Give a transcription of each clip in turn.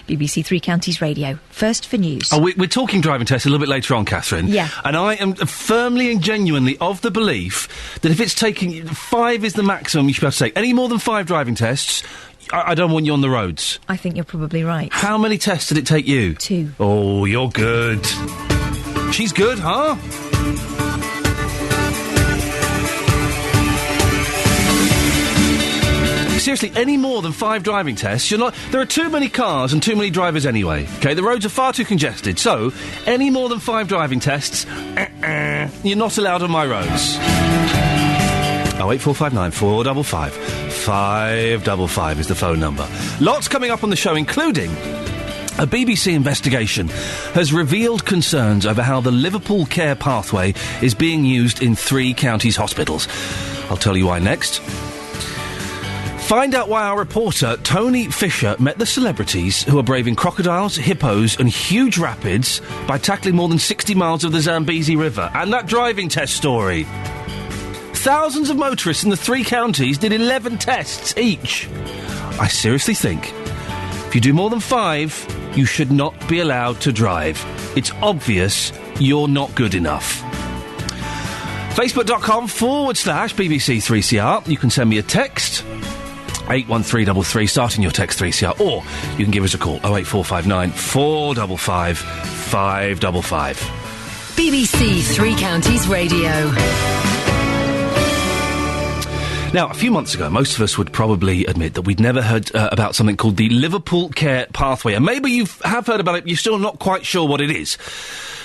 BBC Three Counties Radio. First for news. Oh, we're talking driving tests a little bit later on, Catherine. Yeah. And I am firmly and genuinely of the belief that if it's taking... 5 is the maximum you should be able to take. Any more than 5 driving tests, I don't want you on the roads. I think you're probably right. How many tests did it take you? 2. Oh, you're good. She's good, huh? Seriously, any more than 5 driving tests, you're not... There are too many cars and too many drivers anyway, OK? The roads are far too congested, so any more than 5 driving tests, you're not allowed on my roads. 08459 455 555 is the phone number. Lots coming up on the show, including... A BBC investigation has revealed concerns over how the Liverpool care pathway is being used in 3 counties' hospitals. I'll tell you why next. Find out why our reporter, Tony Fisher, met the celebrities who are braving crocodiles, hippos and huge rapids by tackling more than 60 miles of the Zambezi River. And that driving test story. Thousands of motorists in the 3 counties did 11 tests each. I seriously think if you do more than 5, you should not be allowed to drive. It's obvious you're not good enough. Facebook.com/BBC3CR. You can send me a text, 81333, starting your text 3CR, or you can give us a call, 08459 455 555. BBC Three Counties Radio. Now, a few months ago, most of us would probably admit that we'd never heard about something called the Liverpool Care Pathway. And maybe you have heard about it, you're still not quite sure what it is.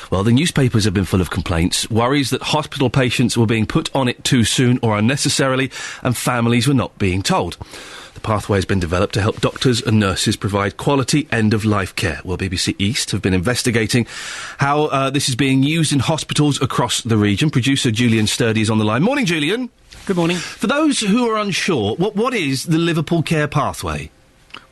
Well, the newspapers have been full of complaints, worries that hospital patients were being put on it too soon or unnecessarily, and families were not being told. The pathway has been developed to help doctors and nurses provide quality end-of-life care. Well, BBC East have been investigating how this is being used in hospitals across the region. Producer Julian Sturdy is on the line. Morning, Julian. Good morning. For those who are unsure, what is the Liverpool Care Pathway?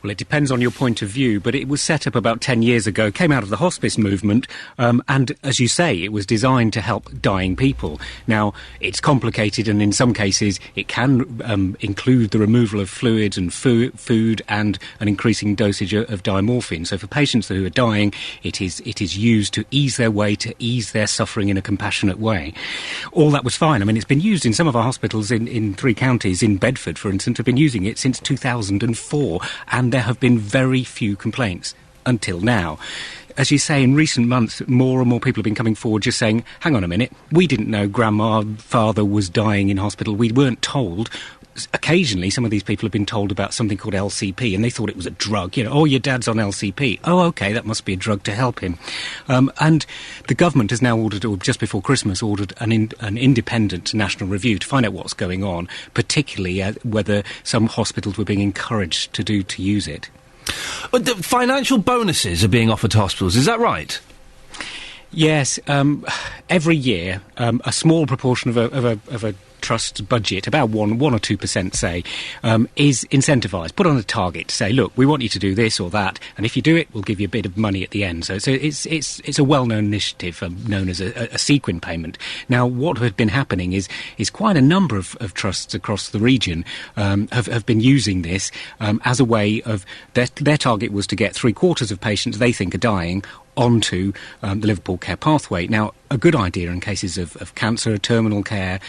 Well, it depends on your point of view, but it was set up about 10 years ago, came out of the hospice movement, and, as you say, it was designed to help dying people. Now, it's complicated, and in some cases it can include the removal of fluids and food and an increasing dosage of diamorphine. So for patients who are dying, it is used to ease their way, to ease their suffering in a compassionate way. All that was fine. I mean, it's been used in some of our hospitals in 3 counties. In Bedford, for instance, have been using it since 2004, and there have been very few complaints until now. As you say, in recent months, more and more people have been coming forward just saying, hang on a minute, we didn't know grandma, father was dying in hospital, we weren't told. Occasionally, some of these people have been told about something called LCP, and they thought it was a drug. You know, oh, your dad's on LCP. Oh, OK, that must be a drug to help him. And the government has now ordered, or just before Christmas, ordered an independent national review to find out what's going on, particularly whether some hospitals were being encouraged to use it. But the financial bonuses are being offered to hospitals, is that right? Yes. Every year, a small proportion of a trust's budget, about 1 or 2%, say, is incentivised, put on a target to say, look, we want you to do this or that, and if you do it, we'll give you a bit of money at the end. So it's a well-known initiative known as a sequin payment. Now, what had been happening is quite a number of trusts across the region have been using this as a way of... Their target was to get 3/4 of patients they think are dying onto the Liverpool Care Pathway. Now, a good idea in cases of cancer, terminal care,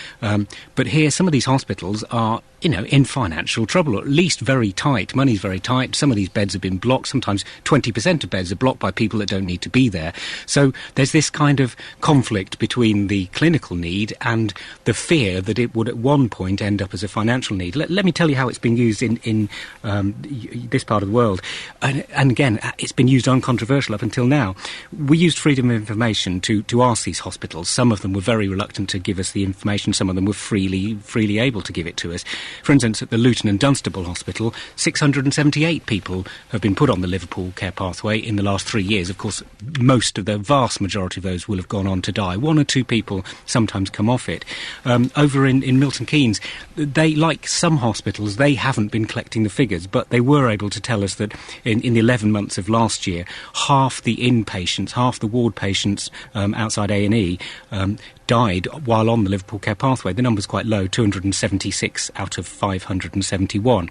but here some of these hospitals are, in financial trouble, or at least very tight. Money's very tight. Some of these beds have been blocked. Sometimes 20% of beds are blocked by people that don't need to be there. So there's this kind of conflict between the clinical need and the fear that it would at one point end up as a financial need. Let me tell you how it's been used in this part of the world. And again, it's been used uncontroversial up until now. We used freedom of information to ask these hospitals. Some of them were very reluctant to give us the information. Some of them were freely able to give it to us. For instance, at the Luton and Dunstable Hospital, 678 people have been put on the Liverpool Care Pathway in the last 3 years. Of course, the vast majority of those will have gone on to die. 1 or 2 people sometimes come off it. Over in Milton Keynes, they, like some hospitals, they haven't been collecting the figures, but they were able to tell us that in the 11 months of last year, half the inpatients, half the ward patients outside A&E died while on the Liverpool Care Pathway. The number's quite low, 276 out of 571.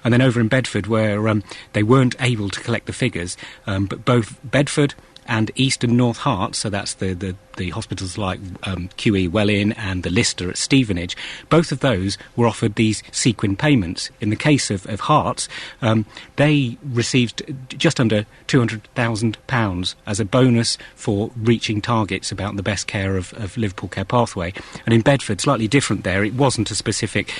And then over in Bedford, where they weren't able to collect the figures, but both Bedford and East and North Hart, so that's the hospitals like QE Welwyn and the Lister at Stevenage, both of those were offered these sequin payments. In the case of Herts, they received just under £200,000 as a bonus for reaching targets about the best care of Liverpool Care Pathway. And in Bedford, slightly different there, it wasn't a specific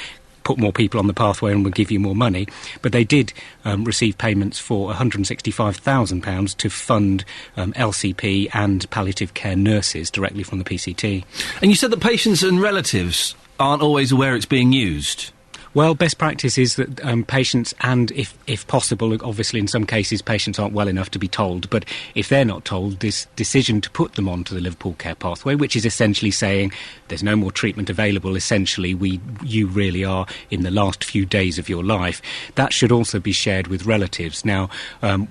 put more people on the pathway and we'll give you more money. But they did receive payments for £165,000 to fund LCP and palliative care nurses directly from the PCT. And you said that patients and relatives aren't always aware it's being used. Well, best practice is that patients, and if possible, obviously in some cases patients aren't well enough to be told, but if they're not told, this decision to put them onto the Liverpool Care Pathway, which is essentially saying there's no more treatment available, essentially you really are in the last few days of your life, that should also be shared with relatives. Now,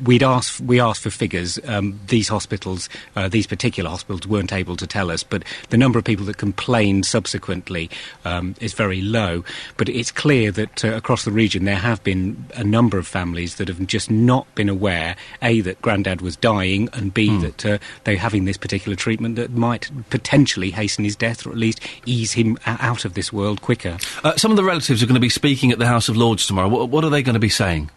we asked for figures. These hospitals, these particular hospitals, weren't able to tell us, but the number of people that complained subsequently is very low. But it's clear that across the region there have been a number of families that have just not been aware, A, that Grandad was dying, and B, that they're having this particular treatment that might potentially hasten his death or at least ease him out of this world quicker. Some of the relatives are going to be speaking at the House of Lords tomorrow. What are they going to be saying?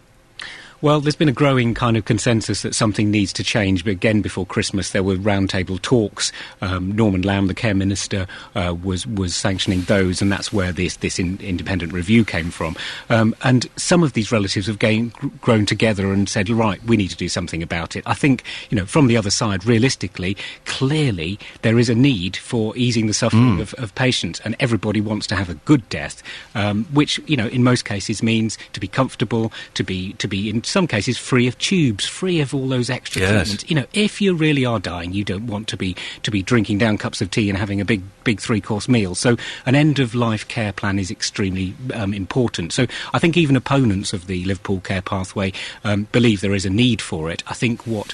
Well, there's been a growing kind of consensus that something needs to change, but again, before Christmas there were roundtable talks. Norman Lamb, the Care Minister, was sanctioning those, and that's where this independent review came from. And some of these relatives have grown together and said, right, we need to do something about it. I think, from the other side, realistically, clearly there is a need for easing the suffering of patients, and everybody wants to have a good death, which, in most cases means to be comfortable, to be in some cases free of tubes, free of all those extra treatments. If you really are dying, you don't want to be drinking down cups of tea and having a big 3-course meal. So an end-of-life care plan is extremely important. So I think even opponents of the Liverpool Care Pathway believe there is a need for it. I think what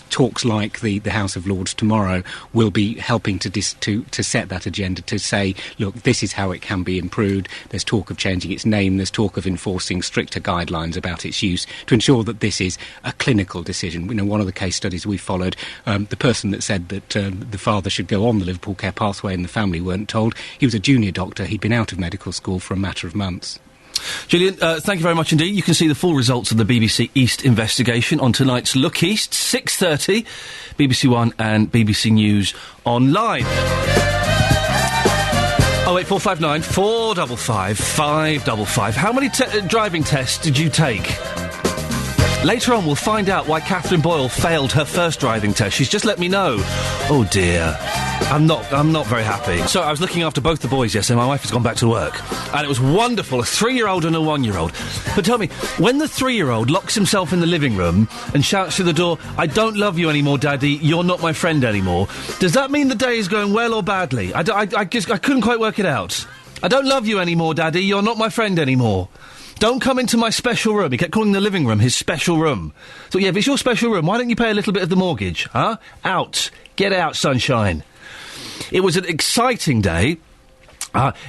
talks like the House of Lords tomorrow will be helping to set that agenda, to say, look, this is how it can be improved. There's talk of changing its name. There's talk of enforcing stricter guidelines about its use to ensure that this is a clinical decision. One of the case studies we followed, the person that said that the father should go on the Liverpool Care Pathway and the family weren't told, he was a junior doctor. He'd been out of medical school for a matter of months. Julian, thank you very much indeed. You can see the full results of the BBC East investigation on tonight's Look East, 6:30, BBC One and BBC News Online. 08459 455 555. How many driving tests did you take? Later on, we'll find out why Catherine Boyle failed her first driving test. She's just let me know. Oh, dear. I'm not very happy. So I was looking after both the boys yesterday. My wife has gone back to work. And it was wonderful, a 3-year-old and a 1-year-old. But tell me, when the 3-year-old locks himself in the living room and shouts through the door, "I don't love you anymore, Daddy, you're not my friend anymore," does that mean the day is going well or badly? I couldn't quite work it out. "I don't love you anymore, Daddy, you're not my friend anymore. Don't come into my special room." He kept calling the living room his special room. So, yeah, if it's your special room, why don't you pay a little bit of the mortgage, huh? Out. Get out, sunshine. It was an exciting day.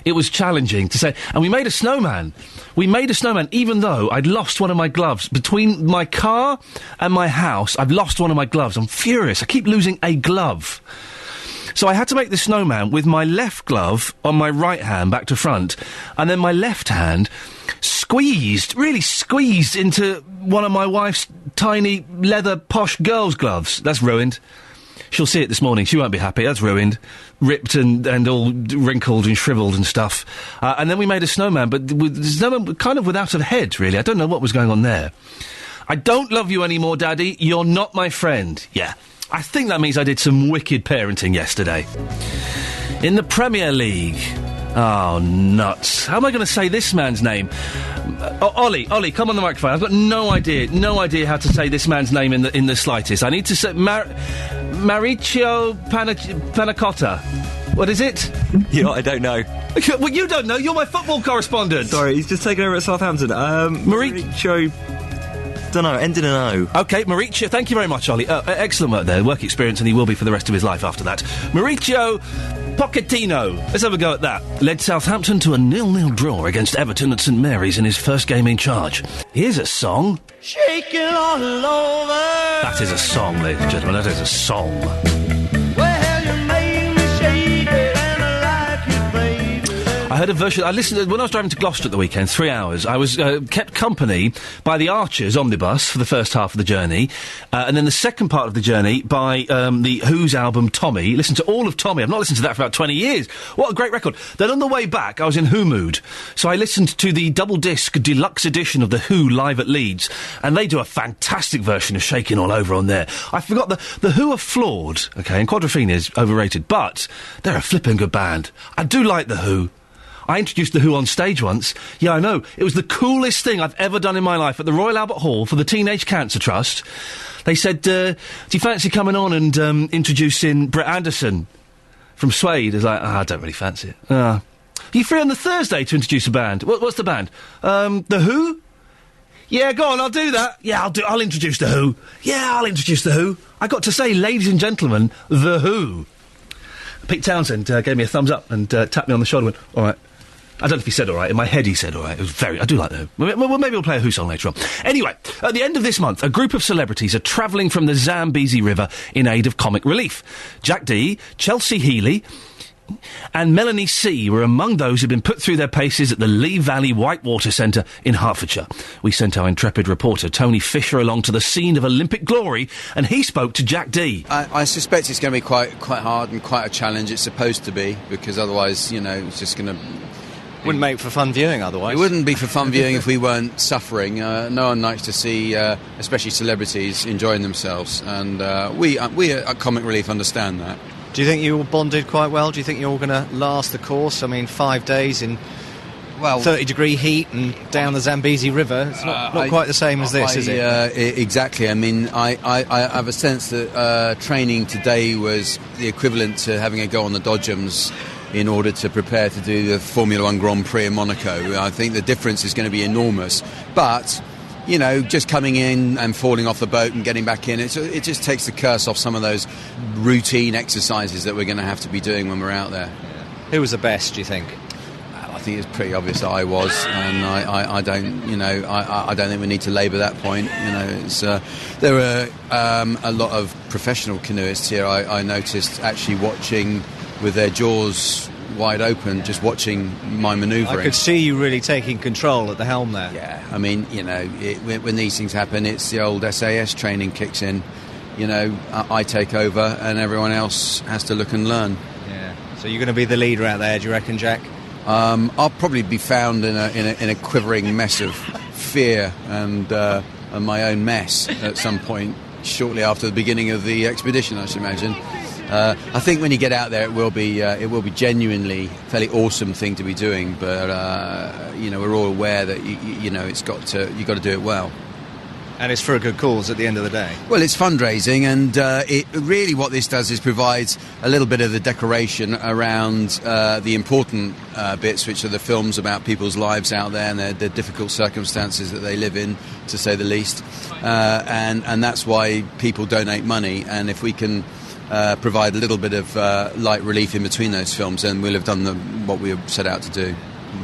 It was challenging to say. And we made a snowman. Even though I'd lost one of my gloves. Between my car and my house, I've lost one of my gloves. I'm furious. I keep losing a glove. So I had to make the snowman with my left glove on my right hand back to front, and then my left hand really squeezed into one of my wife's tiny leather posh girl's gloves. That's ruined. She'll see it this morning. She won't be happy. That's ruined. Ripped and all wrinkled and shriveled and stuff. And then we made a snowman, but the snowman kind of without a head, really. I don't know what was going on there. "I don't love you anymore, Daddy. You're not my friend." Yeah. I think that means I did some wicked parenting yesterday. In the Premier League. Oh, nuts. How am I going to say this man's name? Ollie, come on the microphone. I've got no idea how to say this man's name in the slightest. I need to say Mauricio Panacotta. What is it? I don't know. Well, you don't know. You're my football correspondent. Sorry, he's just taken over at Southampton. Mauricio Don't know, ended in O. OK, Mauricio, thank you very much, Ollie. Excellent work there, work experience, and he will be for the rest of his life after that. Mauricio Pochettino, let's have a go at that. Led Southampton to a 0-0 draw against Everton at St Mary's in his first game in charge. Here's a song. Shaking all over. That is a song, ladies and gentlemen, that is a song. Well, you made me shake it and I like it, baby. I heard a version. I listened when I was driving to Gloucester at the weekend. 3 hours. I was kept company by the Archers omnibus for the first half of the journey, and then the second part of the journey by the Who's album Tommy. Listened to all of Tommy. I've not listened to that for about 20 years. What a great record! Then on the way back, I was in Who mood, so I listened to the double disc deluxe edition of the Who live at Leeds, and they do a fantastic version of "Shaking All Over" on there. I forgot the Who are flawed, okay, and Quadrophenia is overrated, but they're a flipping good band. I do like the Who. I introduced The Who on stage once. Yeah, I know. It was the coolest thing I've ever done in my life at the Royal Albert Hall for the Teenage Cancer Trust. They said, do you fancy coming on and introducing Brett Anderson from Suede? I was like, I don't really fancy it. Are you free on the Thursday to introduce a band? What's the band? The Who? Yeah, go on, I'll do that. Yeah, I'll introduce The Who. Yeah, I'll introduce The Who. I got to say, ladies and gentlemen, The Who. Pete Townsend gave me a thumbs up and tapped me on the shoulder and went, all right. I don't know if he said all right. In my head he said all right. It was I do like the Who. Well, maybe we'll play a Who song later on. Anyway, at the end of this month, a group of celebrities are travelling from the Zambezi River in aid of comic relief. Jack Dee, Chelsea Healey and Melanie C were among those who've been put through their paces at the Lee Valley Whitewater Centre in Hertfordshire. We sent our intrepid reporter Tony Fisher along to the scene of Olympic glory, and he spoke to Jack Dee. I suspect it's going to be quite hard and quite a challenge. It's supposed to be, because otherwise, it's just going to... Wouldn't make for fun viewing otherwise. It wouldn't be for fun viewing if we weren't suffering. No one likes to see, especially celebrities, enjoying themselves. And we at Comic Relief understand that. Do you think you all bonded quite well? Do you think you're all going to last the course? I mean, 5 days in 30-degree heat and down the Zambezi River. It's not quite the same as this, is it? Exactly. I mean, I have a sense that training today was the equivalent to having a go on the Dodgems in order to prepare to do the Formula One Grand Prix in Monaco. I think the difference is going to be enormous. But, just coming in and falling off the boat and getting back in, it just takes the curse off some of those routine exercises that we're going to have to be doing when we're out there. Who was the best, do you think? I think it's pretty obvious I was, and I don't think we need to labour that point. There were a lot of professional canoeists here. I noticed actually watching with their jaws wide open, just watching my manoeuvring. I could see you really taking control at the helm there. Yeah, I mean, when these things happen, it's the old SAS training kicks in. I take over and everyone else has to look and learn. Yeah. So you're going to be the leader out there, do you reckon, Jack? I'll probably be found in a quivering mess of fear and my own mess at some point shortly after the beginning of the expedition, I should imagine. I think when you get out there, it will be genuinely a fairly awesome thing to be doing. But we're all aware that you've got to do it well. And it's for a good cause at the end of the day. Well, it's fundraising, and it really what this does is provides a little bit of the decoration around the important bits, which are the films about people's lives out there and the difficult circumstances that they live in, to say the least. And that's why people donate money, and if we can provide a little bit of light relief in between those films, then we'll have done what we set out to do.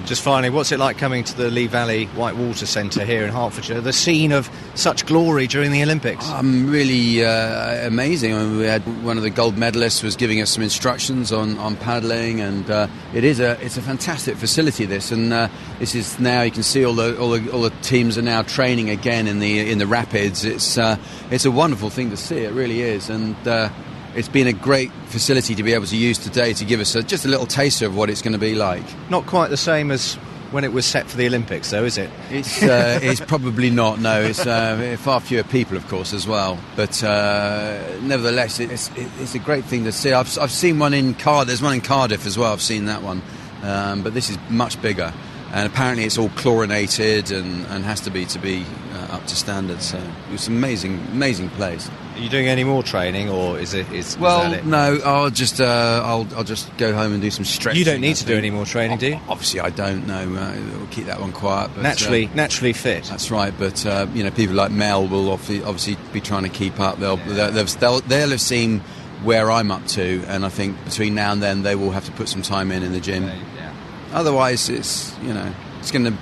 Just finally, what's it like coming to the Lee Valley Whitewater Centre here in Hertfordshire, the scene of such glory during the Olympics? Really amazing. I mean, we had one of the gold medalists was giving us some instructions on paddling, and it's a fantastic facility. This is now you can see all the teams are now training again in the rapids. It's a wonderful thing to see. It really is, and. It's been a great facility to be able to use today to give us just a little taster of what it's going to be like. Not quite the same as when it was set for the Olympics, though, is it? It's probably not, no. It's far fewer people, of course, as well. But nevertheless, it's a great thing to see. I've seen one in Cardiff. There's one in Cardiff as well. I've seen that one. But this is much bigger. and apparently it's all chlorinated and has to be up to standard. So it's an amazing place. Are you doing any more training, or is that it? No, I'll just go home and do some stretching. You don't need to do any more training, do you? Obviously, I don't know. We'll keep that one quiet. But, naturally fit. That's right. But people like Mel will obviously be trying to keep up. They'll have seen where I'm up to, and I think between now and then they will have to put some time in the gym. Yeah. Otherwise, they're going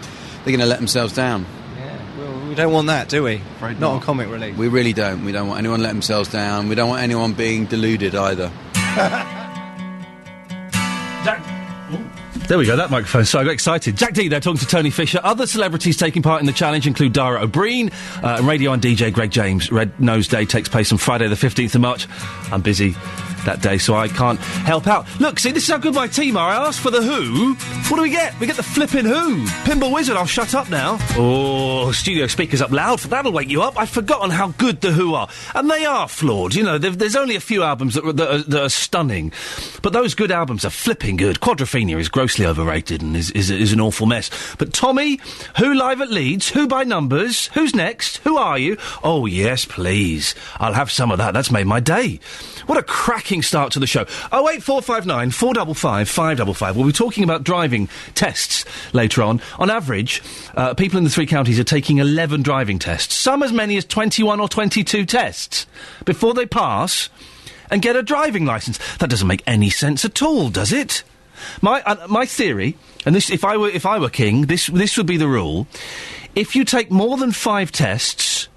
to let themselves down. We don't want that, do we? Not on Comic Relief. We really don't. We don't want anyone letting themselves down. We don't want anyone being deluded either. There we go, that microphone. So I got excited. Jack D there talking to Tony Fisher. Other celebrities taking part in the challenge include Dara O'Brien, and radio and DJ Greg James. Red Nose Day takes place on Friday the 15th of March. I'm busy that day, so I can't help out. Look, see, this is how good my team are. I asked for the Who. What do we get? We get the flippin' Who. Pinball Wizard, I'll shut up now. Oh, studio speakers up loud. That'll wake you up. I've forgotten how good the Who are. And they are flawed. You know, there's only a few albums that are stunning. But those good albums are flipping good. Quadrophenia is grossly overrated and is an awful mess. But Tommy, Who live at Leeds? Who by numbers? Who's next? Who are you? Oh, yes, please. I'll have some of that. That's made my day. What a cracking start to the show. 08459 455 555. We'll be talking about driving tests later on. On average, people in the 3 counties are taking 11 driving tests. Some as many as 21 or 22 tests before they pass and get a driving licence. That doesn't make any sense at all, does it? My theory, and this, if I were king, this would be the rule. If you take more than 5 tests,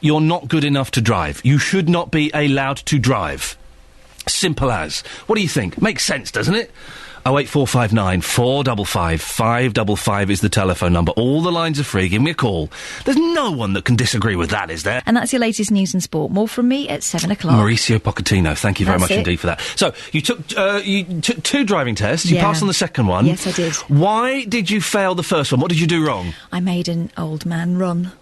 you're not good enough to drive. You should not be allowed to drive. Simple as. What do you think? Makes sense, doesn't it? 08459 455 555 is the telephone number. All the lines are free. Give me a call. There's no one that can disagree with that, is there? And that's your latest news and sport. More from me at 7 o'clock. Mauricio Pochettino, thank you very much indeed for that. So, you took 2 driving tests. You passed on the second one. Yes, I did. Why did you fail the first one? What did you do wrong? I made an old man run.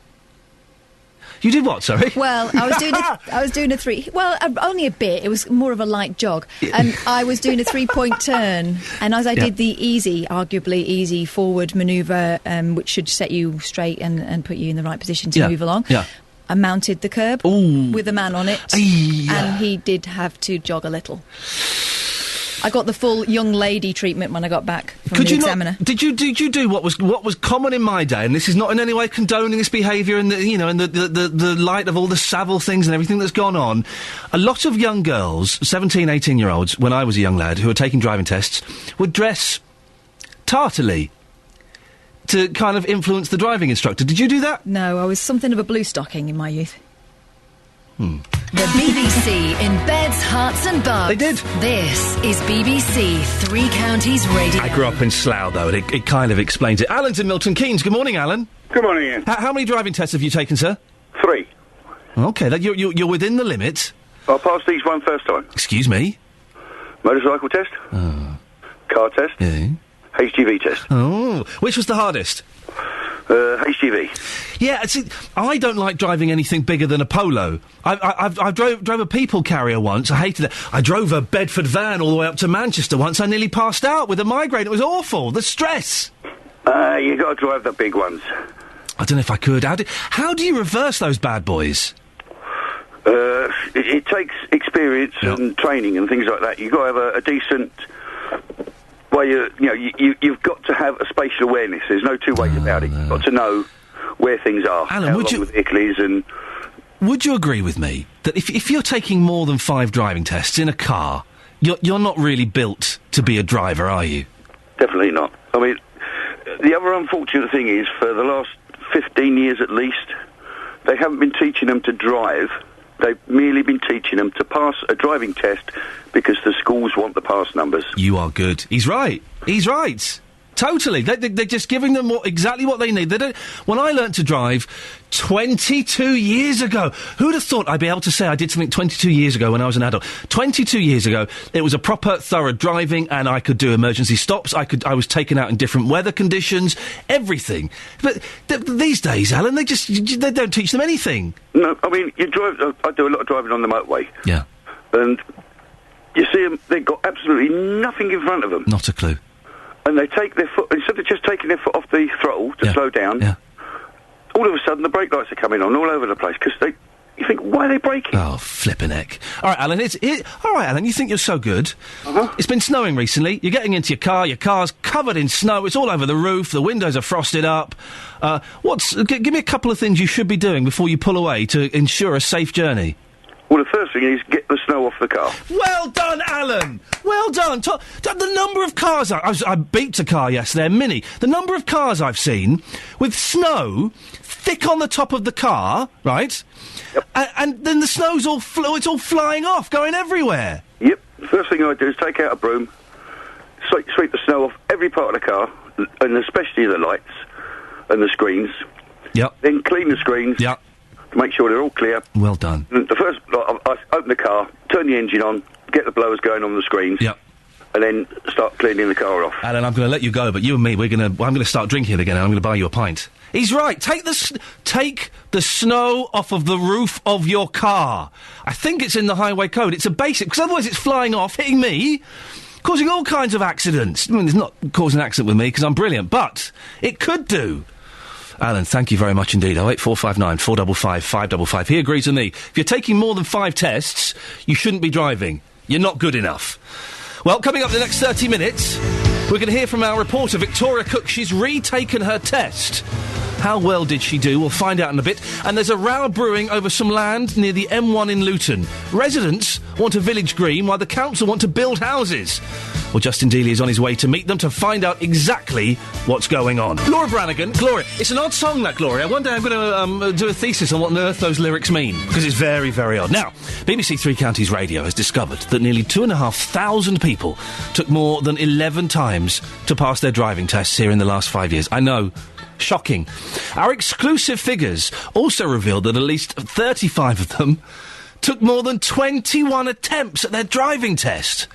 You did what, sorry? Well, I was doing a 3... Well, only a bit. It was more of a light jog. And I was doing a 3-point turn. And as I did the arguably easy forward manoeuvre, which should set you straight and put you in the right position to move along, I mounted the curb with a man on it. And he did have to jog a little. I got the full young lady treatment when I got back from the examiner. Did you do what was common in my day? And this is not in any way condoning this behaviour in the light of all the Savile things and everything that's gone on. A lot of young girls, 17, 18-year-olds, when I was a young lad, who were taking driving tests, would dress tartly to kind of influence the driving instructor. Did you do that? No, I was something of a blue stocking in my youth. The BBC in beds, hearts and bugs. They did. This is BBC 3 Counties Radio. I grew up in Slough, though, and it kind of explains it. Alan's in Milton Keynes. Good morning, Alan. Good morning, Ian. How many driving tests have you taken, sir? 3. OK, you're within the limit. I passed each one first time. Excuse me? Motorcycle test. Car test. Yeah. HGV test. Oh, which was the hardest? HGV. Yeah, see, I don't like driving anything bigger than a Polo. I drove a people carrier once. I hated it. I drove a Bedford van all the way up to Manchester once. I nearly passed out with a migraine. It was awful. The stress. You got to drive the big ones. I don't know if I could. How do you reverse those bad boys? It takes experience and training and things like that. You've got to have a decent way. You've got to have a spatial awareness. There's no two ways about it. You've got to know where things are. Alan, would you? The vehicle is and. Would you agree with me that if you're taking more than 5 driving tests in a car, you're not really built to be a driver, are you? Definitely not. I mean, the other unfortunate thing is, for the last 15 years at least, they haven't been teaching them to drive. They've merely been teaching them to pass a driving test because the schools want the pass numbers. You are good. He's right. He's right. Totally. They're just giving them exactly what they need. They don't. When I learnt to drive 22 years ago, who'd have thought I'd be able to say I did something 22 years ago when I was an adult? 22 years ago, it was a proper, thorough driving, and I could do emergency stops. I was taken out in different weather conditions, everything. But these days, Alan, they don't teach them anything. No, I mean, you drive. I do a lot of driving on the motorway. Yeah. And you see them, they've got absolutely nothing in front of them. Not a clue. and they take their foot, instead of just taking their foot off the throttle to slow down, all of a sudden the brake lights are coming on all over the place, because you think, why are they braking? Oh, flippin' heck. All right, Alan, all right, Alan, you think you're so good. It's been snowing recently. You're getting into your car's covered in snow, it's all over the roof, the windows are frosted up. Give me a couple of things you should be doing before you pull away to ensure a safe journey. Well, the first thing is get the snow off the car. Well done, Alan! Well done! The number of cars... I beeped a car yesterday, a Mini. The number of cars I've seen with snow thick on the top of the car, right? Yep. And then the snow's it's all flying off, going everywhere. Yep. The first thing I do is take out a broom, sweep the snow off every part of the car, and especially the lights and the screens. Yep. Then clean the screens. Yep. To make sure they're all clear. Well done. The first, I open the car, turn the engine on, get the blowers going on the screens. Yep. And then start cleaning the car off. Alan, I'm going to let you go, but you and me, I'm going to start drinking it again, and I'm going to buy you a pint. He's right. Take the snow off of the roof of your car. I think it's in the highway code. It's a basic, because otherwise it's flying off, hitting me, causing all kinds of accidents. I mean, it's not causing an accident with me, because I'm brilliant, but it could do. Alan, thank you very much indeed. 08459 455 555. He agrees with me. If you're taking more than 5 tests, you shouldn't be driving. You're not good enough. Well, coming up in the next 30 minutes, we're going to hear from our reporter, Victoria Cook. She's retaken her test. How well did she do? We'll find out in a bit. And there's a row brewing over some land near the M1 in Luton. Residents want a village green while the council want to build houses. Well, Justin Dealey is on his way to meet them to find out exactly what's going on. Laura Branigan, Gloria. It's an odd song, that, Gloria. One day I'm going to do a thesis on what on earth those lyrics mean, because it's very, very odd. Now, BBC Three Counties Radio has discovered that nearly 2,500 people took more than 11 times to pass their driving tests here in the last 5 years. I know. Shocking. Our exclusive figures also revealed that at least 35 of them took more than 21 attempts at their driving test.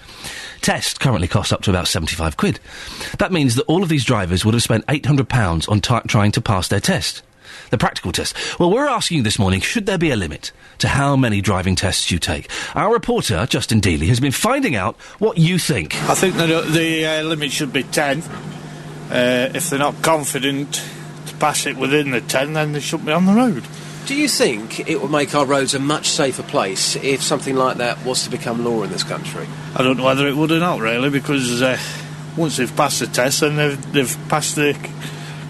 Test currently costs up to about 75 quid. That means that all of these drivers would have spent £800 on trying to pass their test. The practical test. Well, we're asking you this morning, should there be a limit to how many driving tests you take? Our reporter, Justin Dealey, has been finding out what you think. I think that the limit should be 10. If they're not confident to pass it within the 10, then they shouldn't be on the road. Do you think it would make our roads a much safer place if something like that was to become law in this country? I don't know whether it would or not, really, because once they've passed the test, then they've passed the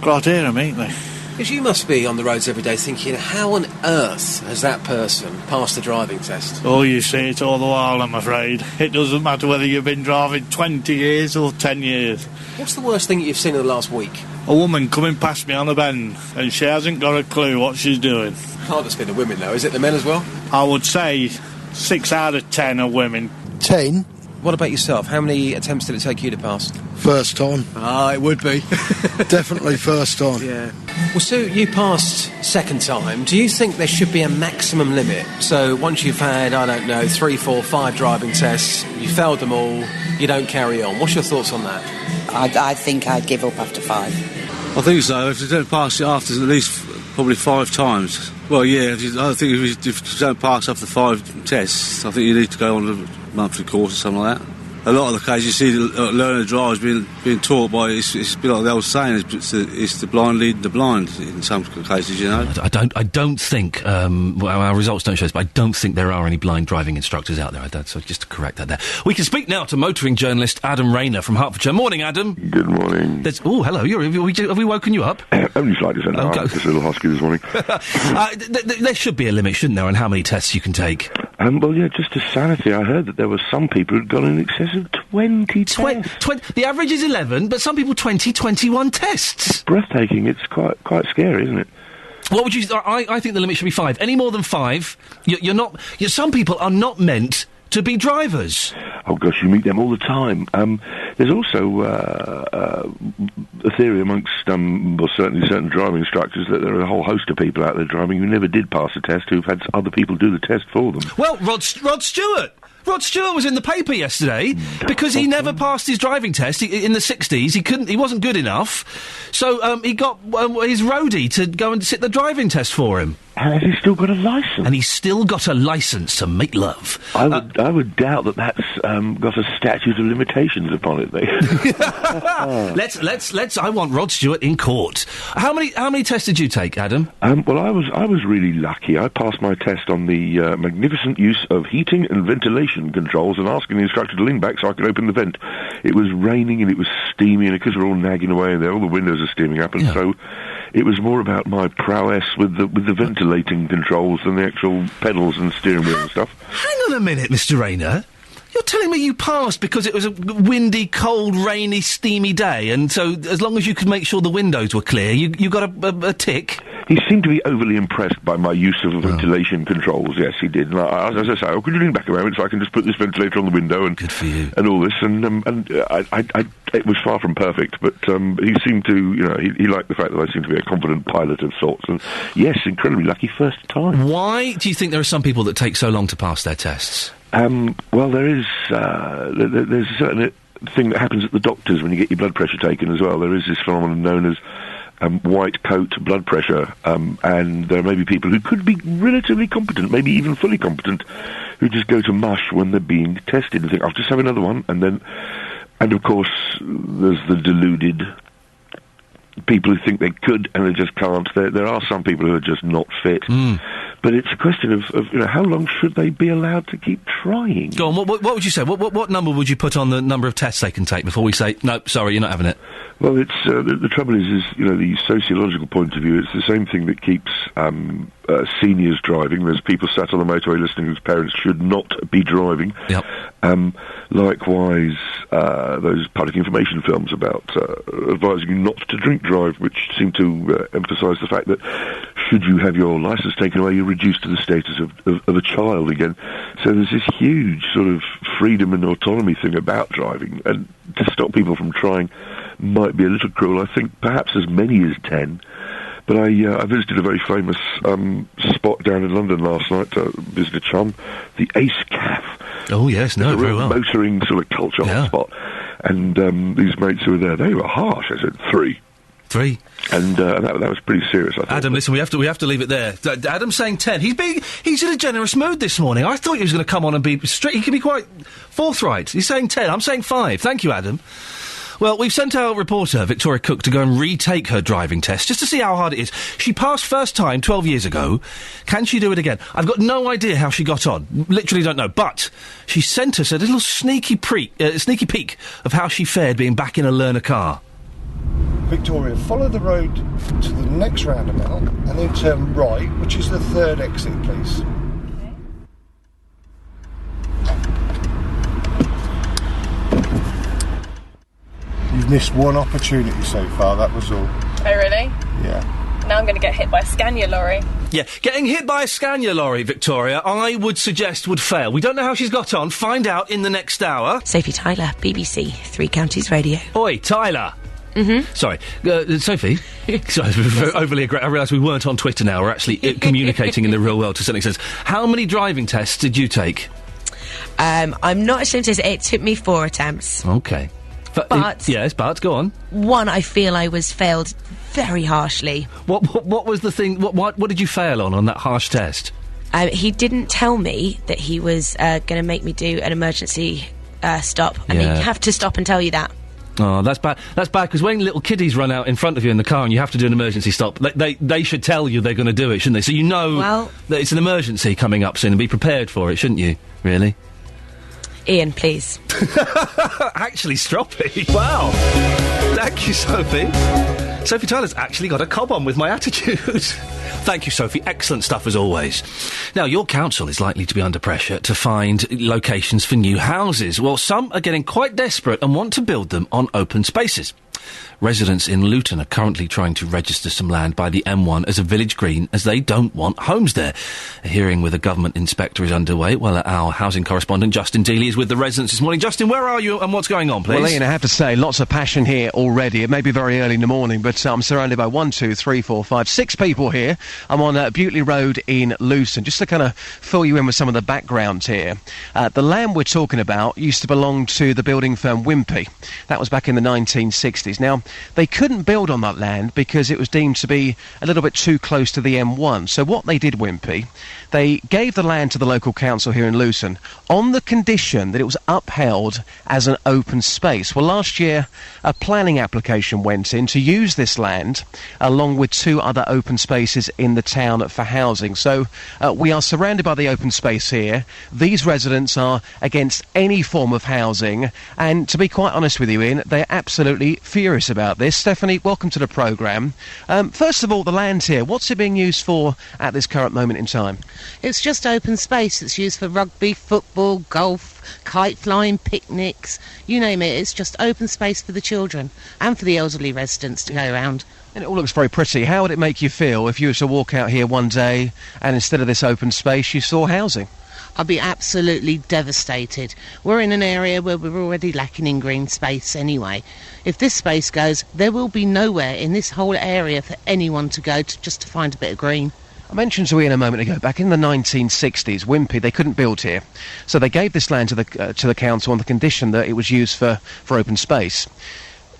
criteria, ain't they? Because you must be on the roads every day thinking, how on earth has that person passed the driving test? Oh, you see it all the while, I'm afraid. It doesn't matter whether you've been driving 20 years or 10 years. What's the worst thing you've seen in the last week? A woman coming past me on a bend, and she hasn't got a clue what she's doing. Can't just be the women, though. Is it the men as well? I would say 6 out of 10 are women. 10. What about yourself? How many attempts did it take you to pass? First time. Ah, it would be. Definitely first time. Yeah. Well, Sue, you passed second time. Do you think there should be a maximum limit? So once you've had, 3, 4, 5 driving tests, you failed them all, you don't carry on. What's your thoughts on that? I think I'd give up after 5. I think so. If you don't pass it after at least probably 5 times. Well, yeah, I think if you don't pass after 5 tests, I think you need to go on a monthly course or something like that. A lot of the cases you see learner drivers being taught by, it's a bit like the old saying, it's the blind leading the blind in some cases, you know. I don't think, our results don't show this, but I don't think there are any blind driving instructors out there. So just to correct that there. We can speak now to motoring journalist Adam Rayner from Hertfordshire. Morning, Adam. Good morning. Oh, hello. Have we woken you up? Only slightly so. No, I'm just a little husky this morning. There should be a limit, shouldn't there, on how many tests you can take? Well, yeah, just to sanity, I heard that there were some people who'd gone in excess of 20 tests. The average is 11, but some people 20, 21 tests. It's breathtaking. It's quite scary, isn't it? What would you... I think the limit should be 5. Any more than 5, you're not... some people are not meant to be drivers. Oh, gosh, you meet them all the time. There's also a theory amongst, certainly certain driving instructors that there are a whole host of people out there driving who never did pass a test, who've had other people do the test for them. Well, Rod Stewart! Rod Stewart was in the paper yesterday because he never passed his driving test. In the 60s, he wasn't good enough, so he got his roadie to go and sit the driving test for him. And has he still got a licence? And he's still got a licence to make love. I would doubt that that's got a statute of limitations upon it. Let's. I want Rod Stewart in court. How many tests did you take, Adam? Well, I was really lucky. I passed my test on the magnificent use of heating and ventilation controls, and asking the instructor to lean back so I could open the vent. It was raining and it was steamy, and because we're all nagging away in there, all the windows are steaming up, and so it was more about my prowess with the ventilating controls than the actual pedals and steering wheel and stuff. Hang on a minute, Mr. Rayner. You're telling me you passed because it was a windy, cold, rainy, steamy day, and so as long as you could make sure the windows were clear, you got a tick? He seemed to be overly impressed by my use of ventilation controls. Yes, he did. And as I say, could you lean back a moment so I can just put this ventilator on the window and good for you and all this? And it was far from perfect, but he seemed to, he liked the fact that I seemed to be a confident pilot of sorts. And yes, incredibly lucky first time. Why do you think there are some people that take so long to pass their tests? Well, there's a certain thing that happens at the doctors when you get your blood pressure taken as well. There is this phenomenon known as white coat blood pressure, and there may be people who could be relatively competent, maybe even fully competent, who just go to mush when they're being tested and think, I'll just have another one, and of course there's the deluded people who think they could and they just can't. There are some people who are just not fit. But it's a question of how long should they be allowed to keep trying? Go on, what would you say? What number would you put on the number of tests they can take before we say, no, sorry, you're not having it? Well, it's the trouble is the sociological point of view, it's the same thing that keeps seniors driving. There's people sat on the motorway listening whose parents should not be driving. Yep. Likewise, those public information films about advising you not to drink drive, which seem to emphasise the fact that should you have your licence taken away, you're reduced to the status of a child again. So there's this huge sort of freedom and autonomy thing about driving, and to stop people from trying might be a little cruel. I think perhaps as many as 10. But I visited a very famous spot down in London last night to visit a chum, the Ace Cafe. Oh, yes, no, very well. Motoring sort of culture hotspot. And these mates who were there, they were harsh. I said 3. 3. And that was pretty serious, I thought. Adam, listen, we have to leave it there. Adam's saying 10. He's in a generous mood this morning. I thought he was going to come on and be straight. He can be quite forthright. He's saying 10. I'm saying 5. Thank you, Adam. Well, we've sent our reporter, Victoria Cook, to go and retake her driving test, just to see how hard it is. She passed first time 12 years ago. Can she do it again? I've got no idea how she got on. Literally don't know. But she sent us a little sneaky peek of how she fared being back in a learner car. Victoria, follow the road to the next roundabout and then turn right, which is the third exit, please. You've missed one opportunity so far, that was all. Oh, really? Yeah. Now I'm going to get hit by a Scania lorry. Yeah, getting hit by a Scania lorry, Victoria, I would suggest would fail. We don't know how she's got on. Find out in the next hour. Sophie Tyler, BBC, 3 Counties Radio. Oi, Tyler. Mm-hmm. Sorry, Sophie. Sorry, overly aggressive. I realise we weren't on Twitter now. We're actually communicating in the real world to some extent. How many driving tests did you take? I'm not ashamed to say it took me 4 attempts. Okay. But yes, but go on. One, I feel I was failed very harshly. What was the thing? What did you fail on that harsh test? He didn't tell me that he was going to make me do an emergency stop. I mean, you have to stop and tell you that. Oh, that's bad. That's bad, because when little kiddies run out in front of you in the car and you have to do an emergency stop, they should tell you they're going to do it, shouldn't they? So you know that it's an emergency coming up soon, and be prepared for it, shouldn't you? Really? Iain, please. Actually stroppy. Wow. Thank you, Sophie. Sophie Tyler's actually got a cob on with my attitude. Thank you, Sophie. Excellent stuff as always. Now, your council is likely to be under pressure to find locations for new houses. Well, some are getting quite desperate and want to build them on open spaces. Residents in Luton are currently trying to register some land by the M1 as a village green, as they don't want homes there. A hearing with a government inspector is underway. Well, our housing correspondent Justin Dealey is with the residents this morning. Justin, where are you and what's going on, please? Well, Iain, I have to say, lots of passion here already. It may be very early in the morning, but I'm surrounded by 1, 2, 3, 4, 5, 6 people here. I'm on Butley Road in Luton. Just to kind of fill you in with some of the background here. The land we're talking about used to belong to the building firm Wimpey. That was back in the 1960s. 1960s. Now, they couldn't build on that land because it was deemed to be a little bit too close to the M1. So what they did, Wimpy, they gave the land to the local council here in Luton on the condition that it was upheld as an open space. Well, last year, a planning application went in to use this land along with 2 other open spaces in the town for housing. So we are surrounded by the open space here. These residents are against any form of housing, and to be quite honest with you, Ian, they're absolutely furious about this. Stephanie, welcome to the programme. First of all, the land here, what's it being used for at this current moment in time? It's just open space. It's used for rugby, football, golf, kite flying, picnics, you name it. It's just open space for the children and for the elderly residents to go around. And it all looks very pretty. How would it make you feel if you were to walk out here one day and instead of this open space you saw housing? I'd be absolutely devastated. We're in an area where we're already lacking in green space anyway. If this space goes, there will be nowhere in this whole area for anyone to go to just to find a bit of green. I mentioned to Ian a moment ago, back in the 1960s, Wimpy, they couldn't build here. So they gave this land to the council on the condition that it was used for open space.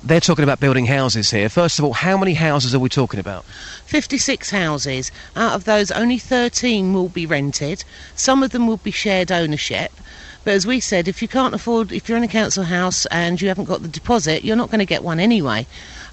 They're talking about building houses here. First of all, how many houses are we talking about? 56 houses. Out of those, only 13 will be rented. Some of them will be shared ownership. But as we said, if you can't afford, if you're in a council house and you haven't got the deposit, you're not going to get one anyway.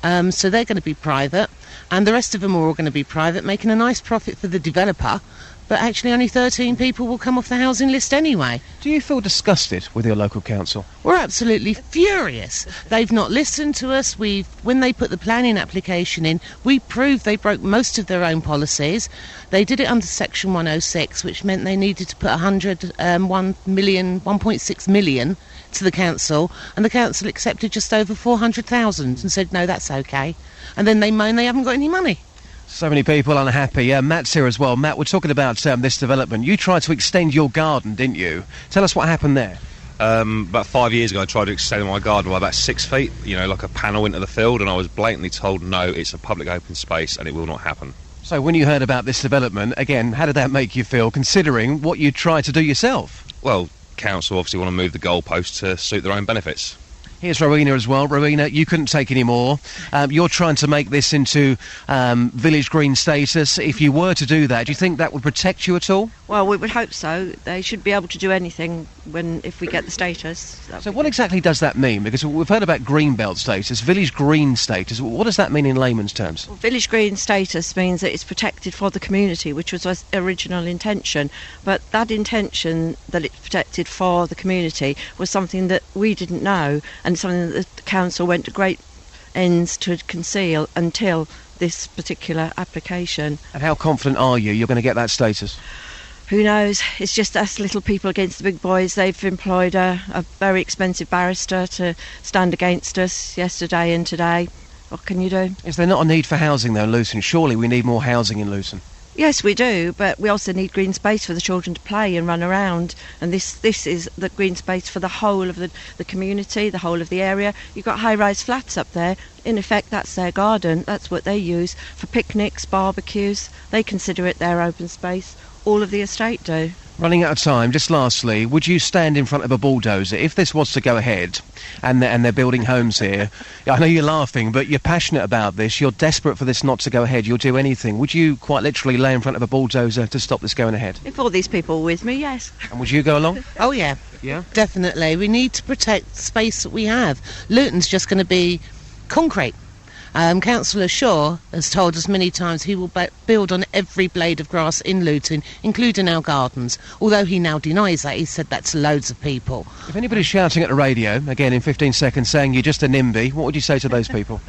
So they're going to be private. And the rest of them are all going to be private, making a nice profit for the developer. But actually only 13 people will come off the housing list anyway. Do you feel disgusted with your local council? We're absolutely furious. They've not listened to us. When they put the planning application in, we proved they broke most of their own policies. They did it under Section 106, which meant they needed to put 1.6 million to the council, and the council accepted just over 400,000 and said, no, that's okay. And then they moan they haven't got any money. So many people unhappy. Matt's here as well. Matt, we're talking about this development. You tried to extend your garden, didn't you? Tell us what happened there. About 5 years ago, I tried to extend my garden by about 6 feet, like a panel into the field, and I was blatantly told, no, it's a public open space and it will not happen. So when you heard about this development, again, how did that make you feel, considering what you tried to do yourself? Well, council obviously want to move the goalposts to suit their own benefits. Here's Rowena as well. Rowena, you couldn't take any more. You're trying to make this into village green status. If you were to do that, do you think that would protect you at all? Well, we would hope so. They should be able to do anything if we get the status. So what exactly does that mean? Because we've heard about green belt status, village green status. What does that mean in layman's terms? Well, village green status means that it's protected for the community, which was our original intention. But that intention, that it's protected for the community, was something that we didn't know, and something that the council went to great ends to conceal until this particular application. And how confident are you're going to get that status? Who knows? It's just us little people against the big boys. They've employed a very expensive barrister to stand against us yesterday and today. What can you do? Is there not a need for housing though in Luton? Surely we need more housing in Luton. Yes, we do, but we also need green space for the children to play and run around. And this is the green space for the whole of the community, the whole of the area. You've got high-rise flats up there. In effect, that's their garden. That's what they use for picnics, barbecues. They consider it their open space. All of the estate do. Running out of time, just lastly, would you stand in front of a bulldozer if this was to go ahead and they're building homes here? I know you're laughing, but you're passionate about this. You're desperate for this not to go ahead. You'll do anything. Would you quite literally lay in front of a bulldozer to stop this going ahead? If all these people were with me, yes. And would you go along? Oh, yeah. Yeah? Definitely. We need to protect the space that we have. Luton's just going to be concrete. Councillor Shaw has told us many times he will build on every blade of grass in Luton, including our gardens, although he now denies that. He said that to loads of people. If anybody's shouting at the radio, again in 15 seconds, saying you're just a NIMBY, what would you say to those people?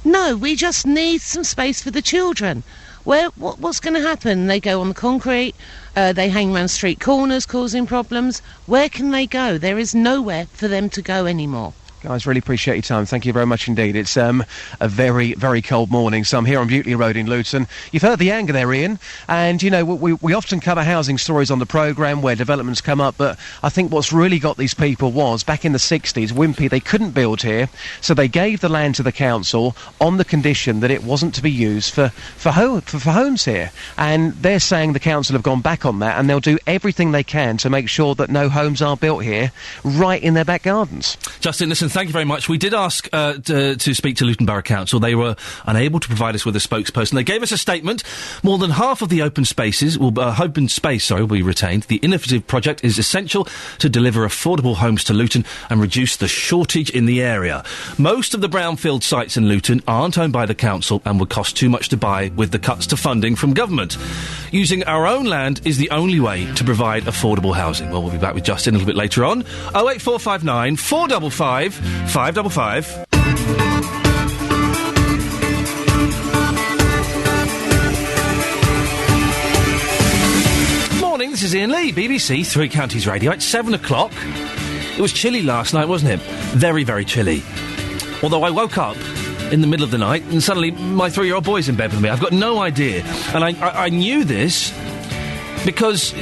No, we just need some space for the children. What's going to happen? They go on the concrete, they hang around street corners causing problems. Where can they go? There is nowhere for them to go anymore. Guys, really appreciate your time. Thank you very much indeed. It's a very, very cold morning, so I'm here on Beaulieu Road in Luton. You've heard the anger there, Ian, and, we often cover housing stories on the programme where developments come up, but I think what's really got these people was, back in the 60s, Wimpy, they couldn't build here, so they gave the land to the council on the condition that it wasn't to be used for homes here. And they're saying the council have gone back on that, and they'll do everything they can to make sure that no homes are built here, right in their back gardens. Justin, listen, thank you very much. We did ask to speak to Luton Borough Council. They were unable to provide us with a spokesperson. They gave us a statement. More than half of the open space will be retained. The innovative project is essential to deliver affordable homes to Luton and reduce the shortage in the area. Most of the brownfield sites in Luton aren't owned by the council and would cost too much to buy with the cuts to funding from government. Using our own land is the only way to provide affordable housing. Well, we'll be back with Justin a little bit later on. 08459 455 555. Morning, this is Iain Lee, BBC Three Counties Radio. It's 7 o'clock. It was chilly last night, wasn't it? Very, very chilly. Although I woke up in the middle of the night and suddenly my 3-year-old boy's in bed with me. I've got no idea. And I knew this because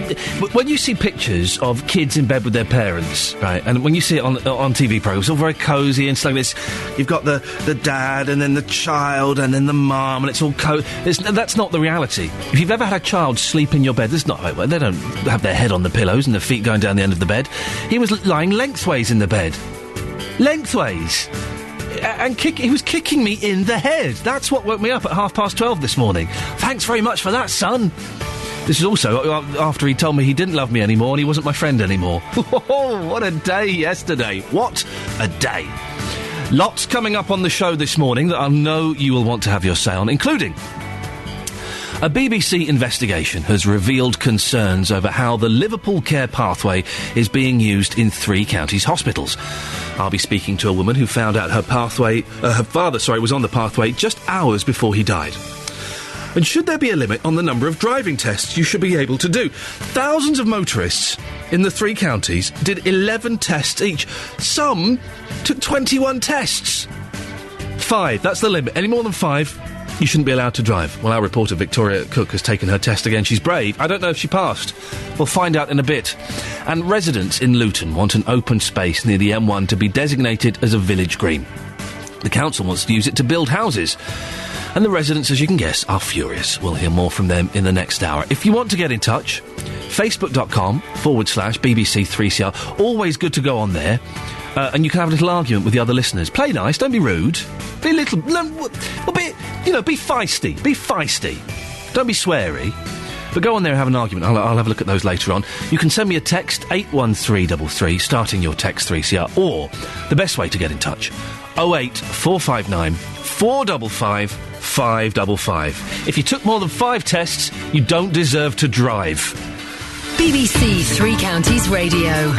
when you see pictures of kids in bed with their parents, right, and when you see it on TV programmes, it's all very cosy and stuff like this. You've got the dad and then the child and then the mum, and it's all that's not the reality. If you've ever had a child sleep in your bed, that's not how it works. They don't have their head on the pillows and their feet going down the end of the bed. He was lying lengthways in the bed. Lengthways. And he was kicking me in the head. That's what woke me up at 12:30 this morning. Thanks very much for that, son. This is also after he told me he didn't love me anymore and he wasn't my friend anymore. Oh, what a day yesterday. What a day. Lots coming up on the show this morning that I know you will want to have your say on, including a BBC investigation has revealed concerns over how the Liverpool Care Pathway is being used in 3 counties' hospitals. I'll be speaking to a woman who found out her father was on the pathway just hours before he died. And should there be a limit on the number of driving tests you should be able to do? Thousands of motorists in the 3 counties did 11 tests each. Some took 21 tests. 5, that's the limit. Any more than 5, you shouldn't be allowed to drive. Well, our reporter Victoria Cook has taken her test again. She's brave. I don't know if she passed. We'll find out in a bit. And residents in Luton want an open space near the M1 to be designated as a village green. The council wants to use it to build houses. And the residents, as you can guess, are furious. We'll hear more from them in the next hour. If you want to get in touch, facebook.com/BBC3CR. Always good to go on there. And you can have a little argument with the other listeners. Play nice, don't be rude. Be a little... be feisty. Be feisty. Don't be sweary. But go on there and have an argument. I'll have a look at those later on. You can send me a text, 81333, starting your text 3CR. Or, the best way to get in touch, 08459 455 555. If you took more than 5 tests, you don't deserve to drive. BBC Three Counties Radio.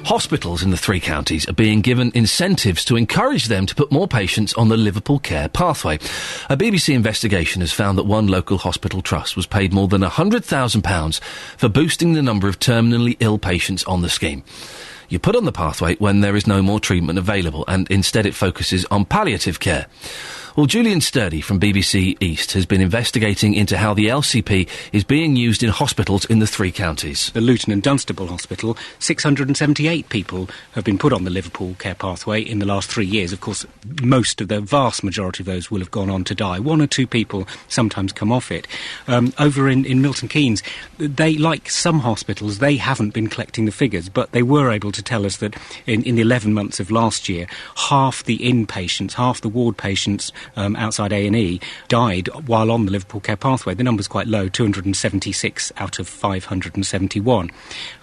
Hospitals in the 3 counties are being given incentives to encourage them to put more patients on the Liverpool Care Pathway. A BBC investigation has found that one local hospital trust was paid more than £100,000 for boosting the number of terminally ill patients on the scheme. You put on the pathway when there is no more treatment available, and instead it focuses on palliative care. Well, Julian Sturdy from BBC East has been investigating into how the LCP is being used in hospitals in the 3 counties. The Luton and Dunstable Hospital, 678 people have been put on the Liverpool Care Pathway in the last 3 years. Of course, the vast majority of those will have gone on to die. 1 or 2 people sometimes come off it. Over in Milton Keynes, they, like some hospitals, they haven't been collecting the figures, but they were able to tell us that in the 11 months of last year, half the inpatients, half the ward patients outside A&E died while on the Liverpool Care Pathway. The number's quite low, 276 out of 571.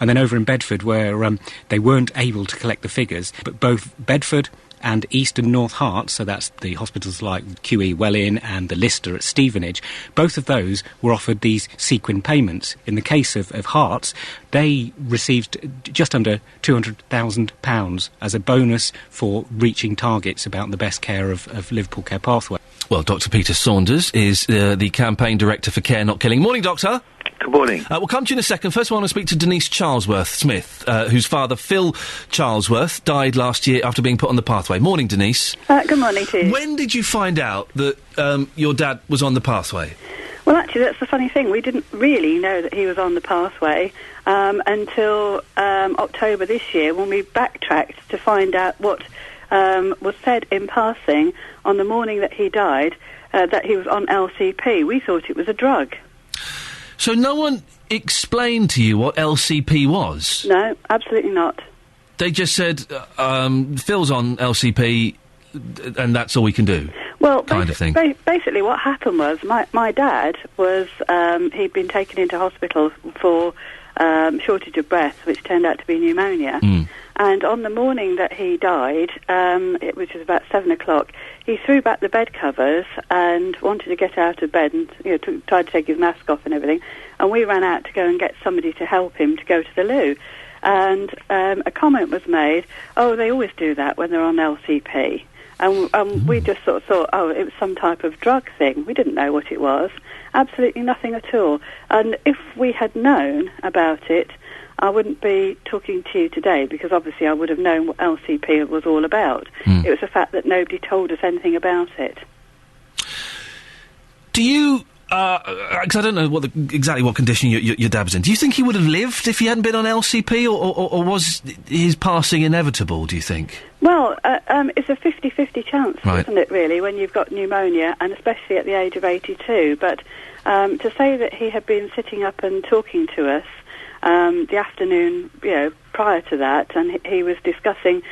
And then over in Bedford, where they weren't able to collect the figures, but both Bedford and East and North Herts, so that's the hospitals like QE Welwyn and the Lister at Stevenage, both of those were offered these sequin payments. In the case of Herts, they received just under £200,000 as a bonus for reaching targets about the best care of Liverpool Care Pathway. Well, Dr Peter Saunders is the campaign director for Care Not Killing. Morning, Doctor. Good morning. We'll come to you in a second. First, I want to speak to Denise Charlesworth-Smith, whose father, Phil Charlesworth, died last year after being put on the pathway. Morning, Denise. Good morning to you. When did you find out that your dad was on the pathway? Well, actually, that's the funny thing. We didn't really know that he was on the pathway until October this year, when we backtracked to find out what was said in passing on the morning that he died, that he was on LCP. We thought it was a drug. So no one explained to you what LCP was? No, absolutely not. They just said, Phil's on LCP, and that's all we can do. Well, kind of thing. Basically, what happened was my dad was he'd been taken into hospital for shortage of breath, which turned out to be pneumonia. And on the morning that he died, which was about 7 o'clock, he threw back the bed covers and wanted to get out of bed and tried to take his mask off and everything. And we ran out to go and get somebody to help him to go to the loo. And a comment was made, oh, they always do that when they're on LCP. And we just sort of thought, oh, it was some type of drug thing. We didn't know what it was. Absolutely nothing at all. And if we had known about it, I wouldn't be talking to you today, because obviously I would have known what LCP was all about. It was the fact that nobody told us anything about it. Do you... because I don't know exactly what condition your dad was in. Do you think he would have lived if he hadn't been on LCP, or was his passing inevitable, do you think? Well, it's a 50-50 chance, right, isn't it, really, when you've got pneumonia, and especially at the age of 82. But to say that he had been sitting up and talking to us the afternoon, prior to that, and he was discussing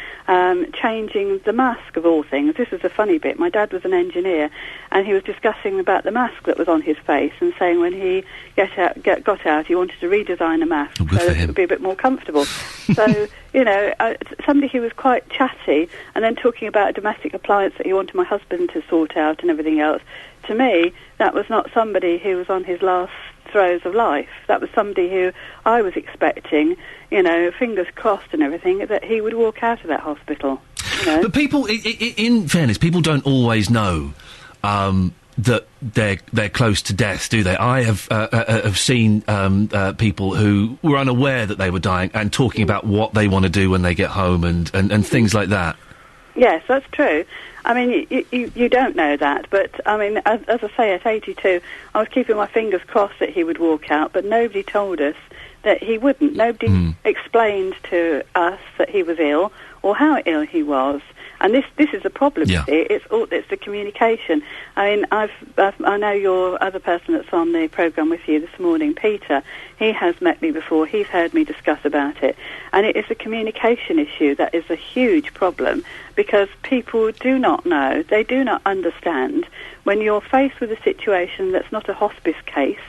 changing the mask, of all things. This was a funny bit. My dad was an engineer, and he was discussing about the mask that was on his face, and saying when he got out, he wanted to redesign a mask so that it would be a bit more comfortable. So, somebody who was quite chatty, and then talking about a domestic appliance that he wanted my husband to sort out and everything else. To me, that was not somebody who was on his last throes of life. That was somebody who I was expecting, fingers crossed and everything, that he would walk out of that hospital. But people, in fairness, people don't always know that they're close to death, do they? I have seen people who were unaware that they were dying and talking about what they want to do when they get home and things like that. Yes, that's true. I mean, you don't know that, but, I mean, as I say, at 82, I was keeping my fingers crossed that he would walk out, but nobody told us that he wouldn't. Nobody explained to us that he was ill or how ill he was. And this is a problem, you see. It's the communication. I mean, I know your other person that's on the programme with you this morning, Peter. He has met me before. He's heard me discuss about it. And it is a communication issue that is a huge problem, because people do not know, they do not understand, when you're faced with a situation that's not a hospice case,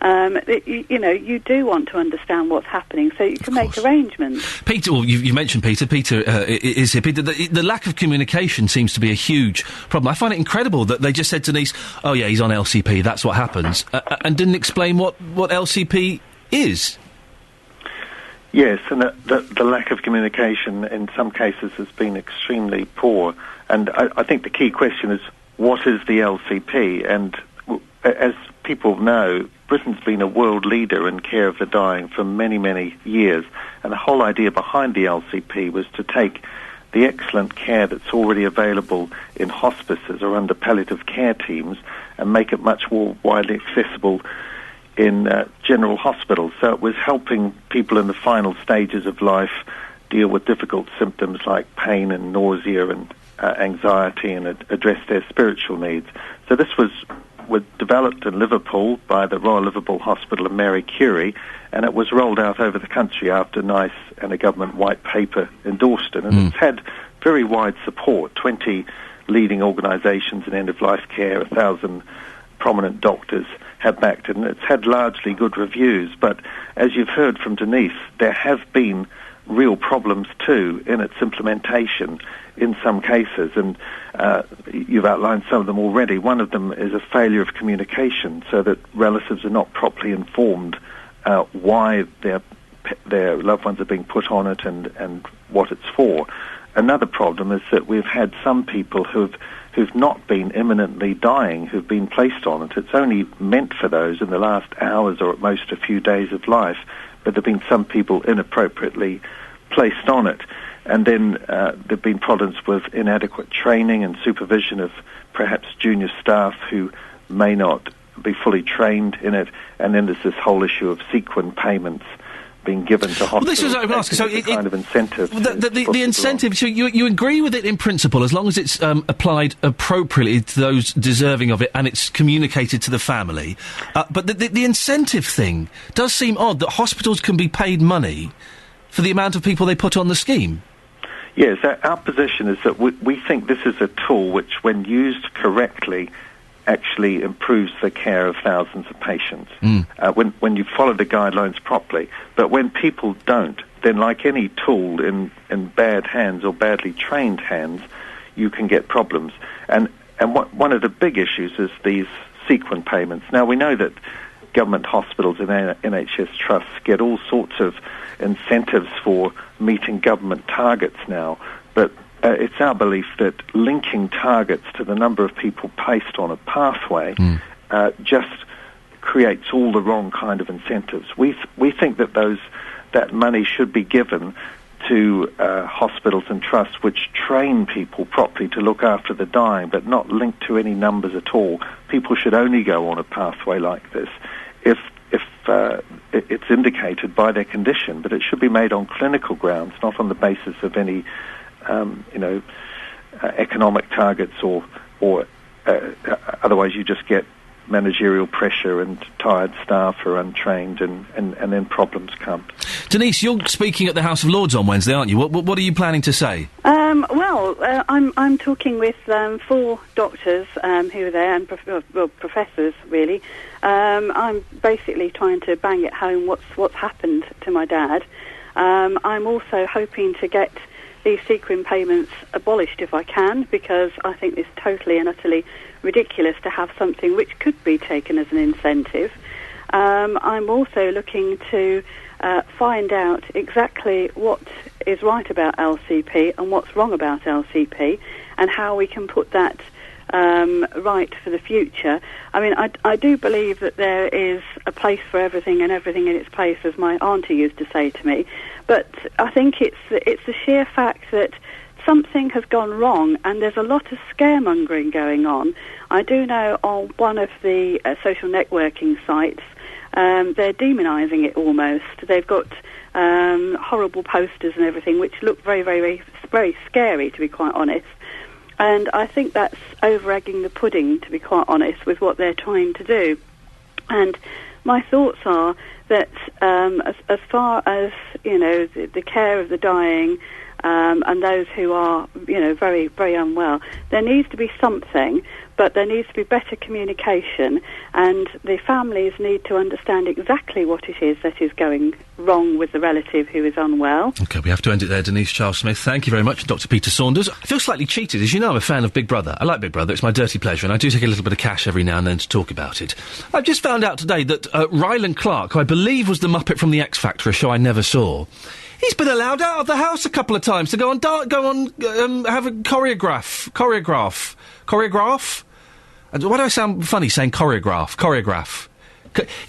you do want to understand what's happening so you can make arrangements. Peter, well, you mentioned Peter. Peter is here. Peter, the lack of communication seems to be a huge problem. I find it incredible that they just said to Denise, oh yeah, he's on LCP, that's what happens, and didn't explain what LCP is. Yes, and the lack of communication in some cases has been extremely poor. And I think the key question is, what is the LCP? And as people know, Britain's been a world leader in care of the dying for many, many years. And the whole idea behind the LCP was to take the excellent care that's already available in hospices or under palliative care teams and make it much more widely accessible in general hospitals. So it was helping people in the final stages of life deal with difficult symptoms like pain and nausea and anxiety, and address their spiritual needs. So this was developed in Liverpool by the Royal Liverpool Hospital and Mary Curie, and it was rolled out over the country after NICE and a government white paper endorsed it. And it's had very wide support. 20 leading organisations in end-of-life care, 1,000 prominent doctors have backed it, and it's had largely good reviews. But as you've heard from Denise, there have been real problems too in its implementation in some cases, and you've outlined some of them already. One of them is a failure of communication, so that relatives are not properly informed why their loved ones are being put on it and what it's for. Another problem is that we've had some people who've not been imminently dying, who've been placed on it. It's only meant for those in the last hours or at most a few days of life, but there have been some people inappropriately placed on it. And then there have been problems with inadequate training and supervision of perhaps junior staff who may not be fully trained in it. And then there's this whole issue of sequin payments being given to hospitals. Well, this is what I was asking. So it's a kind of incentive. The incentive. So you agree with it in principle, as long as it's applied appropriately to those deserving of it, and it's communicated to the family. But the incentive thing does seem odd, that hospitals can be paid money for the amount of people they put on the scheme. Yes, our position is that we think this is a tool which, when used correctly, actually improves the care of thousands of patients when you follow the guidelines properly. But when people don't, then like any tool in bad hands or badly trained hands, you can get problems. And one of the big issues is these sequin payments. Now, we know that government hospitals and NHS trusts get all sorts of incentives for meeting government targets now, but it's our belief that linking targets to the number of people placed on a pathway just creates all the wrong kind of incentives. We think that money should be given to hospitals and trusts which train people properly to look after the dying, but not linked to any numbers at all. People should only go on a pathway like this if it's indicated by their condition, but it should be made on clinical grounds, not on the basis of any economic targets or otherwise you just get managerial pressure and tired staff who are untrained and then problems come. Denise, you're speaking at the House of Lords on Wednesday, aren't you? What are you planning to say? I'm talking with 4 doctors who are there and professors really. I'm basically trying to bang it home what's happened to my dad. I'm also hoping to get these sequin payments abolished if I can, because I think it's totally and utterly ridiculous to have something which could be taken as an incentive. I'm also looking to find out exactly what is right about LCP and what's wrong about LCP, and how we can put that right for the future. I mean, I do believe that there is a place for everything and everything in its place, as my auntie used to say to me. But I think it's the sheer fact that something has gone wrong, and there's a lot of scaremongering going on. I do know on one of the social networking sites, they're demonising it almost. They've got horrible posters and everything, which look very, very, very, very scary, to be quite honest. And I think that's over-egging the pudding, to be quite honest, with what they're trying to do. And my thoughts are that as far as, the care of the dying and those who are, very, very unwell, there needs to be something, but there needs to be better communication, and the families need to understand exactly what it is that is going wrong with the relative who is unwell. OK, we have to end it there. Denise Charles-Smith, thank you very much. Dr Peter Saunders. I feel slightly cheated. As you know, I'm a fan of Big Brother. I like Big Brother. It's my dirty pleasure, and I do take a little bit of cash every now and then to talk about it. I've just found out today that Ryland Clark, who I believe was the Muppet from the X Factor, a show I never saw, he's been allowed out of the house a couple of times to go on have a choreograph. Why do I sound funny saying choreograph?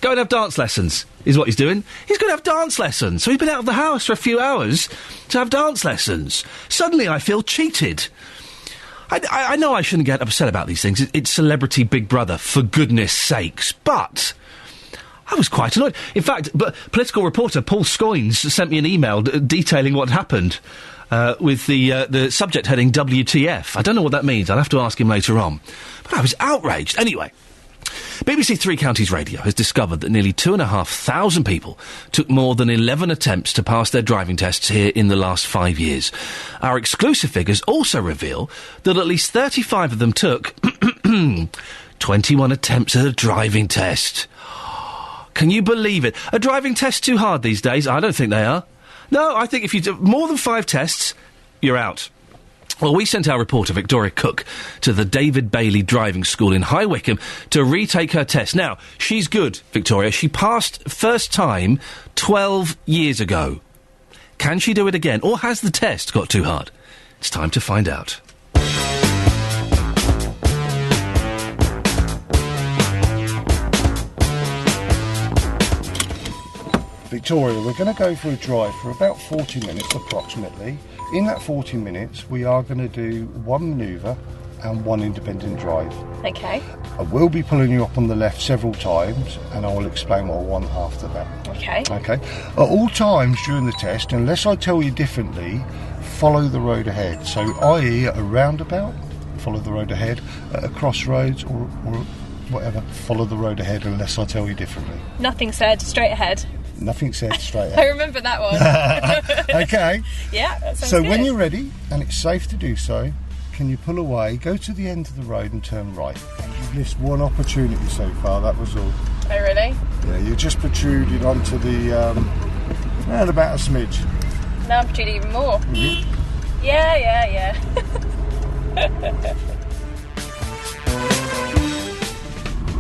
Go and have dance lessons is what he's doing. He's going to have dance lessons. So he's been out of the house for a few hours to have dance lessons. Suddenly I feel cheated. I know I shouldn't get upset about these things. It's celebrity Big Brother, for goodness sakes. But I was quite annoyed. In fact, political reporter Paul Scoynes sent me an email detailing what happened with the subject heading WTF. I don't know what that means. I'll have to ask him later on. But I was outraged. Anyway, BBC Three Counties Radio has discovered that nearly 2,500 people took more than 11 attempts to pass their driving tests here in the last 5 years. Our exclusive figures also reveal that at least 35 of them took 21 attempts at a driving test. Can you believe it? A driving test too hard these days? I don't think they are. No, I think if you do more than 5 tests, you're out. Well, we sent our reporter, Victoria Cook, to the David Bailey Driving School in High Wycombe to retake her test. Now, she's good, Victoria. She passed first time 12 years ago. Can she do it again? Or has the test got too hard? It's time to find out. Victoria, we're going to go for a drive for about 40 minutes approximately. In that 40 minutes, we are going to do one manoeuvre and 1 independent drive. Okay. I will be pulling you up on the left several times, and I will explain what I want after that. Okay. Okay. At all times during the test, unless I tell you differently, follow the road ahead. So, i.e. at a roundabout, follow the road ahead. At a crossroads or whatever, follow the road ahead unless I tell you differently. Nothing said, straight ahead. Nothing said, straight I ahead. remember that one. Okay. Yeah, that sounds So good. when you're ready, and it's safe to do so, can you pull away, go to the end of the road and turn right? You've missed one opportunity so far, that was all. Oh, really? Yeah, you just protruded onto the, about a smidge. Now I'm protruding even more. Mm-hmm. Yeah.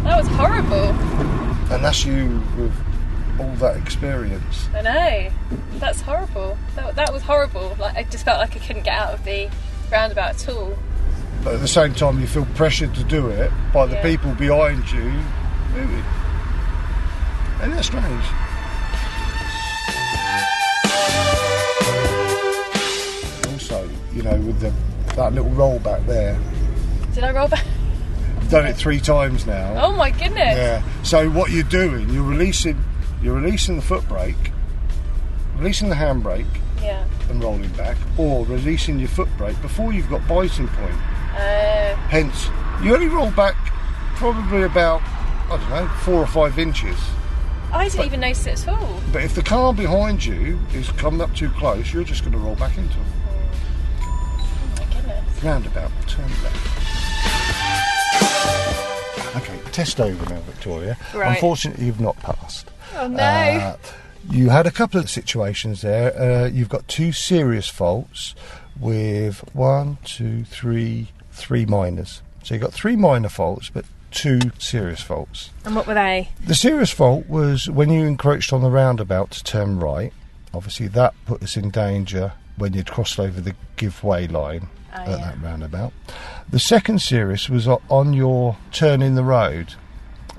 That was horrible. And that's you with all that experience. I know. That's horrible. That was horrible. Like, I just felt like I couldn't get out of the roundabout at all. But at the same time, you feel pressured to do it by the people behind you moving. Isn't that strange? Also, you know, with that little roll back there. Did I roll back? I've done it 3 times now. Oh my goodness. Yeah. So what you're doing, you're releasing the foot brake, releasing the handbrake, and rolling back, or releasing your foot brake before you've got biting point. Hence, you only roll back probably about, 4 or 5 inches. I didn't even notice it at all. But if the car behind you is coming up too close, you're just going to roll back into it. Oh my goodness. Roundabout, turn left. Okay, test over now, Victoria. Right. Unfortunately, you've not passed. Oh no. You had a couple of situations there. You've got 2 serious faults with 3 minors. So you've got 3 minor faults, but 2 serious faults. And what were they? The serious fault was when you encroached on the roundabout to turn right. Obviously, that put us in danger when you'd crossed over the give way line at that roundabout. The second serious was on your turn in the road.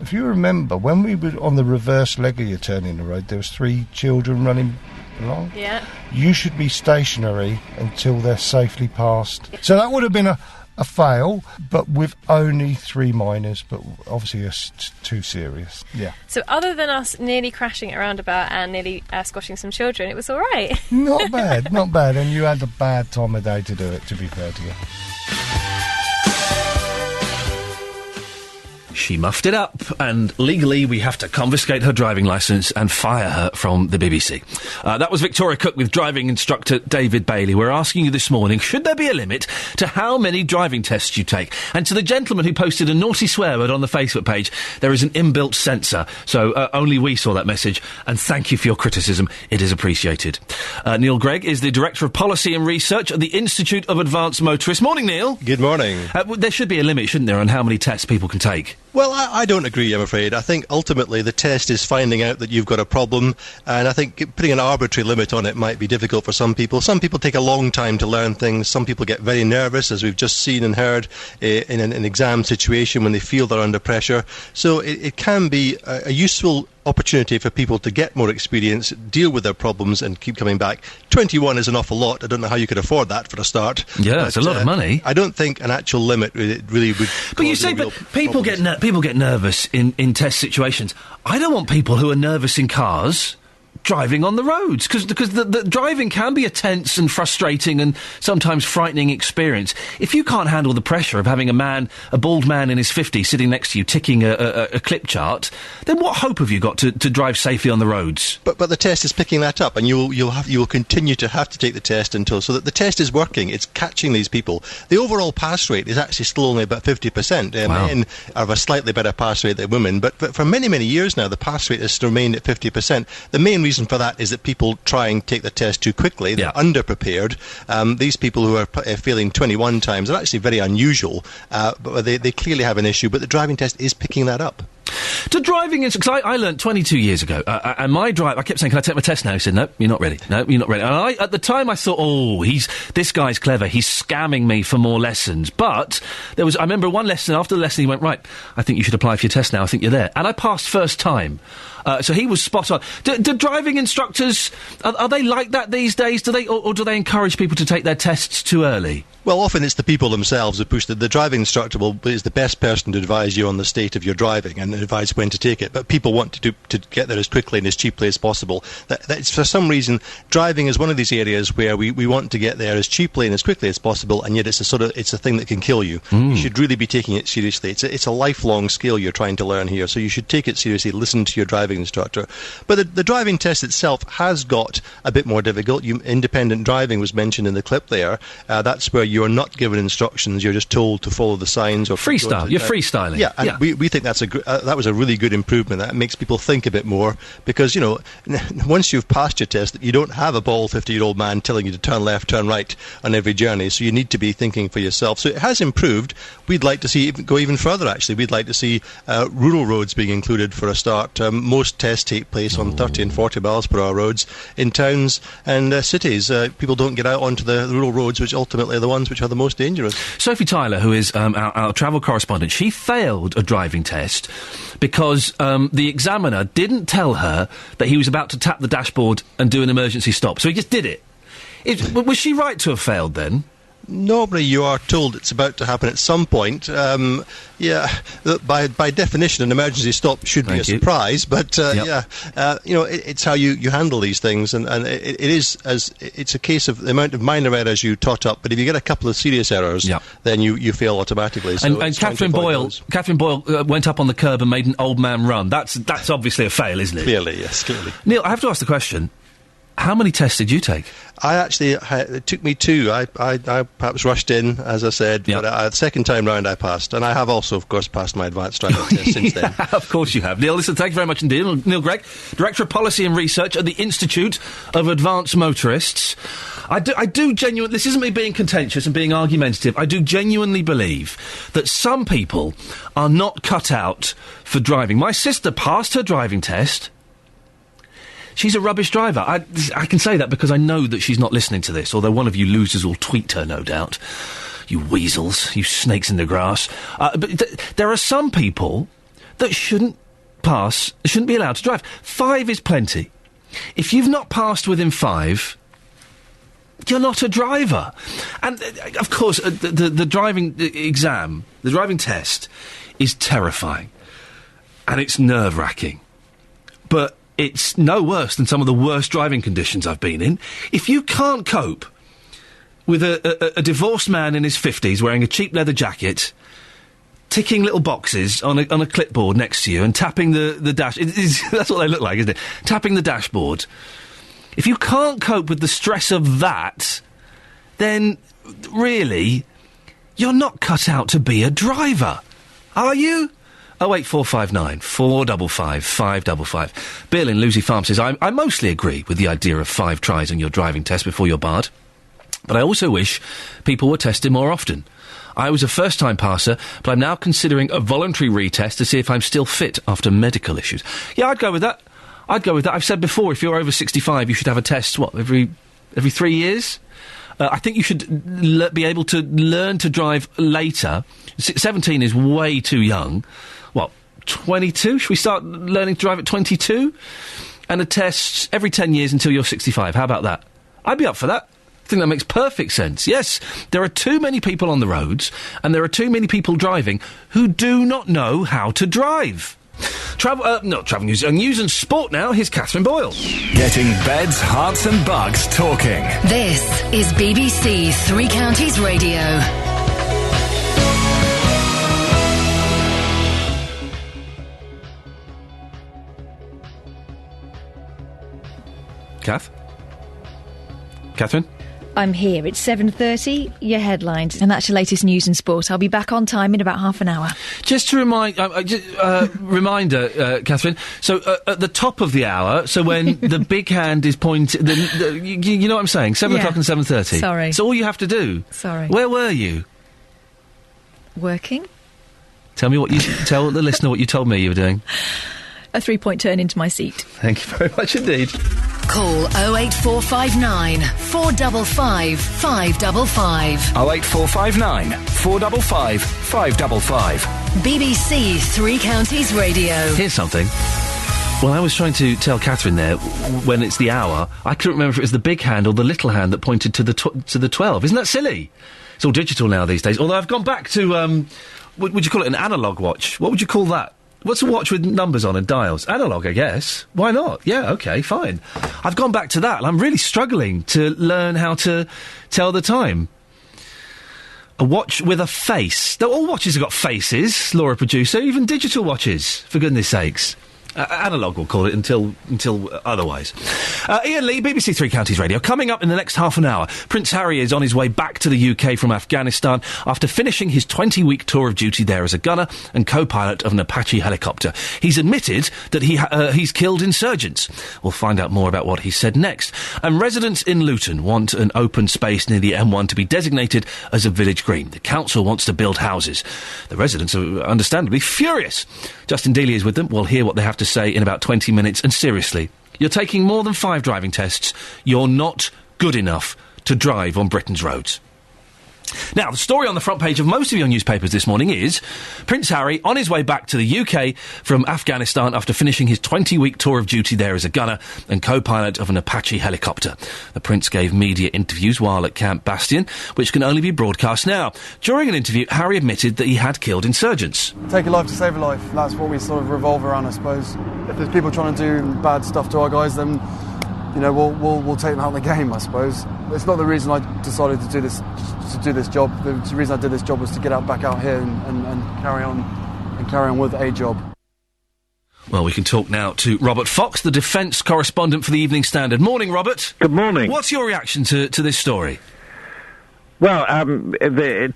If you remember, when we were on the reverse leg of your turn in the road, there was 3 children running along. Yeah. You should be stationary until they're safely past. So that would have been a fail, but with only 3 minors, but obviously it's 2 serious. Yeah. So other than us nearly crashing at a roundabout and nearly squashing some children, it was all right. Not bad, not bad. And you had a bad time of day to do it, to be fair to you. She muffed it up, and legally we have to confiscate her driving licence and fire her from the BBC. That was Victoria Cook with driving instructor David Bailey. We're asking you this morning, should there be a limit to how many driving tests you take? And to the gentleman who posted a naughty swear word on the Facebook page, there is an inbuilt censor, so only we saw that message, and thank you for your criticism. It is appreciated. Neil Gregg is the Director of Policy and Research at the Institute of Advanced Motorists. Morning, Neil. Good morning. There should be a limit, shouldn't there, on how many tests people can take? Well, I don't agree, I'm afraid. I think ultimately the test is finding out that you've got a problem, and I think putting an arbitrary limit on it might be difficult for some people. Some people take a long time to learn things. Some people get very nervous, as we've just seen and heard, in an exam situation when they feel they're under pressure. So it can be a useful opportunity for people to get more experience, deal with their problems and keep coming back. 21 is an awful lot. I don't know how you could afford that for a start. Yeah, it's a lot of money. I don't think an actual limit really would. But you say, people get nervous in test situations. I don't want people who are nervous in cars driving on the roads, because the driving can be a tense and frustrating and sometimes frightening experience. If you can't handle the pressure of having a bald man in his 50s sitting next to you ticking a clip chart, then what hope have you got to drive safely on the roads? But the test is picking that up, and you will continue to have to take the test until, so that the test is working. It's catching these people. The overall pass rate is actually still only about 50%. Wow. Men have a slightly better pass rate than women, but for many, many years now, the pass rate has remained at 50%. The main reason for that is that people try and take the test too quickly. They're underprepared. These people who are failing 21 times are actually very unusual, but they clearly have an issue, but the driving test is picking that up. To driving, because I learnt 22 years ago, and my drive, I kept saying, can I take my test now? He said, no, you're not ready. No, you're not ready. And at the time I thought, this guy's clever, he's scamming me for more lessons. But I remember one lesson, after the lesson he went, right, I think you should apply for your test now, I think you're there. And I passed first time. So he was spot on. Do driving instructors, are they like that these days? Do they, or do they encourage people to take their tests too early? Well, often it's the people themselves who push the driving instructor is the best person to advise you on the state of your driving and advise when to take it. But people want to get there as quickly and as cheaply as possible. That's for some reason, driving is one of these areas where we want to get there as cheaply and as quickly as possible, and yet it's a thing that can kill you. You should really be taking it seriously. It's a lifelong skill you're trying to learn here, so you should take it seriously. Listen to your driving instructor. But the driving test itself has got a bit more difficult. Independent driving was mentioned in the clip there. That's where you're not given instructions. You're just told to follow the signs or freestyle. You're freestyling. Yeah, and we think that was a really good improvement. That makes people think a bit more, because once you've passed your test, you don't have a bald 50-year-old man telling you to turn left, turn right on every journey. So you need to be thinking for yourself. So it has improved. We'd like to see it go even further. Actually, we'd like to see rural roads being included for a start. Most tests take place on 30 and 40 miles per hour roads in towns and cities. People don't get out onto the rural roads, which ultimately are the ones which are the most dangerous. Sophie Tyler, who is our travel correspondent, she failed a driving test because the examiner didn't tell her that he was about to tap the dashboard and do an emergency stop, so he just did it. Was she right to have failed then? Normally you are told it's about to happen at some point. By definition, an emergency stop should be a surprise, but it's how you handle these things, and it's a case of the amount of minor errors you tot up, but if you get a couple of serious errors, then you fail automatically. So and Catherine Boyle went up on the curb and made an old man run. That's obviously a fail, isn't it? Clearly, yes, clearly. Neil, I have to ask the question, how many tests did you take? It took me 2. I perhaps rushed in, as I said, but the second time round I passed. And I have also, of course, passed my advanced driving test since then. Of course you have. Neil, listen, thank you very much indeed. Neil Gregg, Director of Policy and Research at the Institute of Advanced Motorists. I do genuinely, this isn't me being contentious and being argumentative, I do genuinely believe that some people are not cut out for driving. My sister passed her driving test. She's a rubbish driver. I can say that because I know that she's not listening to this, although one of you losers will tweet her, no doubt. You weasels, you snakes in the grass. But there are some people that shouldn't be allowed to drive. 5 is plenty. If you've not passed within 5, you're not a driver. And, of course, the driving exam, the driving test, is terrifying. And it's nerve-wracking. But it's no worse than some of the worst driving conditions I've been in. If you can't cope with a divorced man in his 50s wearing a cheap leather jacket, ticking little boxes on a clipboard next to you and tapping the dash... that's what they look like, isn't it? Tapping the dashboard. If you can't cope with the stress of that, then, really, you're not cut out to be a driver. Are you? 08459 455 555. Bill in Lucy Farm says, I mostly agree with the idea of 5 tries on your driving test before you're barred, but I also wish people were tested more often. I was a first-time passer, but I'm now considering a voluntary retest to see if I'm still fit after medical issues. Yeah, I'd go with that. I've said before, if you're over 65, you should have a test, every 3 years? I think you should be able to learn to drive later. 17 is way too young. 22? Should we start learning to drive at 22? And a test every 10 years until you're 65. How about that? I'd be up for that. I think that makes perfect sense. Yes, there are too many people on the roads, and there are too many people driving who do not know how to drive. Travel news. News and sport now. Here's Catherine Boyle. Getting beds, hearts and bugs talking. This is BBC Three Counties Radio. Catherine? I'm here. It's 7:30. Your headlines, and that's your latest news and sport. I'll be back on time in about half an hour. Just to reminder, Catherine. So at the top of the hour, so when the big hand is pointing, you know what I'm saying? 7 o'clock and 7:30. Sorry. So all you have to do. Sorry. Where were you? Working. Tell the listener what you told me you were doing. A 3-point turn into my seat. Thank you very much indeed. Call 08459 455 555. 08459 455 555. BBC Three Counties Radio. Here's something. Well, I was trying to tell Catherine there, when it's the hour, I couldn't remember if it was the big hand or the little hand that pointed to the 12. Isn't that silly? It's all digital now these days. Although I've gone back to, would you call it an analogue watch? What would you call that? What's a watch with numbers on and dials? Analogue, I guess. Why not? Yeah, OK, fine. I've gone back to that, and I'm really struggling to learn how to tell the time. A watch with a face. All watches have got faces, Laura producer, even digital watches, for goodness sakes. Analogue, we'll call it, until otherwise. Iain Lee, BBC Three Counties Radio. Coming up in the next half an hour, Prince Harry is on his way back to the UK from Afghanistan after finishing his 20-week tour of duty there as a gunner and co-pilot of an Apache helicopter. He's admitted that he's killed insurgents. We'll find out more about what he said next. And residents in Luton want an open space near the M1 to be designated as a village green. The council wants to build houses. The residents are understandably furious. Justin Dealey is with them. We'll hear what they have to say in about 20 minutes. And seriously, you're taking more than 5 driving tests. You're not good enough to drive on Britain's roads. Now, the story on the front page of most of your newspapers this morning is Prince Harry on his way back to the UK from Afghanistan after finishing his 20-week tour of duty there as a gunner and co-pilot of an Apache helicopter. The Prince gave media interviews while at Camp Bastion, which can only be broadcast now. During an interview, Harry admitted that he had killed insurgents. Take a life to save a life. That's what we sort of revolve around, I suppose. If there's people trying to do bad stuff to our guys, then, you know, we'll take them out of the game, I suppose. It's not the reason I decided to do this job. The reason I did this job was to get back out here and carry on with a job. Well, we can talk now to Robert Fox, the defence correspondent for the Evening Standard. Morning, Robert. Good morning. What's your reaction to this story? Well,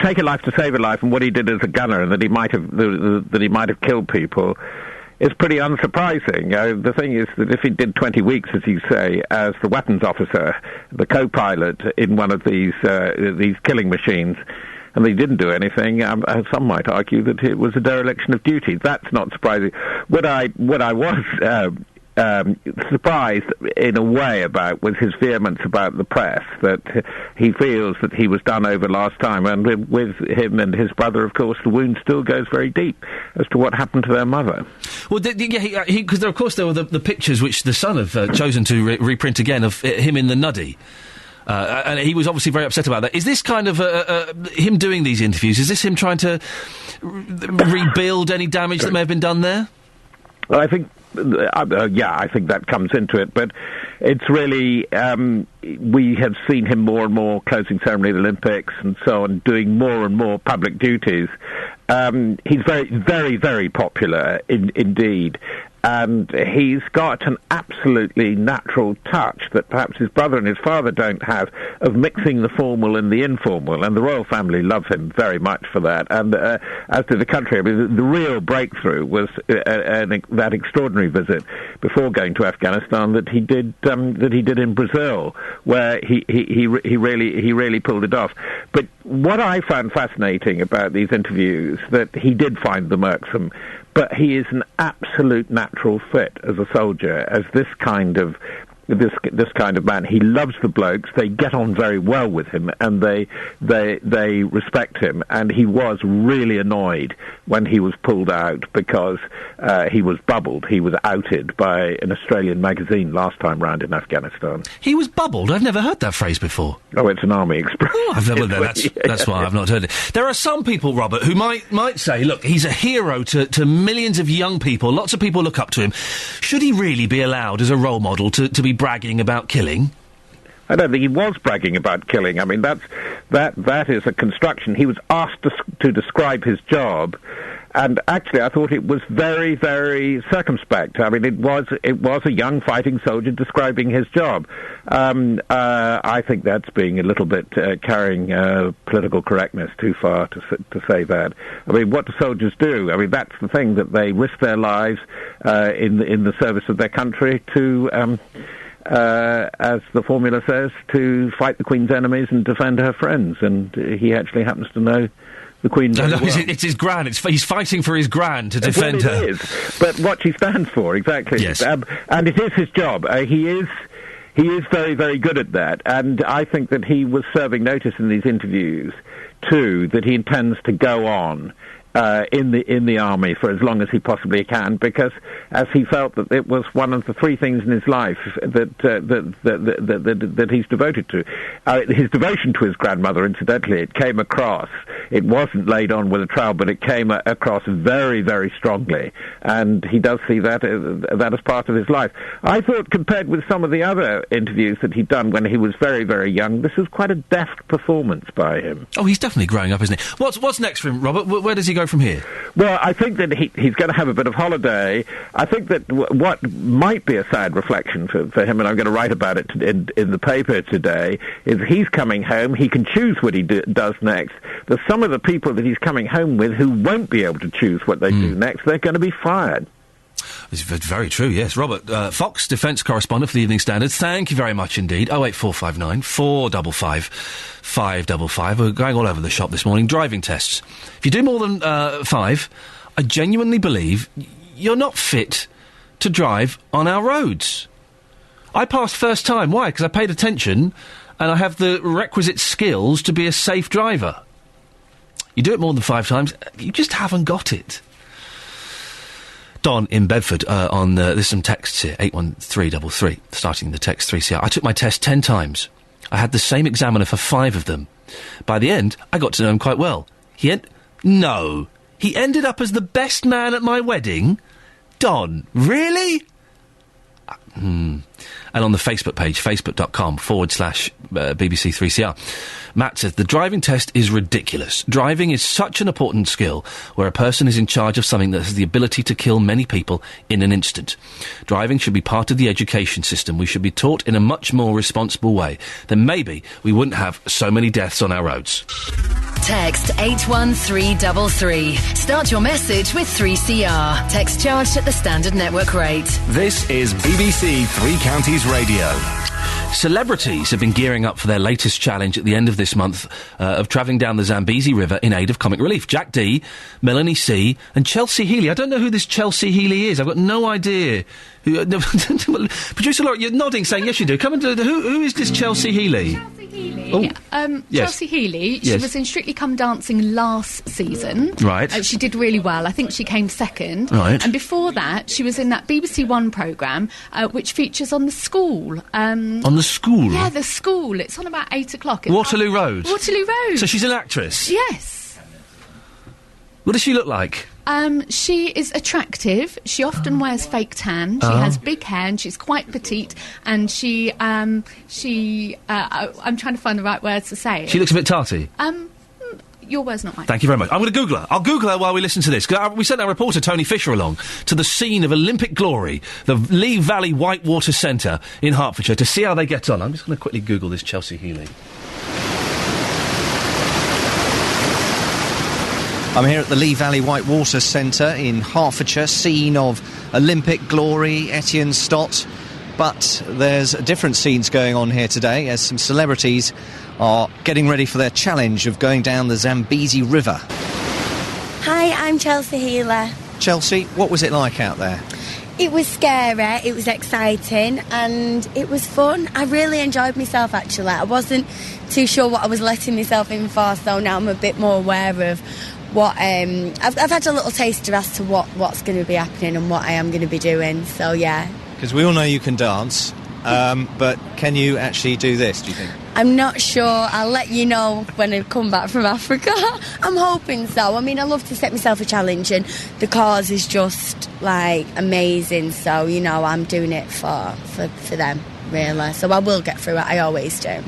take a life to save a life, and what he did as a gunner, and that he might have killed people, is pretty unsurprising. The thing is that if he did 20 weeks, as you say, as the weapons officer, the co-pilot in one of these killing machines, and they didn't do anything, some might argue that it was a dereliction of duty. That's not surprising. What I was surprised in a way about was his vehemence about the press, that he feels that he was done over last time, and with him and his brother, of course, the wound still goes very deep as to what happened to their mother. Well, because there were the pictures which the Sun have chosen to reprint again of him in the nuddy. And he was obviously very upset about that. Is this kind of him doing these interviews? Is this him trying to rebuild any damage that may have been done there? Well, I think I think that comes into it, but it's really, we have seen him more and more closing ceremony at the Olympics and so on, doing more and more public duties. He's very, very, very popular indeed. And he's got an absolutely natural touch that perhaps his brother and his father don't have, of mixing the formal and the informal, and the royal family love him very much for that, and as did the country. I mean, the real breakthrough was that extraordinary visit before going to Afghanistan that he did in Brazil, where he really pulled it off. But what I found fascinating about these interviews, that he did find them irksome, but he is an absolute natural fit as a soldier, as this kind of man. He loves the blokes. They get on very well with him, and they respect him. And he was really annoyed when he was pulled out because he was bubbled. He was outed by an Australian magazine last time round in Afghanistan. He was bubbled? I've never heard that phrase before. Oh, it's an army expression. That's why I've not heard it. There are some people, Robert, who might say, look, he's a hero to millions of young people. Lots of people look up to him. Should he really be allowed as a role model to be bragging about killing? I don't think he was bragging about killing. I mean, that is a construction. He was asked to describe his job, and actually I thought it was very, very circumspect. I mean, it was a young fighting soldier describing his job. I think that's being a little bit carrying political correctness too far to say that. I mean, what do soldiers do? I mean, that's the thing, that they risk their lives in the service of their country to, as the formula says, to fight the Queen's enemies and defend her friends. And he actually happens to know the Queen very well. It's his gran. He's fighting for his gran to defend her. It is, but what she stands for, exactly. Yes. And it is his job. He is very, very good at that. And I think that he was serving notice in these interviews, too, that he intends to go on in the army for as long as he possibly can, because as he felt that it was one of the three things in his life that he's devoted to. His devotion to his grandmother, incidentally, it came across. It wasn't laid on with a trowel, but it came across very, very strongly, and he does see that as part of his life. I thought, compared with some of the other interviews that he'd done when he was very, very young, this was quite a deft performance by him. Oh, he's definitely growing up, isn't he? What's next for him, Robert? Where does he go from here? Well, I think that he's going to have a bit of holiday. I think that what might be a sad reflection for him, and I'm going to write about it in the paper today, is he's coming home. He can choose what he does next. There's some of the people that he's coming home with who won't be able to choose what they do next. They're going to be fired. It's very true, yes. Robert, Fox, defence correspondent for the Evening Standard, thank you very much indeed. 08459 455 555. We're going all over the shop this morning. Driving tests. If you do more than 5, I genuinely believe you're not fit to drive on our roads. I passed first time. Why? Because I paid attention and I have the requisite skills to be a safe driver. You do it more than 5 times, you just haven't got it. Don in Bedford, there's some texts here, 81333, starting the text 3CR. I took my test 10 times. I had the same examiner for 5 of them. By the end, I got to know him quite well. He ended up as the best man at my wedding? Don, really? And on the Facebook page, facebook.com/BBC3CR, Matt says, the driving test is ridiculous. Driving is such an important skill where a person is in charge of something that has the ability to kill many people in an instant. Driving should be part of the education system. We should be taught in a much more responsible way. Then maybe we wouldn't have so many deaths on our roads. Text 81333. Start your message with 3CR. Text charged at the standard network rate. This is BBC Three Counties Radio. Celebrities have been gearing up for their latest challenge at the end of this month of travelling down the Zambezi River in aid of comic relief. Jack D, Melanie C and Chelsea Healy. I don't know who this Chelsea Healy is. I've got no idea. Producer Laura, you're nodding, saying yes you do. Come and do. Who is this Chelsea Healy? Chelsea Healy. Oh. Yes. Chelsea Healy. She was in Strictly Come Dancing last season. Right. She did really well. I think she came second. Right. And before that, she was in that BBC One programme, which features on the school. On the school? Yeah, the school. It's on about 8 o'clock. Waterloo Road? Waterloo Road. So she's an actress? Yes. What does she look like? She is attractive. She often wears fake tan. She has big hair and she's quite petite. And I'm trying to find the right words to say it. She looks a bit tarty. Your word's not mine. Thank you very much. I'm going to Google her. I'll Google her while we listen to this. We sent our reporter, Tony Fisher, along to the scene of Olympic glory, the Lee Valley Whitewater Centre in Hertfordshire, to see how they get on. I'm just going to quickly Google this Chelsea Healy. I'm here at the Lee Valley Whitewater Centre in Hertfordshire, scene of Olympic glory, Etienne Stott. But there's different scenes going on here today as some celebrities are getting ready for their challenge of going down the Zambezi River. Hi, I'm Chelsea Healy. Chelsea, what was it like out there? It was scary, it was exciting, and it was fun. I really enjoyed myself, actually. I wasn't too sure what I was letting myself in for, so now I'm a bit more aware of what I've had a little taster as to what's going to be happening and what I am going to be doing, so yeah. Because we all know you can dance, but can you actually do this, do you think? I'm not sure. I'll let you know when I come back from Africa. I'm hoping so. I mean, I love to set myself a challenge, and the cause is just, like, amazing, so, you know, I'm doing it for them, really. So I will get through it, I always do.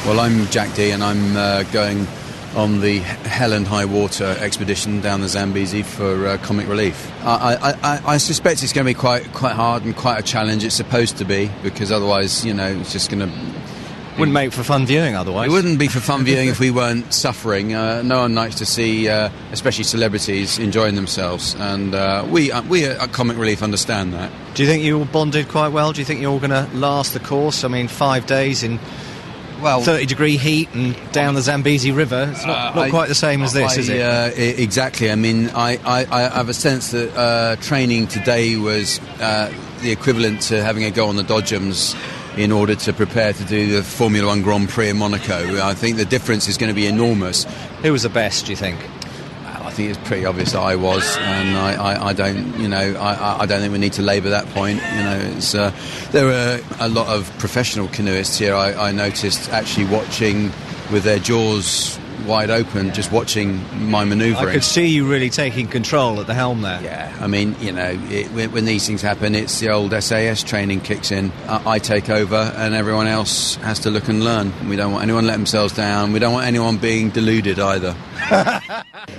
Well, I'm Jack D, and I'm going on the Hell and High Water expedition down the Zambezi for comic relief. I suspect it's going to be quite hard and quite a challenge. It's supposed to be, because otherwise, you know, it's just going to... Wouldn't make for fun viewing otherwise. It wouldn't be for fun viewing if we weren't suffering. No one likes to see, especially celebrities, enjoying themselves, and we at Comic Relief understand that. Do you think you all bonded quite well? Do you think you're all going to last the course? I mean, 5 days in... 30-degree heat and down the Zambezi River. It's not quite the same as this, is it? Exactly. I mean, I have a sense that training today was the equivalent to having a go on the dodgems in order to prepare to do the Formula One Grand Prix in Monaco. I think the difference is going to be enormous. Who was the best, do you think? I think it's pretty obvious that I was, and I don't, I don't think we need to labour that point. There were a lot of professional canoeists here. I noticed actually watching with their jaws wide open, just watching my manoeuvring. I could see you really taking control at the helm there. Yeah, I mean, when these things happen, it's the old SAS training kicks in. I take over, and everyone else has to look and learn. We don't want anyone let themselves down. We don't want anyone being deluded either.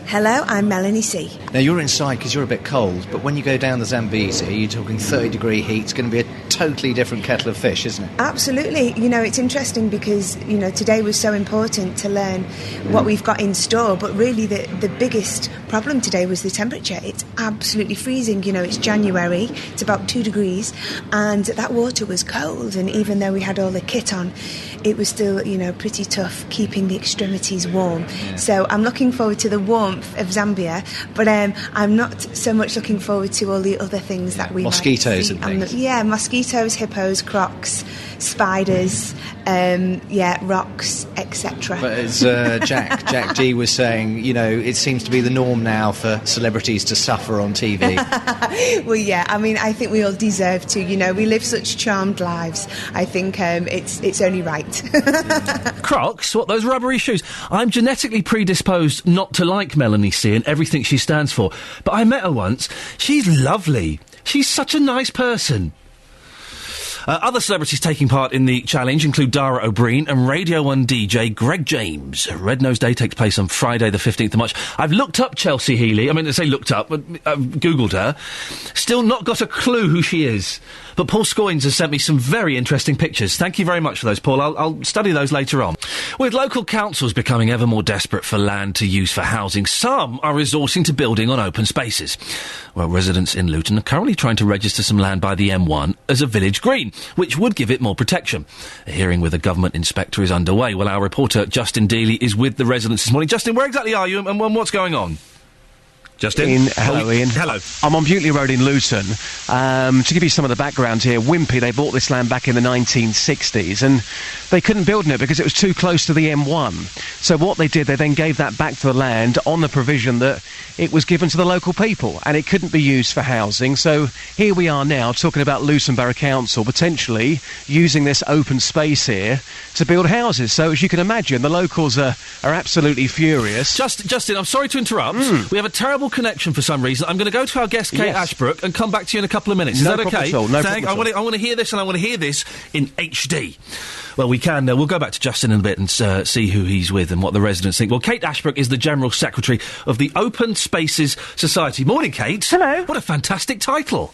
Hello, I'm Melanie C. Now, you're inside because you're a bit cold, but when you go down the Zambezi, you're talking 30-degree heat. It's going to be a totally different kettle of fish, isn't it? Absolutely. It's interesting because, today was so important to learn what we've got in store, but really the biggest problem today was the temperature. It's absolutely freezing. It's January, it's about 2 degrees, and that water was cold, and even though we had all the kit on, it was still, pretty tough keeping the extremities warm. Yeah. So I'm looking forward to the warmth of Zambia, but I'm not so much looking forward to all the other things that we mosquitoes might see. And things. Mosquitoes, hippos, crocs, spiders, rocks, etc. But as Jack G was saying, it seems to be the norm now for celebrities to suffer on TV. Well, yeah, I think we all deserve to. We live such charmed lives. I think it's only right. Crocs? What, those rubbery shoes? I'm genetically predisposed not to like Melanie C and everything she stands for, but I met her once. She's lovely. She's such a nice person. Other celebrities taking part in the challenge include Dara O'Brien and Radio 1 DJ Greg James. Red Nose Day takes place on Friday the 15th of March. I've looked up Chelsea Healy. I say looked up, but I've Googled her. Still not got a clue who she is. But Paul Scoynes has sent me some very interesting pictures. Thank you very much for those, Paul. I'll study those later on. With local councils becoming ever more desperate for land to use for housing, some are resorting to building on open spaces. Well, residents in Luton are currently trying to register some land by the M1 as a village green, which would give it more protection. A hearing with a government inspector is underway. Well, our reporter Justin Dealey is with the residents this morning. Justin, where exactly are you and what's going on? Justin? Hello, Ian. Hello. I'm on Butley Road in Luton. To give you some of the background here, Wimpy, they bought this land back in the 1960s, and they couldn't build on it because it was too close to the M1. So what they did, they then gave that back to the land on the provision that it was given to the local people, and it couldn't be used for housing. So here we are now talking about Luton Borough Council potentially using this open space here to build houses. So as you can imagine, the locals are absolutely furious. Justin, I'm sorry to interrupt. We have a terrible connection for some reason. I'm going to go to our guest Kate Ashbrook and come back to you in a couple of minutes. Is that okay? No problem at all. I want to hear this, and I want to hear this in HD. Well, we can. We'll go back to Justin in a bit and see who he's with and what the residents think. Well, Kate Ashbrook is the General Secretary of the Open Spaces Society. Morning, Kate. Hello. What a fantastic title.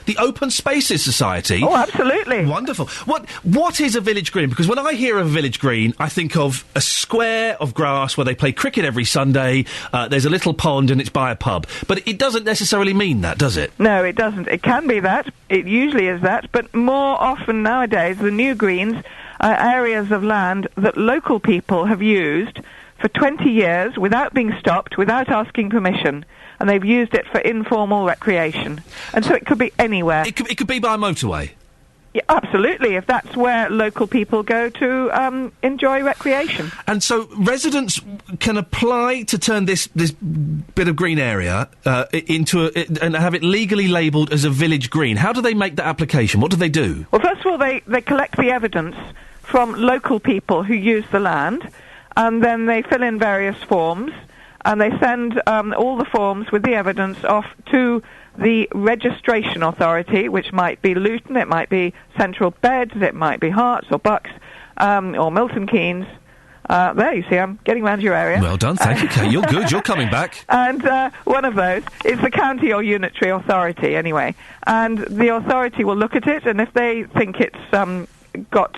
The Open Spaces Society. Oh, absolutely. Wonderful. What is a village green? Because when I hear of a village green, I think of a square of grass where they play cricket every Sunday, there's a little pond and it's by a pub. But it doesn't necessarily mean that, does it? No, it doesn't. It can be that. It usually is that. But more often nowadays, the new greens are areas of land that local people have used for 20 years without being stopped, without asking permission. And they've used it for informal recreation. And so it could be anywhere. It could be by a motorway? Yeah, absolutely, if that's where local people go to enjoy recreation. And so residents can apply to turn this bit of green area into and have it legally labelled as a village green. How do they make that application? What do they do? Well, first of all, they collect the evidence from local people who use the land, and then they fill in various forms, and they send all the forms with the evidence off to the registration authority, which might be Luton, it might be Central Beds, it might be Herts or Bucks, or Milton Keynes. There, you see, I'm getting round your area. Well done, thank you, Kate. You're good, you're coming back. And one of those is the county or unitary authority, anyway. And the authority will look at it, and if they think it's got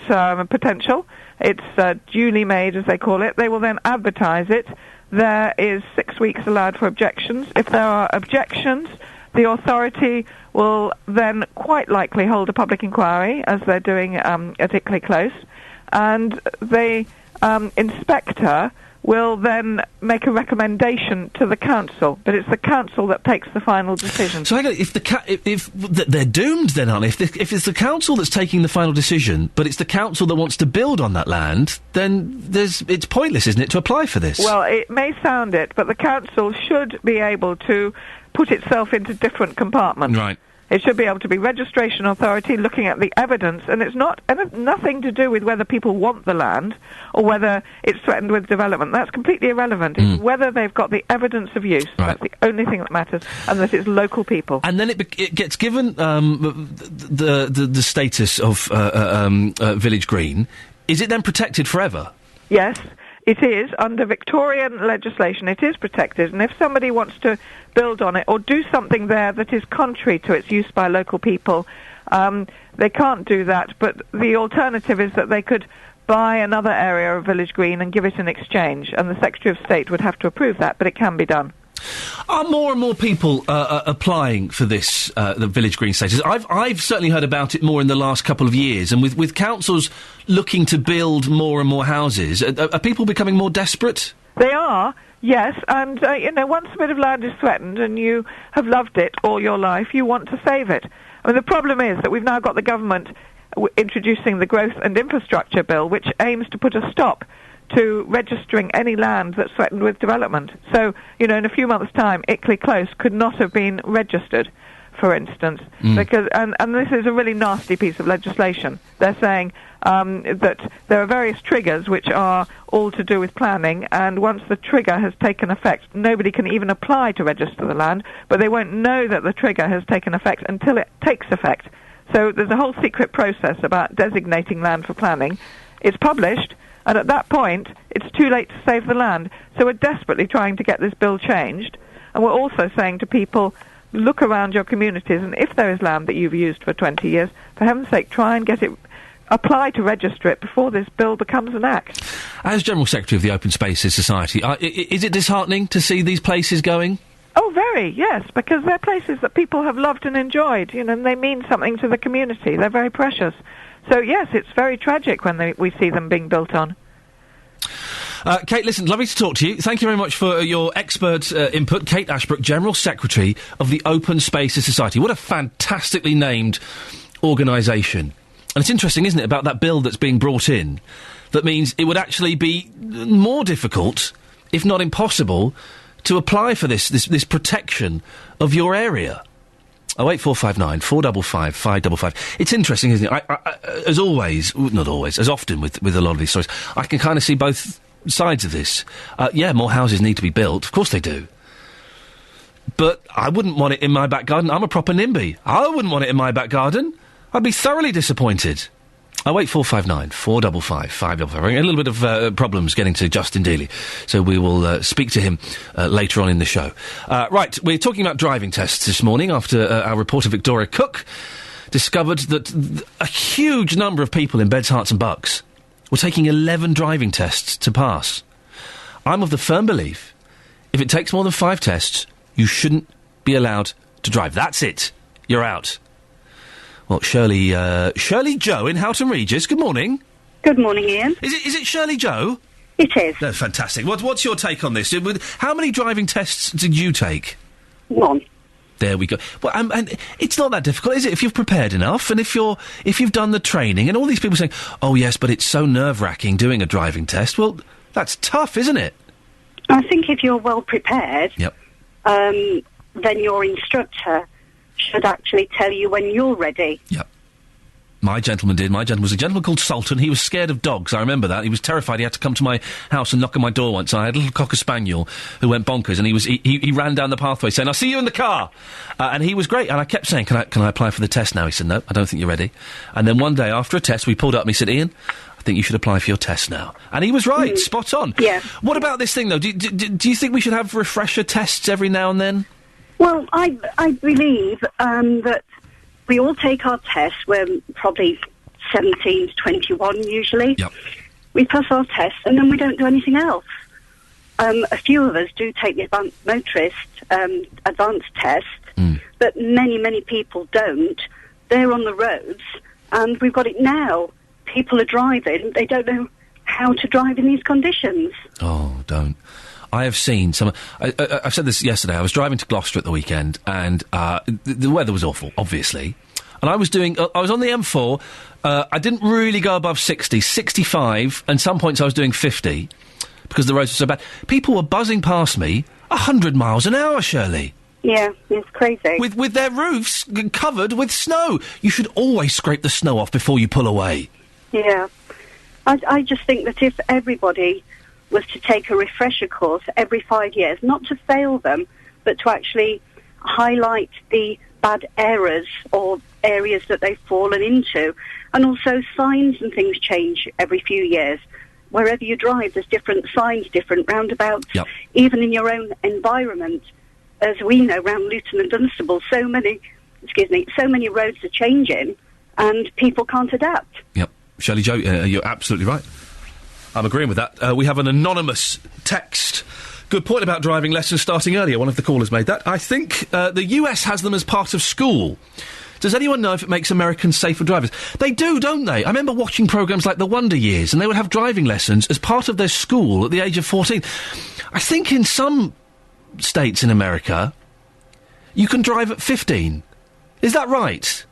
potential, it's duly made, as they call it, they will then advertise it. There is 6 weeks allowed for objections. If there are objections, the authority will then quite likely hold a public inquiry, as they're doing at Ickley Close, and the inspector will then make a recommendation to the council, but it's the council that takes the final decision. So, if they're doomed, then, aren't they? If it's the council that's taking the final decision, but it's the council that wants to build on that land, then it's pointless, isn't it, to apply for this? Well, it may sound it, but the council should be able to put itself into different compartments. Right. It should be able to be registration authority looking at the evidence, and it's nothing to do with whether people want the land or whether it's threatened with development. That's completely irrelevant. It's whether they've got the evidence of use. Right. That's the only thing that matters, and that it's local people. And then it gets given the status of village green. Is it then protected forever? Yes. It is, under Victorian legislation, it is protected, and if somebody wants to build on it or do something there that is contrary to its use by local people, they can't do that, but the alternative is that they could buy another area of village green and give it in exchange, and the Secretary of State would have to approve that, but it can be done. Are more and more people applying for this, the village green status? I've certainly heard about it more in the last couple of years, and with councils looking to build more and more houses, are people becoming more desperate? They are, yes, and, once a bit of land is threatened and you have loved it all your life, you want to save it. I mean, the problem is that we've now got the government introducing the Growth and Infrastructure Bill, which aims to put a stop to registering any land that's threatened with development. So, in a few months' time, Ickley Close could not have been registered, for instance, because and this is a really nasty piece of legislation. They're saying that there are various triggers which are all to do with planning, and once the trigger has taken effect, nobody can even apply to register the land, but they won't know that the trigger has taken effect until it takes effect. So there's a whole secret process about designating land for planning. It's published, and at that point, it's too late to save the land. So we're desperately trying to get this bill changed. And we're also saying to people, look around your communities, and if there is land that you've used for 20 years, for heaven's sake, try and get it, apply to register it before this bill becomes an act. As General Secretary of the Open Spaces Society, is it disheartening to see these places going? Oh, very, yes, because they're places that people have loved and enjoyed, and they mean something to the community. They're very precious. So, yes, it's very tragic when we see them being built on. Kate, listen, lovely to talk to you. Thank you very much for your expert input. Kate Ashbrook, General Secretary of the Open Spaces Society. What a fantastically named organisation. And it's interesting, isn't it, about that bill that's being brought in that means it would actually be more difficult, if not impossible, to apply for this protection of your area. 08459 455 555. It's interesting, isn't it? I, as always, not always, as often with a lot of these stories, I can kind of see both sides of this. More houses need to be built. Of course they do. But I wouldn't want it in my back garden. I'm a proper NIMBY. I wouldn't want it in my back garden. I'd be thoroughly disappointed. 08459 455 555. A little bit of problems getting to Justin Dealey, so we will speak to him later on in the show. Right, we're talking about driving tests this morning after our reporter Victoria Cook discovered that a huge number of people in Beds, Herts and Bucks were taking 11 driving tests to pass. I'm of the firm belief, if it takes more than 5 tests, you shouldn't be allowed to drive. That's it. You're out. Well, Shirley Joe in Houghton Regis, good morning. Good morning, Ian. Is it Shirley Joe? It is. That's fantastic. What's your take on this? How many driving tests did you take? 1. There we go. Well, and it's not that difficult, is it? If you've prepared enough, and if you've done the training, and all these people saying, "Oh yes, but it's so nerve-wracking doing a driving test." Well, that's tough, isn't it? I think if you're well prepared, yep. Then your instructor should actually tell you when you're ready. Yep. My gentleman did. My gentleman was a gentleman called Sultan. He was scared of dogs. I remember that. He was terrified. He had to come to my house and knock on my door once. I had a little cocker spaniel who went bonkers, and he ran down the pathway saying, "I'll see you in the car." And he was great. And I kept saying, "Can I apply for the test now?" He said, "No, I don't think you're ready." And then one day after a test, we pulled up and he said, "Ian, I think you should apply for your test now." And he was right. Spot on. Yeah. What about this thing though? Do you think we should have refresher tests every now and then? Well, I believe that we all take our tests. We're probably 17 to 21 usually. Yep. We pass our tests and then we don't do anything else. A few of us do take the motorist advanced test, but many people don't. They're on the roads, and we've got it now. People are driving, they don't know how to drive in these conditions. Oh, don't. I have seen some... I've said this yesterday. I was driving to Gloucester at the weekend, and the weather was awful, obviously. And I was on the M4. I didn't really go above 60, 65, and some points I was doing 50, because the roads were so bad. People were buzzing past me 100 miles an hour, Shirley. Yeah, it's crazy. With their roofs covered with snow. You should always scrape the snow off before you pull away. Yeah. I just think that if everybody was to take a refresher course every 5 years, not to fail them, but to actually highlight the bad errors or areas that they've fallen into. And also signs and things change every few years. Wherever you drive, there's different signs, different roundabouts, even in your own environment. As we know, around Luton and Dunstable, so many roads are changing and people can't adapt. Yep. Shirley Jo, you're absolutely right. I'm agreeing with that. We have an anonymous text. Good point about driving lessons starting earlier. One of the callers made that. I think the US has them as part of school. Does anyone know if it makes Americans safer drivers? They do, don't they? I remember watching programmes like The Wonder Years, and they would have driving lessons as part of their school at the age of 14. I think in some states in America, you can drive at 15. Is that right?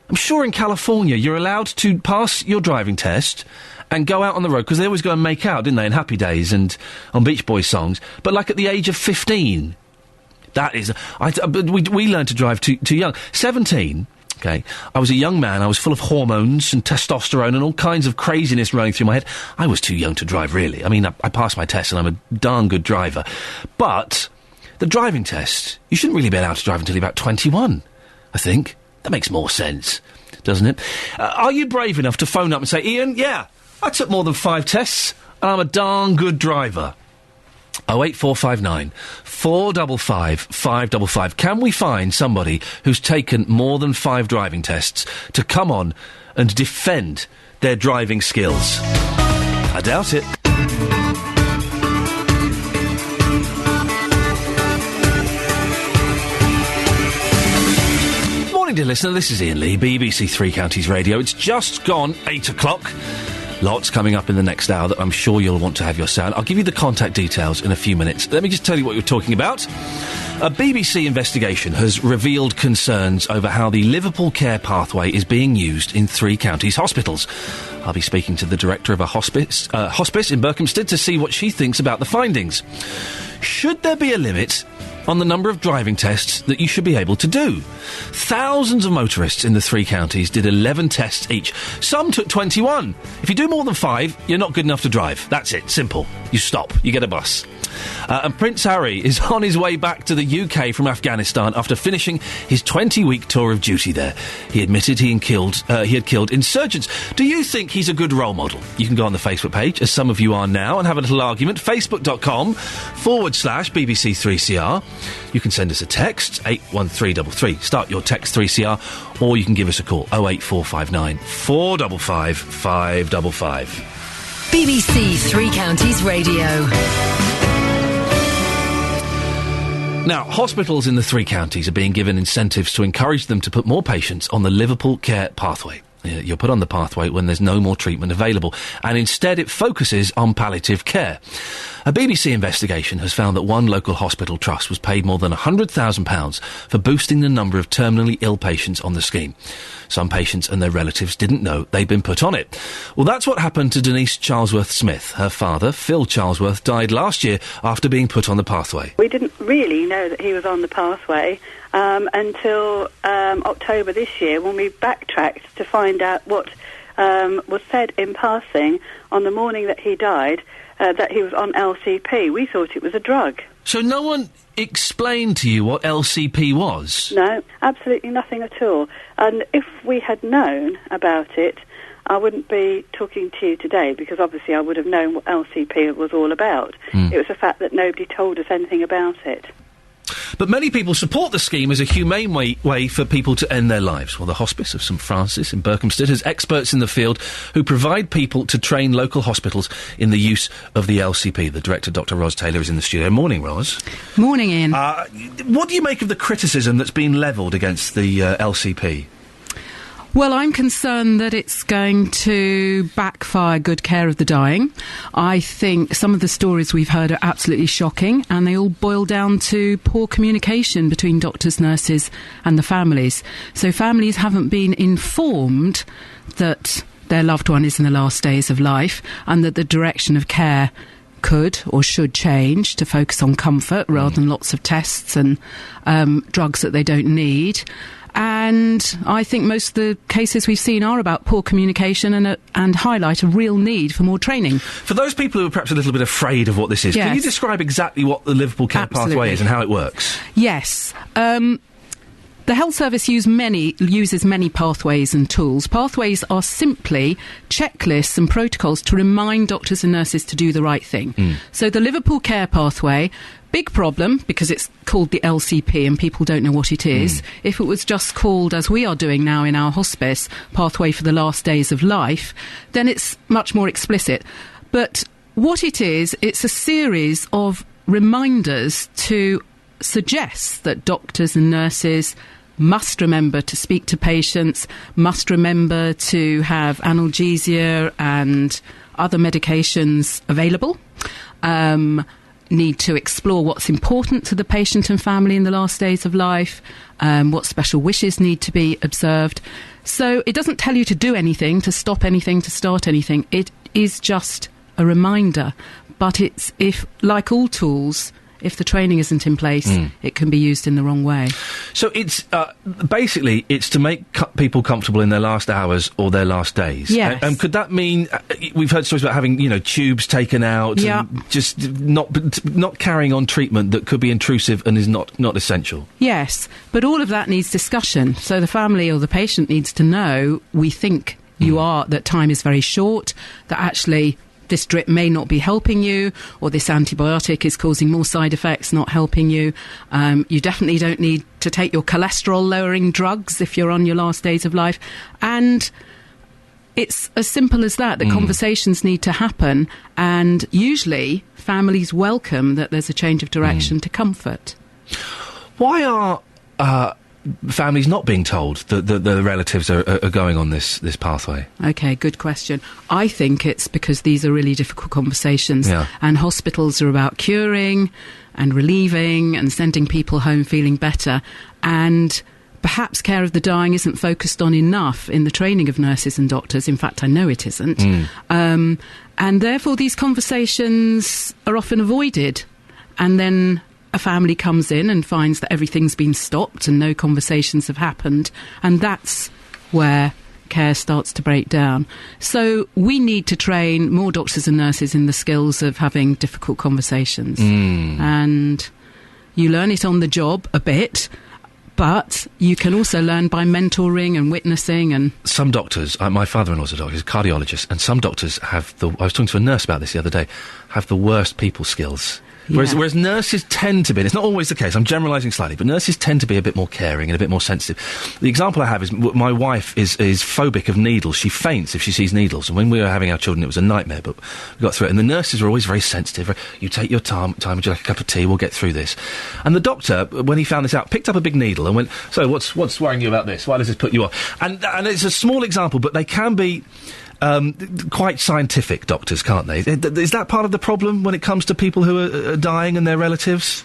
I'm sure in California you're allowed to pass your driving test and go out on the road, because they always go and make out, didn't they, in Happy Days and on Beach Boys songs, but like at the age of 15. That is... we learned to drive too young. 17, OK, I was a young man, I was full of hormones and testosterone and all kinds of craziness running through my head. I was too young to drive, really. I mean, I passed my test and I'm a darn good driver. But the driving test, you shouldn't really be allowed to drive until you're about 21, I think. That makes more sense, doesn't it? Are you brave enough to phone up and say, Iain, yeah, I took more than 5 tests, and I'm a darn good driver? 08459 455 555. Can we find somebody who's taken more than 5 driving tests to come on and defend their driving skills? I doubt it. Morning, dear listener. This is Iain Lee, BBC Three Counties Radio. It's just gone 8 o'clock. Lots coming up in the next hour that I'm sure you'll want to have your say on. I'll give you the contact details in a few minutes. Let me just tell you what you're talking about. A BBC investigation has revealed concerns over how the Liverpool care pathway is being used in 3 counties' hospitals. I'll be speaking to the director of a hospice in Berkhamsted to see what she thinks about the findings. Should there be a limit on the number of driving tests that you should be able to do? Thousands of motorists in the 3 counties did 11 tests each. Some took 21. If you do more than 5, you're not good enough to drive. That's it. Simple. You stop. You get a bus. And Prince Harry is on his way back to the UK from Afghanistan after finishing his 20-week tour of duty there. He admitted he had killed insurgents. Do you think he's a good role model? You can go on the Facebook page, as some of you are now, and have a little argument. Facebook.com/BBC3CR. You can send us a text, 81333. Start your text 3CR, or you can give us a call, 08459 455 555. BBC Three Counties Radio. Now, hospitals in the 3 counties are being given incentives to encourage them to put more patients on the Liverpool care pathway. You're put on the pathway when there's no more treatment available, and instead it focuses on palliative care. A BBC investigation has found that one local hospital trust was paid more than £100,000 for boosting the number of terminally ill patients on the scheme. Some patients and their relatives didn't know they'd been put on it. Well, that's what happened to Denise Charlesworth-Smith. Her father, Phil Charlesworth, died last year after being put on the pathway. We didn't really know that he was on the pathway until October this year, when we backtracked to find out what was said in passing on the morning that he died, that he was on LCP. We thought it was a drug. So no one explained to you what LCP was? No, absolutely nothing at all. And if we had known about it, I wouldn't be talking to you today, because obviously I would have known what LCP was all about. It was the fact that nobody told us anything about it. But many people support the scheme as a humane way for people to end their lives. Well, the Hospice of St Francis in Berkhamsted has experts in the field who provide people to train local hospitals in the use of the LCP. The director, Dr Ros Taylor, is in the studio. Morning, Ros. Morning, Ian. What do you make of the criticism that's been levelled against the LCP? Well, I'm concerned that it's going to backfire good care of the dying. I think some of the stories we've heard are absolutely shocking, and they all boil down to poor communication between doctors, nurses and the families. So families haven't been informed that their loved one is in the last days of life and that the direction of care could or should change to focus on comfort rather than lots of tests and drugs that they don't need. And I think most of the cases we've seen are about poor communication and highlight a real need for more training. For those people who are perhaps a little bit afraid of what this is, Yes. can you describe exactly what the Liverpool Care Pathway is and how it works? Yes. The health service uses many pathways and tools. Pathways are simply checklists and protocols to remind doctors and nurses to do the right thing. So the Liverpool Care Pathway, big problem because it's called the LCP and people don't know what it is. If it was just called, as we are doing now in our hospice, Pathway for the Last Days of Life, then it's much more explicit. But what it is, it's a series of reminders to suggest that doctors and nurses must remember to speak to patients, must remember to have analgesia and other medications available, need to explore what's important to the patient and family in the last days of life, what special wishes need to be observed. So it doesn't tell you to do anything, to stop anything, to start anything. It is just a reminder. But it's, if, like all tools, if the training isn't in place, it can be used in the wrong way. So it's basically it's to make people comfortable in their last hours or their last days. Yes. Could that mean we've heard stories about having tubes taken out, Yeah. and just not carrying on treatment that could be intrusive and is not essential? Yes, but all of that needs discussion. So the family or the patient needs to know, we think that time is very short, that actually this drip may not be helping you, or this antibiotic is causing more side effects, not helping you. You definitely don't need to take your cholesterol-lowering drugs if you're on your last days of life. And it's as simple as that. The conversations need to happen, and usually families welcome that there's a change of direction to comfort. Why are families not being told that the relatives are going on this pathway? Okay, good question. I think it's because these are really difficult conversations, and hospitals are about curing and relieving and sending people home feeling better, and perhaps care of the dying isn't focused on enough in the training of nurses and doctors. In fact, I know it isn't. And therefore these conversations are often avoided, and then a family comes in and finds that everything's been stopped and no conversations have happened, and that's where care starts to break down. So we need to train more doctors and nurses in the skills of having difficult conversations. And you learn it on the job a bit, but you can also learn by mentoring and witnessing. And some doctors, my father-in-law's a doctor, he's a cardiologist, and some doctors have I was talking to a nurse about this the other day, have the worst people skills. Whereas nurses tend to be, and it's not always the case, I'm generalising slightly, but nurses tend to be a bit more caring and a bit more sensitive. The example I have is my wife is phobic of needles. She faints if she sees needles, and when we were having our children it was a nightmare, but we got through it. And the nurses were always very sensitive. You take your time, would you like a cup of tea? We'll get through this. And the doctor, when he found this out, picked up a big needle and went, so what's worrying you about this? Why does this put you off? And it's a small example, but they can be quite scientific, doctors, can't they? Is that part of the problem when it comes to people who are dying and their relatives?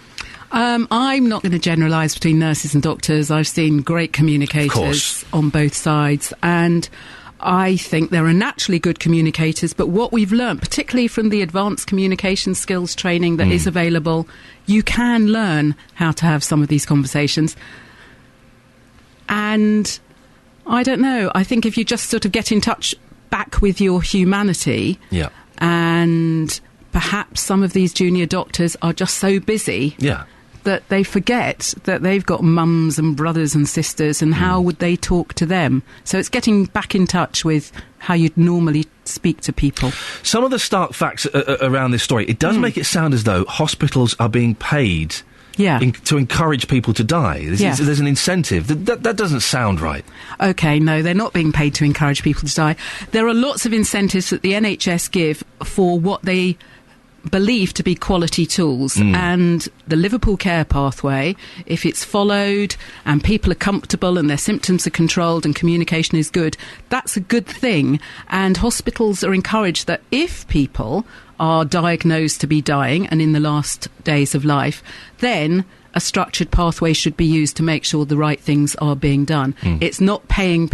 I'm not going to generalise between nurses and doctors. I've seen great communicators on both sides, and I think there are naturally good communicators, but what we've learnt, particularly from the advanced communication skills training that is available, you can learn how to have some of these conversations. And I don't know, I think if you just sort of get in touch back with your humanity, and perhaps some of these junior doctors are just so busy that they forget that they've got mums and brothers and sisters, and how would they talk to them? So it's getting back in touch with how you'd normally speak to people. Some of the stark facts around this story, it does make it sound as though hospitals are being paid to encourage people to die. There's an incentive. That doesn't sound right. OK, no, they're not being paid to encourage people to die. There are lots of incentives that the NHS give for what they believed to be quality tools, and the Liverpool Care Pathway, if it's followed and people are comfortable and their symptoms are controlled and communication is good, that's a good thing. And hospitals are encouraged that if people are diagnosed to be dying and in the last days of life, then a structured pathway should be used to make sure the right things are being done. It's not paying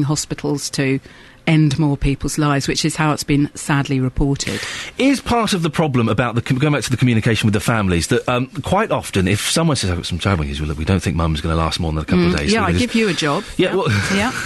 hospitals to end more people's lives, which is how it's been sadly reported. Is part of the problem about going back to the communication with the families that quite often if someone says, I've got some terrible news, we don't think mum's going to last more than a couple of days. Yeah, I give you a job. Yeah, well,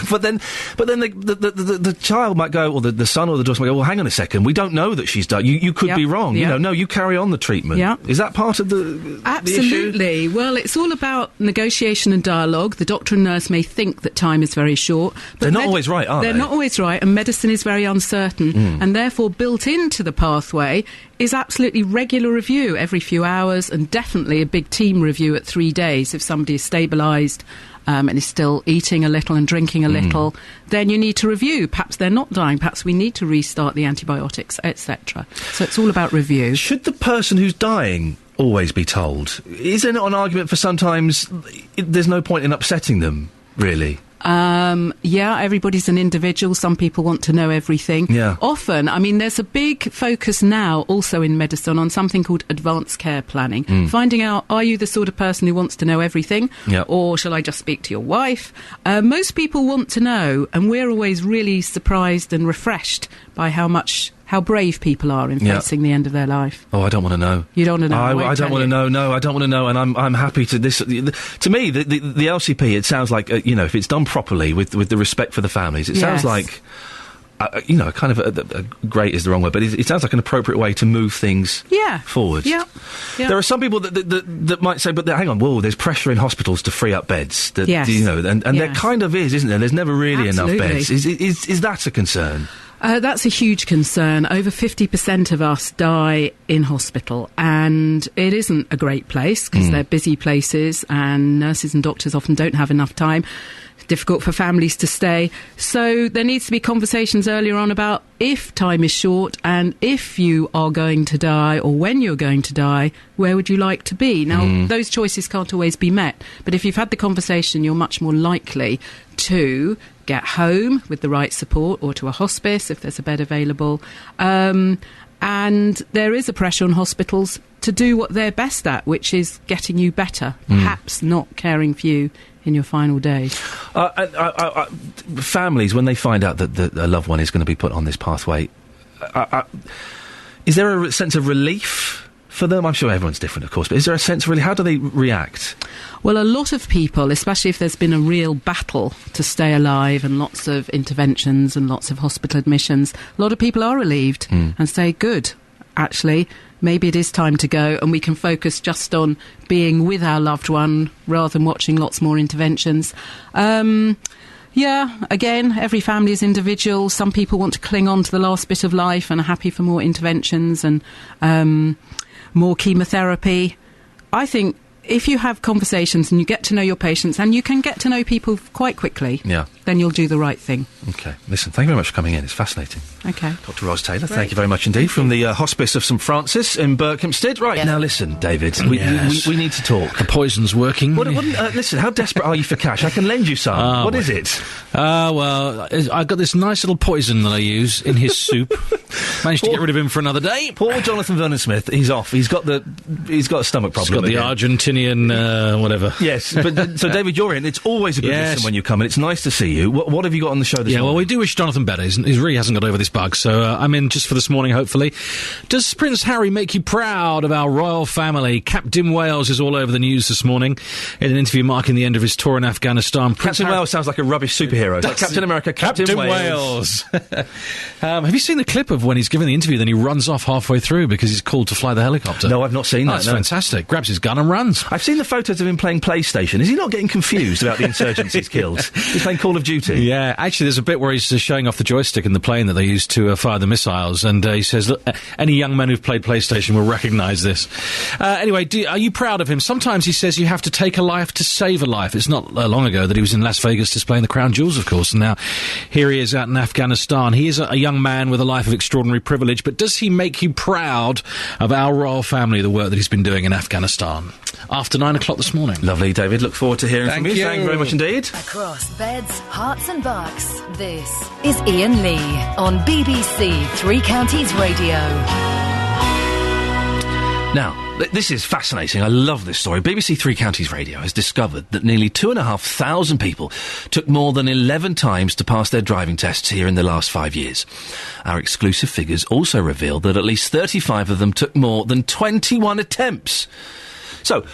but then the child might go, or the son or the daughter might go, well, hang on a second, we don't know that she's died. You could be wrong. You know, no, you carry on the treatment. Yeah. Is that part of the Absolutely. issue? Well, it's all about negotiation and dialogue. The doctor and nurse may think that time is very short, but they're not always right, are they? They're not always right, and medicine is very uncertain, and therefore built into the pathway is absolutely regular review every few hours, and definitely a big team review at 3 days. If somebody is stabilised and is still eating a little and drinking a little, then you need to review. Perhaps they're not dying, perhaps we need to restart the antibiotics, etc. So it's all about review. Should the person who's dying always be told? Is there not an argument for sometimes there's no point in upsetting them, really? Yeah, everybody's an individual. Some people want to know everything. Yeah. Often, I mean, there's a big focus now also in medicine on something called advanced care planning. Finding out, are you the sort of person who wants to know everything? Yeah. Or shall I just speak to your wife? Most people want to know, and we're always really surprised and refreshed by how brave people are in facing the end of their life. Oh, I don't want to know. You don't want to know. I don't want to know. No, I don't want to know. And I'm happy to this. To me, the LCP, it sounds like if it's done properly with the respect for the families, it sounds like kind of great is the wrong word, but it sounds like an appropriate way to move things forward. Yeah. There are some people that might say, but hang on, whoa, there's pressure in hospitals to free up beds. Yes. And there kind of is, isn't there? There's never really Absolutely. enough beds. Is that a concern? That's a huge concern. Over 50% of us die in hospital, and it isn't a great place because they're busy places and nurses and doctors often don't have enough time. It's difficult for families to stay. So there needs to be conversations earlier on about if time is short and if you are going to die or when you're going to die, where would you like to be? Now, those choices can't always be met, but if you've had the conversation, you're much more likely to get home with the right support or to a hospice if there's a bed available. And there is a pressure on hospitals to do what they're best at, which is getting you better, perhaps not caring for you in your final days. Families, when they find out that a loved one is going to be put on this pathway, is there a sense of relief for them? I'm sure everyone's different, of course, but is there a sense of relief? How do they react? Well, a lot of people, especially if there's been a real battle to stay alive and lots of interventions and lots of hospital admissions, a lot of people are relieved and say, good, actually, maybe it is time to go and we can focus just on being with our loved one rather than watching lots more interventions. Yeah, again, every family is individual. Some people want to cling on to the last bit of life and are happy for more interventions and more chemotherapy. I think if you have conversations and you get to know your patients, and you can get to know people quite quickly, then you'll do the right thing. OK. Listen, thank you very much for coming in. It's fascinating. OK. Dr. Ros Taylor, thank you very much indeed, from the Hospice of St Francis in Berkhamsted. Right, now listen, David, we need to talk. The poison's working. Listen, how desperate are you for cash? I can lend you some. What is it? Well, I've got this nice little poison that I use in his soup. Managed to get rid of him for another day. Poor Jonathan Vernon-Smith, he's off. He's got a stomach problem. He's got the Argentinian, whatever. Yes, but so David, you're in. It's always a good listen when you come, and it's nice to see you. What have you got on the show this morning? Well, we do wish Jonathan better. He really hasn't got over this bug, so I'm in just for this morning, hopefully. Does Prince Harry make you proud of our royal family? Captain Wales is all over the news this morning in an interview marking the end of his tour in Afghanistan. Captain Wales sounds like a rubbish superhero. It's like Captain America, Captain Wales. Have you seen the clip of when he's given the interview, then he runs off halfway through because he's called to fly the helicopter? No, I've not seen that. That's fantastic. Grabs his gun and runs. I've seen the photos of him playing PlayStation. Is he not getting confused about the insurgents he's killed? He's playing Call of of Duty. Yeah, actually, there's a bit where he's showing off the joystick in the plane that they used to fire the missiles, and he says, look, any young men who've played PlayStation will recognise this. Anyway, are you proud of him? Sometimes he says you have to take a life to save a life. It's not long ago that he was in Las Vegas displaying the crown jewels, of course, and now here he is out in Afghanistan. He is a young man with a life of extraordinary privilege, but does he make you proud of our royal family, the work that he's been doing in Afghanistan? After 9 o'clock this morning. Lovely, David. Look forward to hearing from you. Thank you very much indeed. Across beds, hearts and bucks, this is Iain Lee on BBC Three Counties Radio. Now, this is fascinating. I love this story. BBC Three Counties Radio has discovered that nearly 2,500 people took more than 11 times to pass their driving tests here in the last 5 years. Our exclusive figures also reveal that at least 35 of them took more than 21 attempts. So,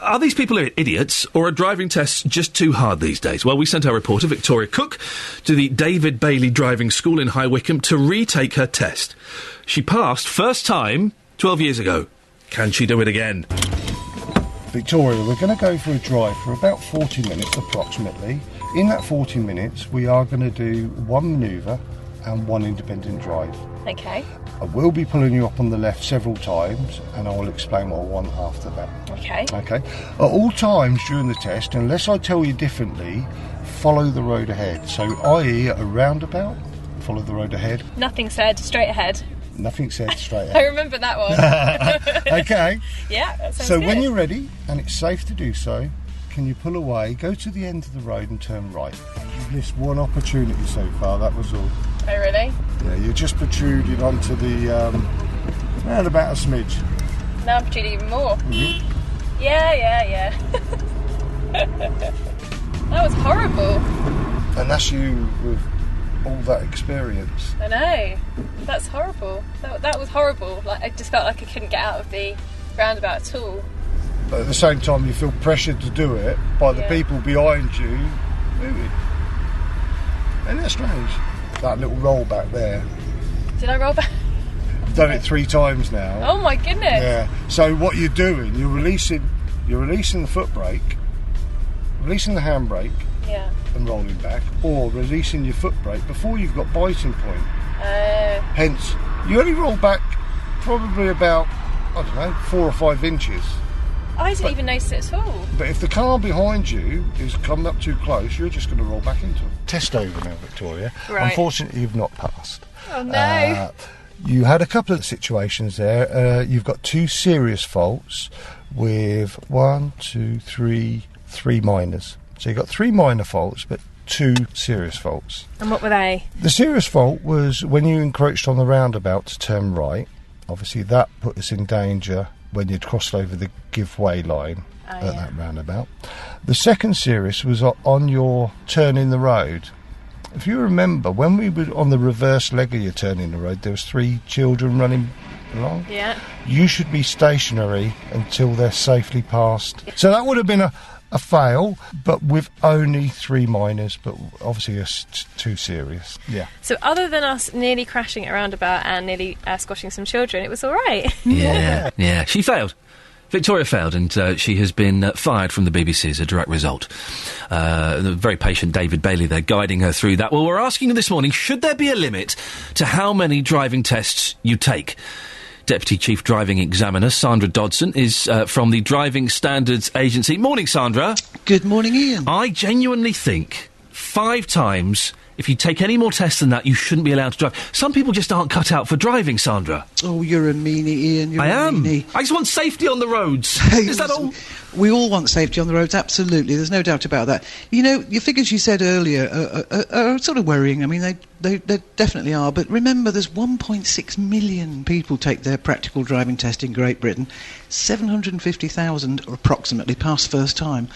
are these people idiots, or are driving tests just too hard these days? Well, we sent our reporter, Victoria Cook, to the David Bailey Driving School in High Wycombe to retake her test. She passed first time 12 years ago. Can she do it again? Victoria, we're going to go for a drive for about 40 minutes approximately. In that 40 minutes, we are going to do one manoeuvre and one independent drive. Okay. I will be pulling you up on the left several times, and I will explain what I want after that. Okay. Okay. At all times during the test, unless I tell you differently, follow the road ahead. So, i.e. at a roundabout, follow the road ahead. Nothing said, straight ahead. Nothing said, straight ahead. I remember that one. Okay. Yeah, that sounds So good. when you're ready, and it's safe to do so, can you pull away, go to the end of the road and turn right? You've missed one opportunity so far, that was all. Oh, really? Yeah, you're just protruding onto the, around about a smidge. Now I'm protruding even more. Mm-hmm. Yeah. That was horrible. And that's you with all that experience. I know. That's horrible. That was horrible. Like, I just felt like I couldn't get out of the roundabout at all. But at the same time, you feel pressured to do it by the people behind you moving. Isn't that strange? That little roll back there. Did I roll back? You've done it 3 times now. Oh my goodness. Yeah. So what you're doing, you're releasing the foot brake, releasing the handbrake, and rolling back, or releasing your foot brake before you've got biting point. Hence, you only roll back probably about, 4 or 5 inches. I didn't even notice it at all. But if the car behind you is coming up too close, you're just going to roll back into it. Test over now, Victoria. Right. Unfortunately, you've not passed. Oh, no. You had a couple of situations there. You've got 2 serious faults with 3 minors. So you've got 3 minor faults, but 2 serious faults. And what were they? The serious fault was when you encroached on the roundabout to turn right. Obviously, that put us in danger when you'd crossed over the give-way line at that roundabout. The second serious was on your turn in the road. If you remember, when we were on the reverse leg of your turn in the road, there was 3 children running along. Yeah. You should be stationary until they're safely passed. So that would have been a fail, but with only 3 minors, but obviously it's too serious. Yeah. So other than us nearly crashing at a roundabout and nearly squashing some children, it was all right. Yeah. She failed. Victoria failed, and she has been fired from the BBC as a direct result. The very patient David Bailey there guiding her through that. Well, we're asking you this morning, should there be a limit to how many driving tests you take? Deputy Chief Driving Examiner Sandra Dodson is from the Driving Standards Agency. Morning, Sandra. Good morning, Iain. I genuinely think 5 times, if you take any more tests than that, you shouldn't be allowed to drive. Some people just aren't cut out for driving, Sandra. Oh, you're a meanie, Iain. You're I am. Meanie. I just want safety on the roads. Is that all? We all want safety on the roads, absolutely. There's no doubt about that. You know, your figures you said earlier are sort of worrying. I mean, they definitely are. But remember, there's 1.6 million people take their practical driving test in Great Britain. 750,000 approximately pass first time.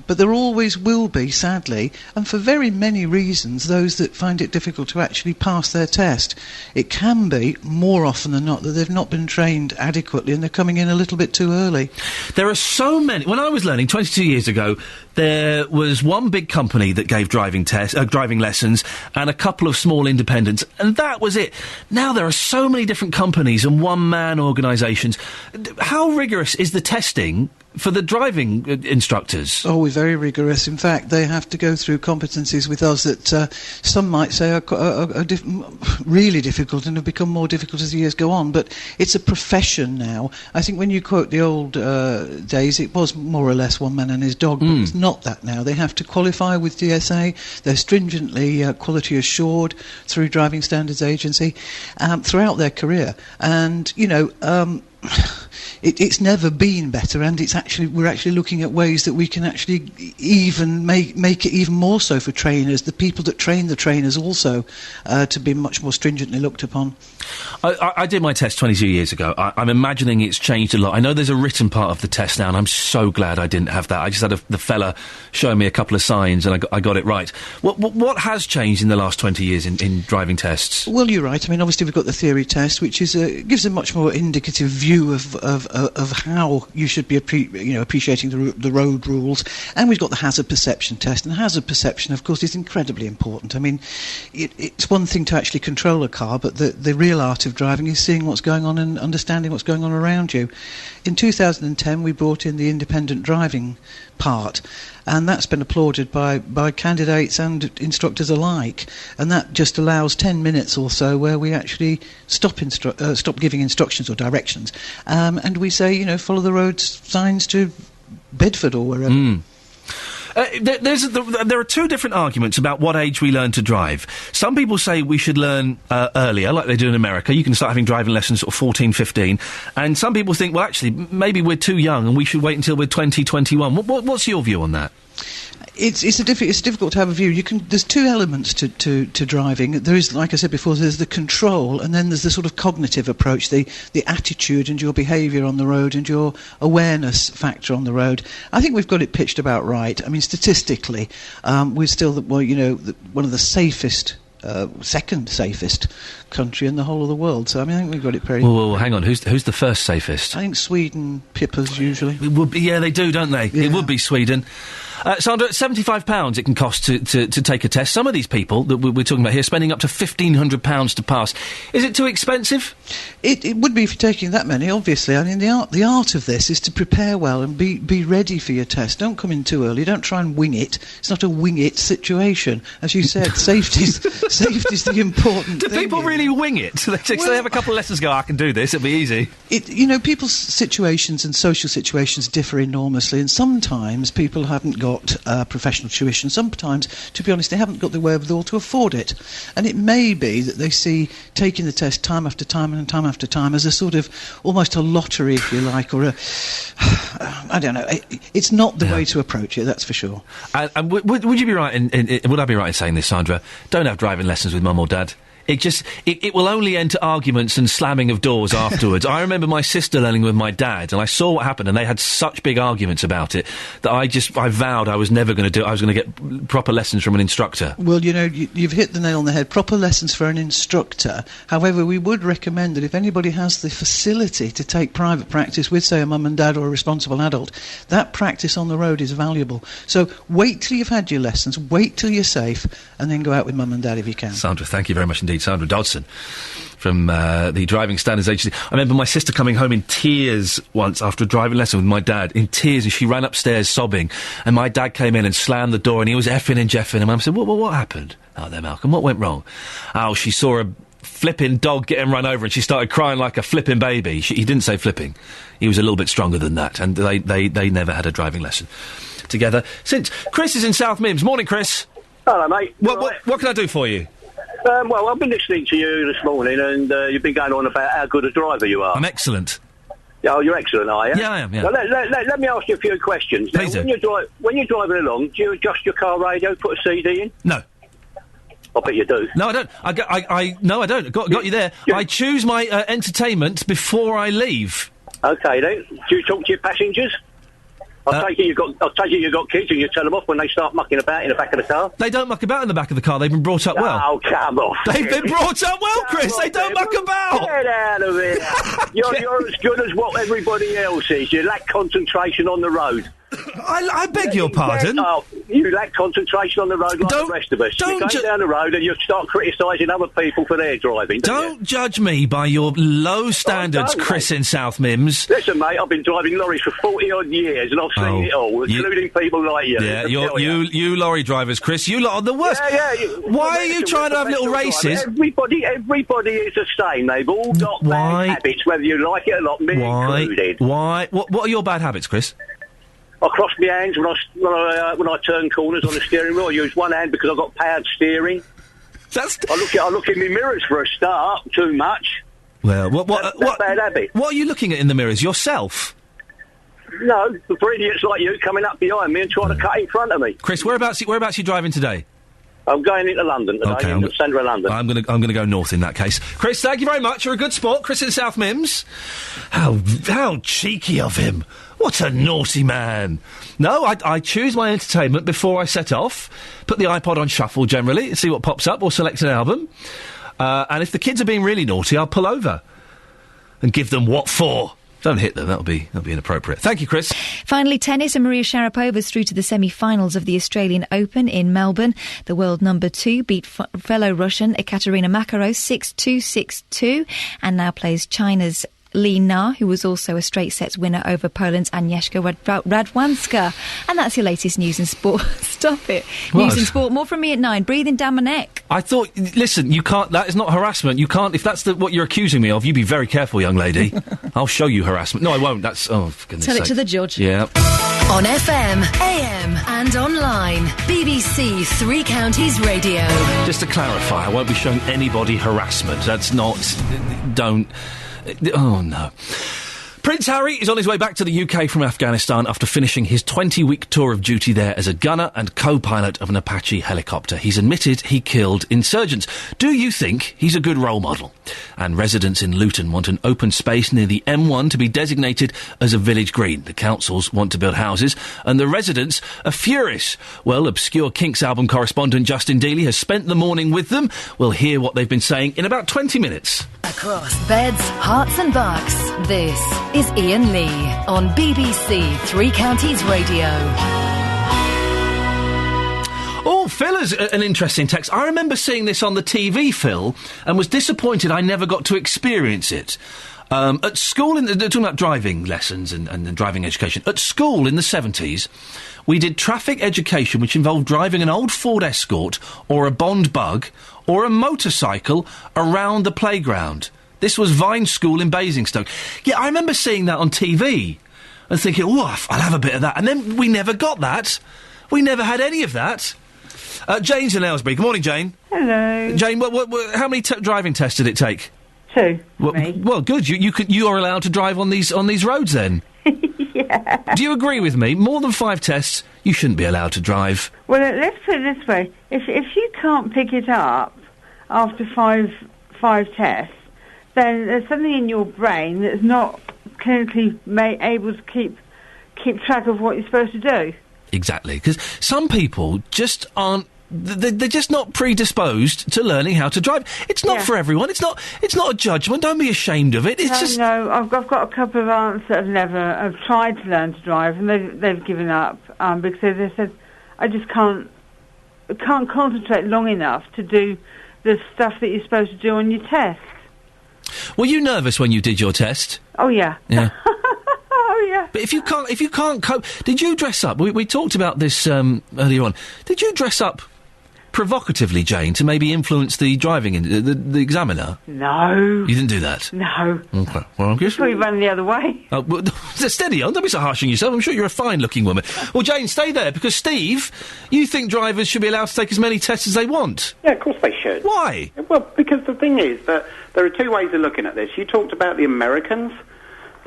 But there always will be, sadly, and for very many reasons, those that find it difficult to actually pass their test. It can be, more often than not, that they've not been trained adequately and they're coming in a little bit too early. There are so many. When I was learning 22 years ago, there was one big company that gave driving lessons, and a couple of small independents, and that was it. Now there are so many different companies and one-man organisations. How rigorous is the testing for the driving instructors? Oh, we're very rigorous. In fact, they have to go through competencies with us that some might say are really difficult and have become more difficult as the years go on. But it's a profession now. I think when you quote the old days, it was more or less one man and his dog, but it's not that now. They have to qualify with DSA. They're stringently quality assured through Driving Standards Agency throughout their career. And, it's never been better, and we're actually looking at ways that we can actually even make it even more so for trainers, the people that train the trainers also, to be much more stringently looked upon. I did my test 22 years ago. I'm imagining it's changed a lot. I know there's a written part of the test now, and I'm so glad I didn't have that. I just had the fella showing me a couple of signs, and I got it right. What has changed in the last 20 years in driving tests? Well, you're right. I mean, obviously we've got the theory test, which is gives a much more indicative view of how you should be appreciating the road rules, and we've got the hazard perception test. And hazard perception, of course, is incredibly important. I mean, it's one thing to actually control a car, but the real art of driving is seeing what's going on and understanding what's going on around you. In 2010, we brought in the independent driving part, and that's been applauded by candidates and instructors alike, and that just allows 10 minutes or so where we actually stop giving instructions or directions, and we say, follow the road signs to Bedford or wherever. There are two different arguments about what age we learn to drive. Some people say we should learn earlier, like they do in America. You can start having driving lessons at 14, 15. And some people think, well, actually, maybe we're too young and we should wait until we're 20, 21. What's your view on that? It's difficult to have a view. There's two elements to driving. There is, like I said before, there's the control, and then there's the sort of cognitive approach, the attitude and your behaviour on the road and your awareness factor on the road. I think we've got it pitched about right. I mean, statistically, we're still one of the safest. Second safest country in the whole of the world. So I think we've got it pretty. Well, hang on. Who's the first safest? I think Sweden pippers usually. It would be, yeah, they do, don't they? Yeah. It would be Sweden. Sandra, £75 it can cost to take a test. Some of these people that we're talking about here are spending up to £1,500 to pass. Is it too expensive? It would be if you're taking that many, obviously. I mean, the art of this is to prepare well and be ready for your test. Don't come in too early. Don't try and wing it. It's not a wing it situation. As you said, safety's the important thing. Do people really wing it? They have a couple of lessons, go, I can do this, it'll be easy. People's situations and social situations differ enormously, and sometimes people haven't got professional tuition. Sometimes, to be honest, they haven't got the wherewithal to afford it. And it may be that they see taking the test time after time and time after time as a sort of almost a lottery, if you like, or I don't know. It's not the way to approach it, that's for sure. And would you be right would I be right in saying this, Sandra? Don't have driving lessons with mum or dad. It will only enter arguments and slamming of doors afterwards. I remember my sister learning with my dad, and I saw what happened, and they had such big arguments about it that I vowed I was never going to do it. I was going to get proper lessons from an instructor. Well, you've hit the nail on the head. Proper lessons for an instructor. However, we would recommend that if anybody has the facility to take private practice with, say, a mum and dad or a responsible adult, that practice on the road is valuable. So wait till you've had your lessons, wait till you're safe, and then go out with mum and dad if you can. Sandra, thank you very much indeed. Sandra Dodson from the Driving Standards Agency. I remember my sister coming home in tears once after a driving lesson with my dad, in tears, and she ran upstairs sobbing, and my dad came in and slammed the door, and he was effing and jeffing, and Mum said, what happened? Oh, there, Malcolm, what went wrong? Oh, she saw a flipping dog getting run over, and she started crying like a flipping baby. He didn't say flipping. He was a little bit stronger than that, and they never had a driving lesson together since. Chris is in South Mims. Morning, Chris. Hello, mate. What can I do for you? Well, I've been listening to you this morning, and you've been going on about how good a driver you are. I'm excellent. Oh, you're excellent, are you? Yeah, I am, yeah. Now, let me ask you a few questions. Please now, when you're driving along, do you adjust your car radio, put a CD in? No. I bet you do. No, I don't. No, I don't. Got you there. I choose my entertainment before I leave. OK, then. Do you talk to your passengers? I'll take it you've got kids and you tell them off when they start mucking about in the back of the car. They don't muck about in the back of the car. They've been brought up well. Oh, come on. They've been brought up well, Chris. They don't muck about. Get out of here. You're as good as what everybody else is. You lack concentration on the road. I beg your pardon? Oh, you lack concentration on the road like the rest of us. You go down the road and you start criticising other people for their driving. Don't judge me by your low standards, Chris in South Mims. Listen, mate, I've been driving lorries for 40-odd years and I've seen it all, including people like you. Yeah, you lorry drivers, Chris, you lot are the worst. Why are you trying to have little races? Everybody is the same. They've all got bad habits, whether you like it or not, me included. Why? What are your bad habits, Chris? I cross my hands when I turn corners on the steering wheel. I use one hand because I've got powered steering. I look in my mirrors for a start. Too much. Well, that's bad habit. What are you looking at in the mirrors? Yourself? No, for idiots like you coming up behind me and trying to cut in front of me. Chris, whereabouts are you driving today? I'm going into London today, in the centre of London. I'm going to go north in that case. Chris, thank you very much. You're a good sport. Chris in South Mims. How cheeky of him. What a naughty man. No, I choose my entertainment before I set off. Put the iPod on shuffle generally, see what pops up, or select an album. And if the kids are being really naughty, I'll pull over and give them what for. Don't hit them, that'll be inappropriate. Thank you, Chris. Finally, tennis, and Maria Sharapova's through to the semi-finals of the Australian Open in Melbourne. The world number 2 beat fellow Russian Ekaterina Makarov 6-2, 6-2, and now plays China's Li Na, who was also a straight sets winner over Poland's Agnieszka Radwanska. And that's your latest news and sport. Stop it. What? News and sport. More from me at 9. Breathing down my neck. I thought, listen, you can't, that is not harassment. You can't, if that's what you're accusing me of, you be very careful, young lady. I'll show you harassment. No, I won't. That's, oh, for goodness sake. Tell it to the judge. Yeah. On FM, AM and online. BBC Three Counties Radio. Just to clarify, I won't be showing anybody harassment. That's not, don't. Oh, no. Prince Harry is on his way back to the UK from Afghanistan after finishing his 20-week tour of duty there as a gunner and co-pilot of an Apache helicopter. He's admitted he killed insurgents. Do you think he's a good role model? And residents in Luton want an open space near the M1 to be designated as a village green. The councils want to build houses, and the residents are furious. Well, obscure Kinks album correspondent Justin Dealey has spent the morning with them. We'll hear what they've been saying in about 20 minutes. Across beds, hearts and bucks, this is Iain Lee on BBC Three Counties Radio. Oh, Phil has an interesting text. I remember seeing this on the TV, Phil, and was disappointed I never got to experience it. At school, they're talking about driving lessons and driving education. At school in the 70s, we did traffic education, which involved driving an old Ford Escort or a Bond Bug or a motorcycle around the playground. This was Vine School in Basingstoke. Yeah, I remember seeing that on TV and thinking, woof, I'll have a bit of that. And then we never got that. We never had any of that. Jane's in Aylesbury. Good morning, Jane. Hello. Jane, how many driving tests did it take? 2. Well, good. You are allowed to drive on these roads then. Yeah. Do you agree with me? More than 5 tests, you shouldn't be allowed to drive. Well, let's put it this way: if you can't pick it up after five tests, then there's something in your brain that's not clinically able to keep track of what you're supposed to do. Exactly, because some people just aren't. They're just not predisposed to learning how to drive. It's not for everyone. It's not a judgment. Don't be ashamed of it. No, I've got a couple of aunts that have tried to learn to drive, and they've given up because they said, I just can't concentrate long enough to do the stuff that you're supposed to do on your test. Were you nervous when you did your test? Oh yeah. Yeah. Oh yeah. But if you can't cope, did you dress up? We talked about this earlier on. Did you dress up provocatively, Jane, to maybe influence the driving the examiner? No. You didn't do that? No. Okay. Well, I guess we ran the other way. Well, steady on. Don't be so harsh on yourself. I'm sure you're a fine-looking woman. Well, Jane, stay there, because Steve, you think drivers should be allowed to take as many tests as they want? Yeah, of course they should. Why? Well, because the thing is that there are 2 ways of looking at this. You talked about the Americans,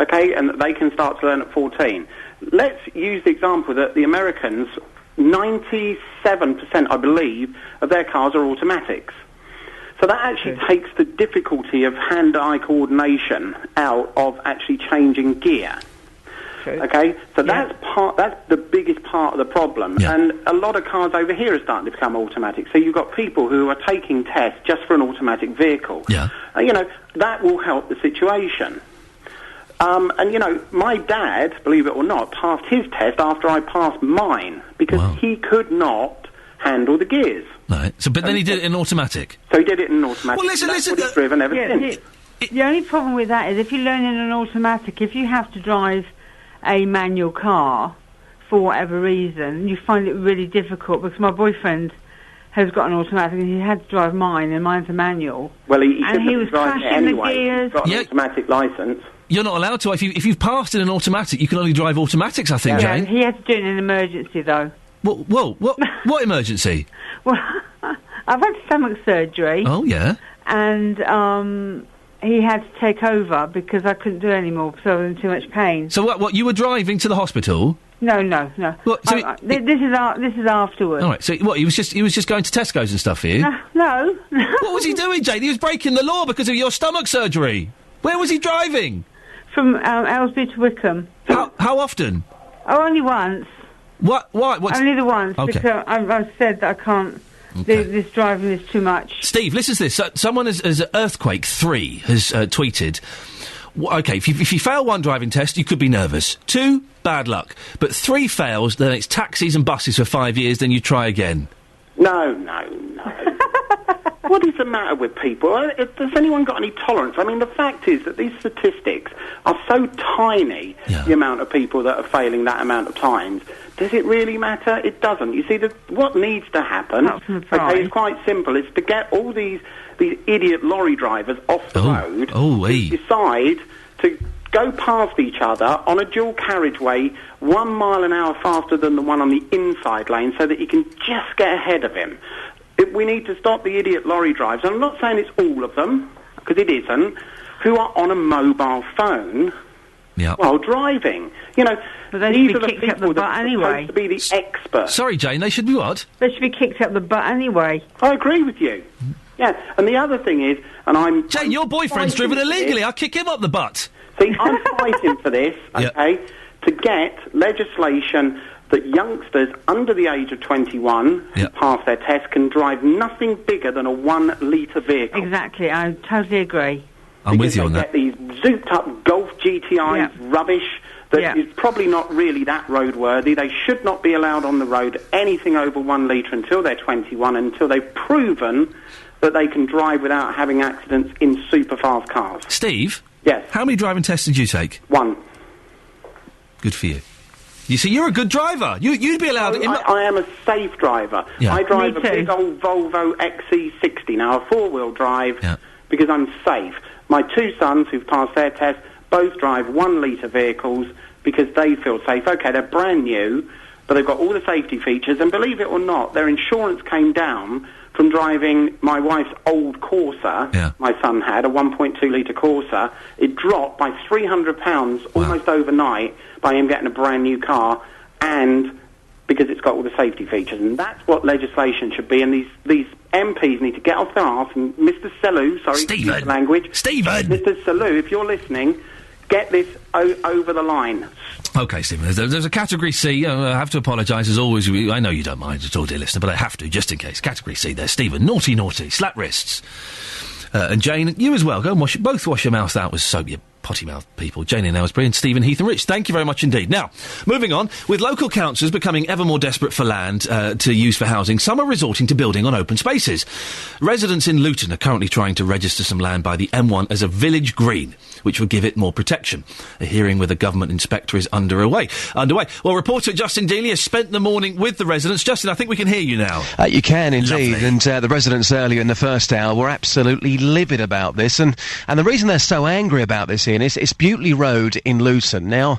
okay, and that they can start to learn at 14. Let's use the example that the Americans, 97%, I believe, of their cars are automatics. So that actually takes the difficulty of hand-eye coordination out of actually changing gear. Okay, so that's the biggest part of the problem. Yeah. And a lot of cars over here are starting to become automatic. So you've got people who are taking tests just for an automatic vehicle. Yeah. That will help the situation. And, you know, my dad, believe it or not, passed his test after I passed mine because he could not handle the gears. Right. So, but then he did it in automatic? So he did it in automatic. Well, listen, That's what he's driven ever since. The only problem with that is if you're learning an automatic, if you have to drive a manual car for whatever reason, you find it really difficult because my boyfriend has got an automatic and he had to drive mine and mine's a manual. Well, he was crashing anyway. the gears. He's got an automatic licence. You're not allowed to. If you've passed in an automatic, you can only drive automatics, I think, Jane. He had to do it in an emergency, though. What emergency? Well, I've had stomach surgery. Oh, yeah. And he had to take over because I couldn't do it anymore because I was in too much pain. So what? You were driving to the hospital? No. What, so this is afterwards. All right. So what? He was just going to Tesco's and stuff for you? No. What was he doing, Jane? He was breaking the law because of your stomach surgery. Where was he driving? From Aylesbury to Wickham. How often? Oh, only once. What? Why? Only the once. Okay. Because I've said that I can't. This driving is too much. Steve, listen to this. Someone as Earthquake 3 has tweeted. Okay, if you fail one driving test, you could be nervous. 2, bad luck. But 3 fails, then it's taxis and buses for 5 years, then you try again. No. What is the matter with people? Has anyone got any tolerance? I mean, the fact is that these statistics are so tiny, the amount of people that are failing that amount of times. Does it really matter? It doesn't. You see, what needs to happen, is quite simple. It's to get all these idiot lorry drivers off the road who decide to go past each other on a dual carriageway 1 mile an hour faster than the one on the inside lane so that you can just get ahead of him. We need to stop the idiot lorry drivers. I'm not saying it's all of them, because it isn't, who are on a mobile phone while driving. You know, these are the people that are supposed to be the experts. Sorry, Jane, they should be what? They should be kicked up the butt anyway. I agree with you. Yeah, and the other thing is, Jane, your boyfriend's driven illegally. I'll kick him up the butt. See, I'm fighting for this, okay, to get legislation that youngsters under the age of 21 who pass their test can drive nothing bigger than a 1 litre vehicle. Exactly, I totally agree. I'm with you on that. These zooped-up Golf GTIs rubbish that is probably not really that roadworthy. They should not be allowed on the road anything over 1 litre until they're 21, until they've proven that they can drive without having accidents in super-fast cars. Steve? Yes? How many driving tests did you take? 1. Good for you. You see, you're a good driver. You'd be allowed... I am a safe driver. Yeah. I drive a big old Volvo XC60 now, a 4-wheel drive, because I'm safe. My 2 sons who've passed their test both drive 1 litre vehicles because they feel safe. OK, they're brand new, but they've got all the safety features, and believe it or not, their insurance came down from driving my wife's old Corsa. My son had a 1.2 litre Corsa. It dropped by £300 almost overnight by him getting a brand new car, and because it's got all the safety features. And that's what legislation should be. And these MPs need to get off their arse. And Mr. Selou, sorry, Stephen, use the language. Stephen, Mr. Selou, if you're listening, get this over the line. OK, Stephen, there's a Category C. I have to apologise, as always. I know you don't mind at all, dear listener, but I have to, just in case. Category C there. Stephen, naughty, slap wrists. And Jane, you as well. Go and both wash your mouth out with soap, you potty-mouthed people. Jane in Aylesbury and Stephen, Heath and Rich. Thank you very much indeed. Now, moving on, with local councils becoming ever more desperate for land to use for housing, some are resorting to building on open spaces. Residents in Luton are currently trying to register some land by the M1 as a village green, which would give it more protection. A hearing with a government inspector is underway. Well, reporter Justin Dealey has spent the morning with the residents. Justin, I think we can hear you now. You can indeed, and the residents earlier in the first hour were absolutely livid about this, and the reason they're so angry about this, Ian, is it's Butley Road in Luton. Now,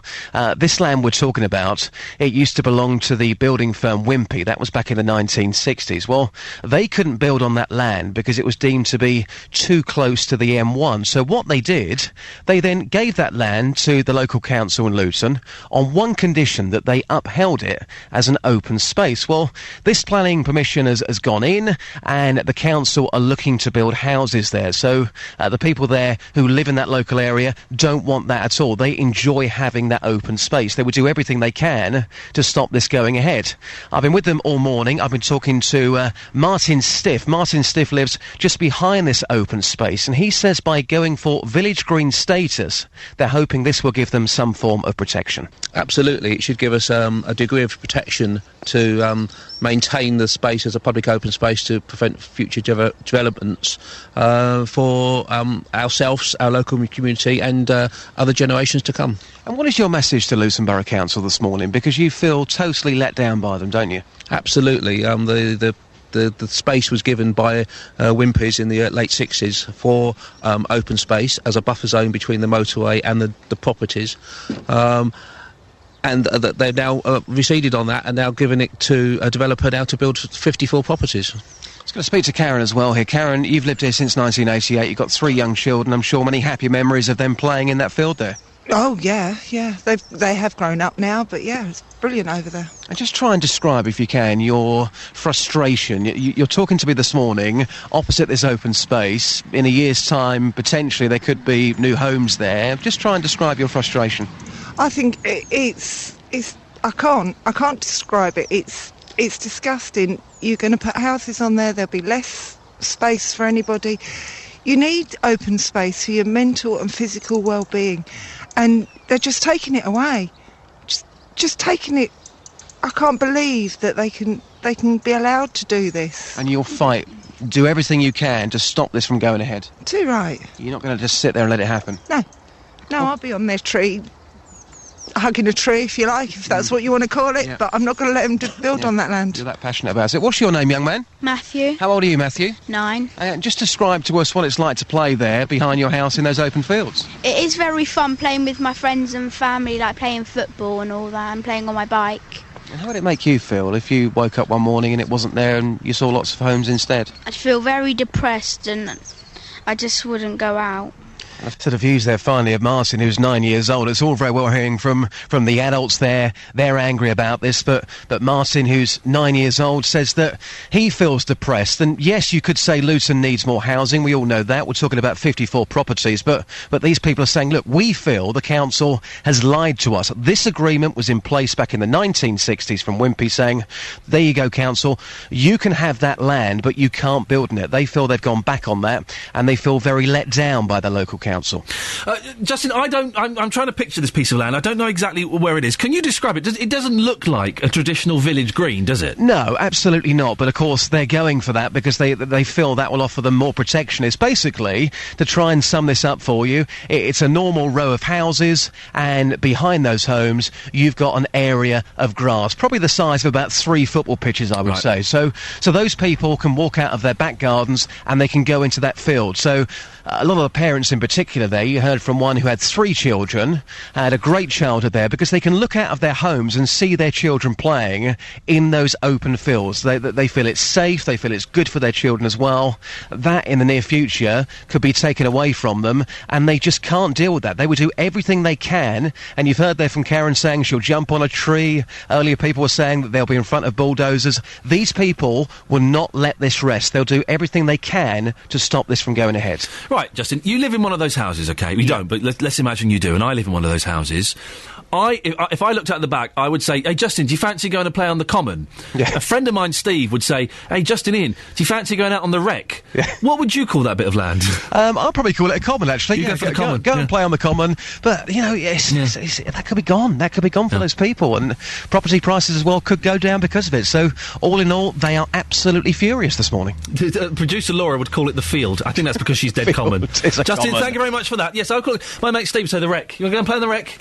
this land we're talking about, it used to belong to the building firm Wimpey. That was back in the 1960s. Well, they couldn't build on that land because it was deemed to be too close to the M1. So what they did, they then gave that land to the local council in Luton on one condition, that they upheld it as an open space. Well, this planning permission has gone in, and the council are looking to build houses there. So the people there who live in that local area, don't want that at all. They enjoy having that open space. They would do everything they can to stop this going ahead. I've been with them all morning. I've been talking to Martin Stiff. Martin Stiff lives just behind this open space, and he says by going for village green status, they're hoping this will give them some form of protection. Absolutely. It should give us a degree of protection to maintain the space as a public open space to prevent future developments for ourselves, our local community and other generations to come. And what is your message to Luton Borough Council this morning? Because you feel totally let down by them, don't you? Absolutely. The space was given by Wimpey's in the late 60s for open space as a buffer zone between the motorway and the properties. And they've now receded on that and now given it to a developer now to build 54 properties. I was going to speak to Karen as well here. Karen, you've lived here since 1988. You've got 3 young children. I'm sure many happy memories of them playing in that field there. Oh, yeah. They have grown up now, but yeah, it's brilliant over there. And just try and describe, if you can, your frustration. You're talking to me this morning opposite this open space. In a year's time, potentially, there could be new homes there. Just try and describe your frustration. I think it's I can't describe it. It's disgusting. You're going to put houses on there, there'll be less space for anybody. You need open space for your mental and physical well-being, and they're just taking it away. Just taking it. I can't believe that they can be allowed to do this. And you'll fight, do everything you can to stop this from going ahead. Too right. You're not going to just sit there and let it happen. No, I'll be on their tree, hugging a tree, if you like, if that's what you want to call it, but I'm not going to let them build on that land. You're that passionate about it. What's your name, young man? Matthew. How old are you, Matthew? 9. Just describe to us what it's like to play there behind your house in those open fields. It is very fun playing with my friends and family, like playing football and all that, and playing on my bike. And how would it make you feel if you woke up one morning and it wasn't there and you saw lots of homes instead? I'd feel very depressed and I just wouldn't go out. Sort of views there finally of Martin, who's 9 years old. It's all very well hearing from the adults there. They're angry about this, but Martin, who's 9 years old, says that he feels depressed. And yes, you could say Luton needs more housing. We all know that. We're talking about 54 properties, but these people are saying, look, we feel the council has lied to us. This agreement was in place back in the 1960s from Wimpey, saying, there you go, council, you can have that land, but you can't build in it. They feel they've gone back on that, and they feel very let down by the local council. Justin, I'm trying to picture this piece of land. I don't know exactly where it is. Can you describe it? It doesn't look like a traditional village green, does it? No, absolutely not. But of course, they're going for that because they feel that will offer them more protection. It's basically, to try and sum this up for you, it's a normal row of houses, and behind those homes, you've got an area of grass, probably the size of about 3 football pitches, I would say. So those people can walk out of their back gardens and they can go into that field. So a lot of the parents in particular there, you heard from one who had 3 children, had a great childhood there, because they can look out of their homes and see their children playing in those open fields. They feel it's safe, they feel it's good for their children as well. That, in the near future, could be taken away from them, and they just can't deal with that. They would do everything they can, and you've heard there from Karen saying she'll jump on a tree. Earlier people were saying that they'll be in front of bulldozers. These people will not let this rest. They'll do everything they can to stop this from going ahead. Right, Justin, you live in one of those houses, OK? We don't, but let's imagine you do, and I live in one of those houses. If I looked out the back, I would say, hey, Justin, do you fancy going to play on the common? Yeah. A friend of mine, Steve, would say, hey, Justin, Iain, do you fancy going out on the rec? Yeah. What would you call that bit of land? I'll probably call it a common, actually. You go for the common. Go and play on the common. But, you know, that could be gone. That could be gone for those people. And property prices as well could go down because of it. So, all in all, they are absolutely furious this morning. Producer Laura would call it the field. I think that's because she's dead common. Justin, common. Thank you very much for that. Yes, I'll call it. My mate Steve would say the rec. You want to go and play on the rec?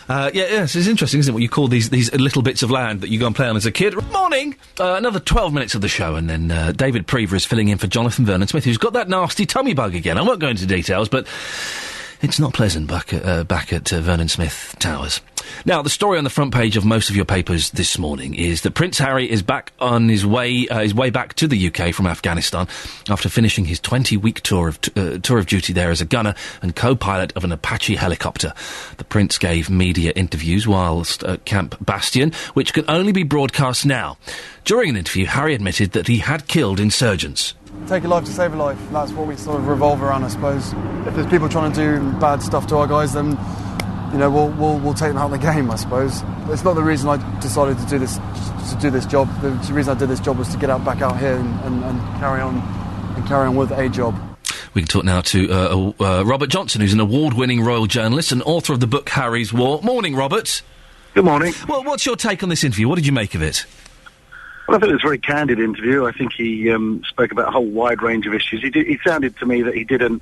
Yes, it's interesting, isn't it, what you call these little bits of land that you go and play on as a kid. Morning! Another 12 minutes of the show, and then David Prever is filling in for Jonathan Vernon-Smith, who's got that nasty tummy bug again. I won't go into details, but it's not pleasant back at Vernon-Smith Towers. Now, the story on the front page of most of your papers this morning is that Prince Harry is back on his way back to the UK from Afghanistan after finishing his 20-week tour of duty there as a gunner and co-pilot of an Apache helicopter. The Prince gave media interviews whilst at Camp Bastion, which can only be broadcast now. During an interview, Harry admitted that he had killed insurgents. Take a life to save a life. That's what we sort of revolve around, I suppose. If there's people trying to do bad stuff to our guys, then, you know, we'll take them out of the game, I suppose. It's not the reason I decided to do this job. The reason I did this job was to get back out here and carry on with a job. We can talk now to Robert Johnson, who's an award-winning royal journalist and author of the book Harry's War. Morning, Robert. Good morning. Well, what's your take on this interview? What did you make of it? Well, I think it was a very candid interview. I think he spoke about a whole wide range of issues. He sounded to me that he didn't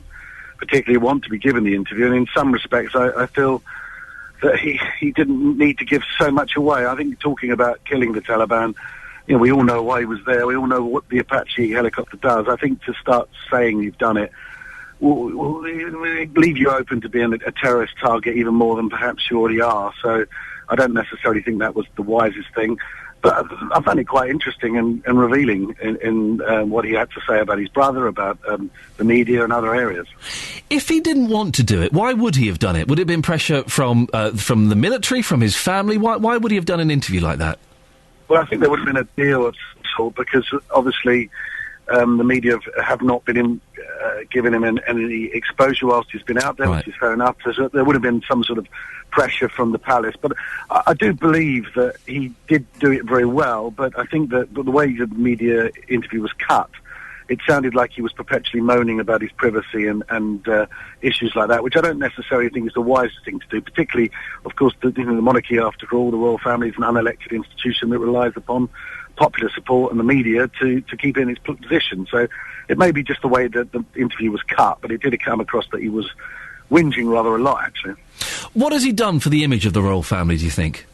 particularly want to be given the interview, and in some respects I feel that he didn't need to give so much away. I think talking about killing the Taliban, you know, we all know why he was there. We all know what the Apache helicopter does. I think to start saying you've done it will leave you open to being a terrorist target even more than perhaps you already are. So I don't necessarily think that was the wisest thing. But I found it quite interesting and revealing in what he had to say about his brother, about the media and other areas. If he didn't want to do it, why would he have done it? Would it have been pressure from the military, from his family? Why would he have done an interview like that? Well, I think there would have been a deal of some sort, because obviously the media have not been giving him any exposure whilst he's been out there, right, which is fair enough. There would have been some sort of pressure from the palace. But I do believe that he did do it very well, but I think that the way the media interview was cut, it sounded like he was perpetually moaning about his privacy and issues like that, which I don't necessarily think is the wisest thing to do, particularly, of course, the monarchy, after all, the royal family is an unelected institution that relies upon popular support and the media to keep in its position. So it may be just the way that the interview was cut, but it did come across that he was whinging rather a lot, actually. What has he done for the image of the royal family, do you think?